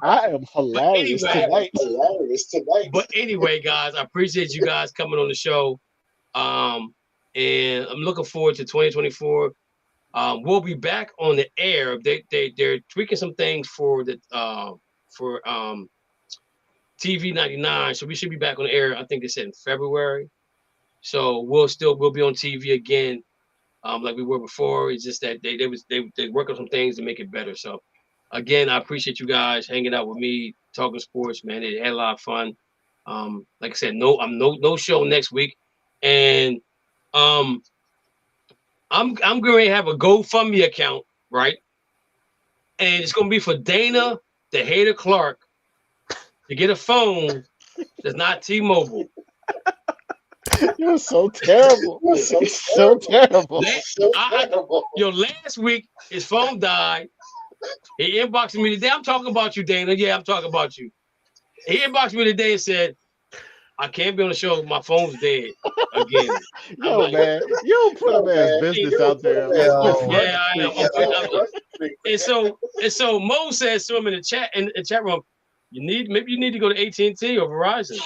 I am hilarious tonight. But anyway, guys, I appreciate you guys coming on the show. And I'm looking forward to 2024. We'll be back on the air. They're tweaking some things for the TV 99, so we should be back on the air. I think they said in February. So we'll be on TV again, like we were before. It's just that they work on some things to make it better. So again, I appreciate you guys hanging out with me, talking sports, man. It had a lot of fun. Like I said, no show next week, and I'm going to have a GoFundMe account, right? And it's going to be for Dana the Hater Clark to get a phone that's not T-Mobile. You're so terrible. So terrible. Last week his phone died. He inboxed me today. I'm talking about you, Dana. Yeah, I'm talking about you. He inboxed me today and said, I can't be on the show. My phone's dead again. Yo, man, you don't put a man's business out there. Yeah, I am. And so Mo says to him in the chat room, maybe you need to go to AT&T or Verizon.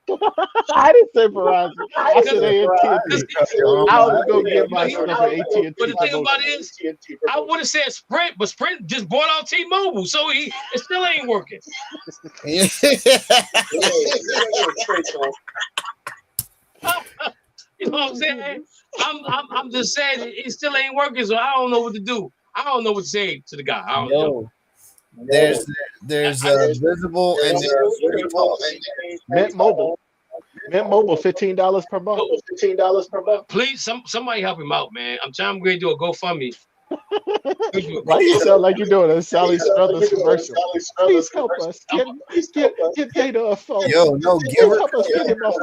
I didn't say Verizon. I said AT&T. I was gonna get my stuff at AT&T. But the thing about it is, I would have said Sprint, but Sprint just bought out T-Mobile, so it still ain't working. You know what I'm saying? I'm just saying it still ain't working, so I don't know what to do. I don't know what to say to the guy. I don't know. There's Visible and Mint Mobile. Mint Mobile, $15 per month. Please, somebody help him out, man. I'm going to do a GoFundMe. Why you sound like you're doing a Sally Struthers commercial? Please help us. Get Data a phone. Yo, no, give her help us get him off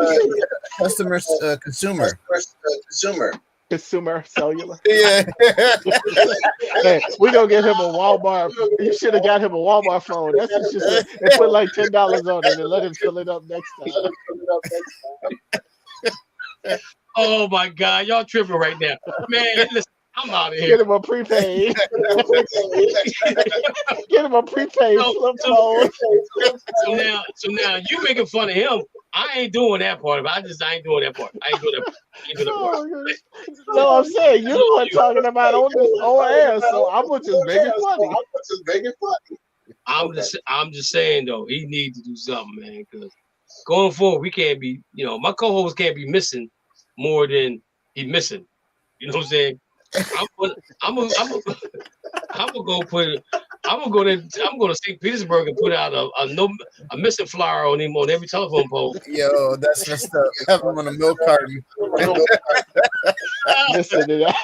the Consumer cellular. Yeah. Hey, we gonna get him a Walmart. You should have got him a Walmart phone. That's just they put like $10 on it and let him fill it up next time. Oh my God, y'all tripping right now, man. Listen, I'm out of here. Get him a prepaid. Get him a prepaid flip phone. So now you making fun of him. I ain't doing that part of it. I ain't doing that part. I ain't doing that part. No, I'm saying you're the one talking about on air, so I'm just making funny. I'm just saying though, he needs to do something, man, because going forward, we can't be, my co-host can't be missing more than he's missing. You know what I'm saying? I'm gonna go to St. Petersburg and put out a missing flyer on him on every telephone pole. Yo, that's messed up. Have him on a milk carton. Listen to that.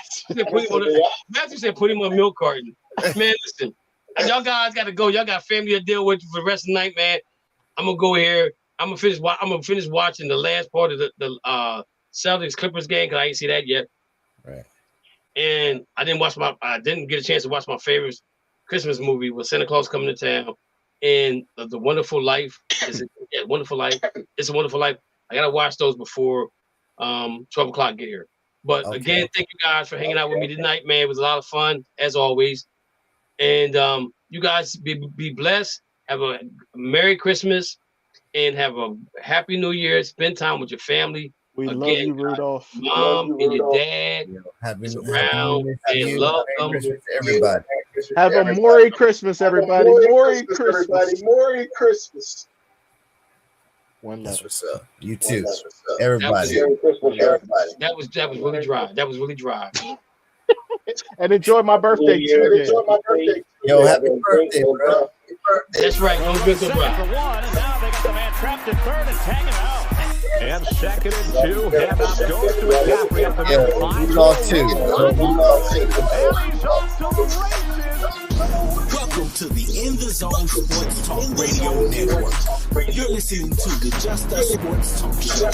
Matthew said put him on a milk carton. Man, listen, y'all guys got to go. Y'all got family to deal with for the rest of the night, man. I'm gonna go here. I'm gonna finish watching the last part of the Celtics Clippers game because I ain't see that yet. Right. And I didn't get a chance to watch my favorite Christmas movie with Santa Claus Coming to Town and The Wonderful Life. It's a Wonderful Life. I gotta watch those before 12 o'clock get here. But again, thank you guys for hanging out with me tonight, man. It was a lot of fun as always. And you guys be blessed. Have a Merry Christmas and have a Happy New Year. Spend time with your family. We love you, Rudolph. Mom and your dad around and love them. Everybody. Have a Merry Christmas, everybody. Merry Christmas. Merry Christmas. One love. That's what's up. You too. Everybody. That was really dry. That was really dry. And enjoy my birthday too. Yo, happy birthday, bro. That's right. Don't drink the Second for one, and now they got the man trapped in third and tagging out. And 2nd and 2, handoff goes to McCaffrey up the middle. We lost two. Welcome to the In the Zone Sports Talk Radio Network. You're listening to the Just Us Sports Talk Show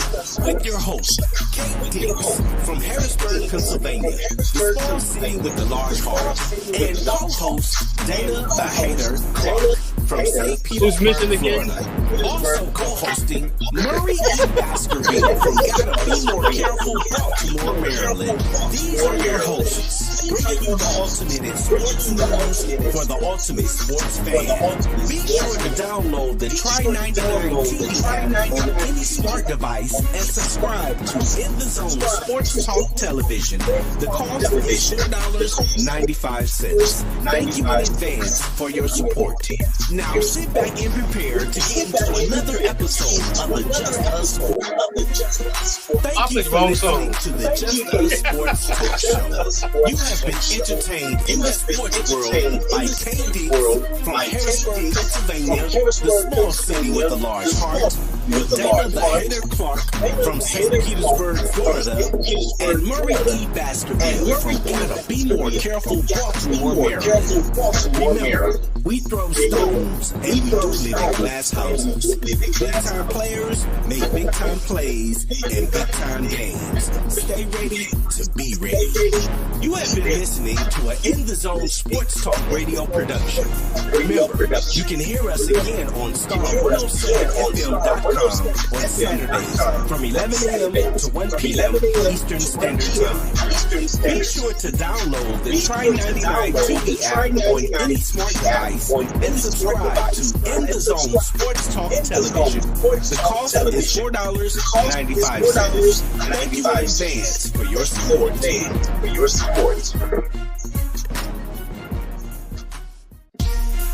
with your host, Kate Dix from Harrisburg, Pennsylvania, the small city with the large heart, and co-host Dana the Hater Clark from St. Petersburg, Florida. Also co-hosting Murray E. Baskerville from Gotta Be More Careful, Baltimore, Maryland. These are your hosts, bringing you the ultimate in sports news for the ultimate sports fan. Be sure to download the Try99 TV app on any smart device and subscribe to In the Zone Sports Talk Television. The cost is $4.95. Thank you in advance for your support. Now sit back and prepare to get into another episode of the Just Us Sports. Thank you for listening to the Just Us Sports Talk Show. You have been entertained in the sports world by K-Dix from Harrisburg, Pennsylvania, the small city with a large heart, with Dana the Hater Clark from St. Petersburg, Florida, and Murray E. Baskerville from Gotta Be More Careful, Baltimore, Maryland. Remember, we throw stones and we do live in glass houses. Big-time players make big-time plays and big-time games. Stay ready to be ready. You have been listening to an In the Zone Sports Talk Radio production. Remember, you can hear us again on Star107FM.com on Saturdays from 11 a.m. to 1 p.m. Eastern Standard Time. Be sure to download the Try99 TV app on any smart device and subscribe to In the Zone Sports Talk Television. The cost is $4.95. Thank you in advance for your support.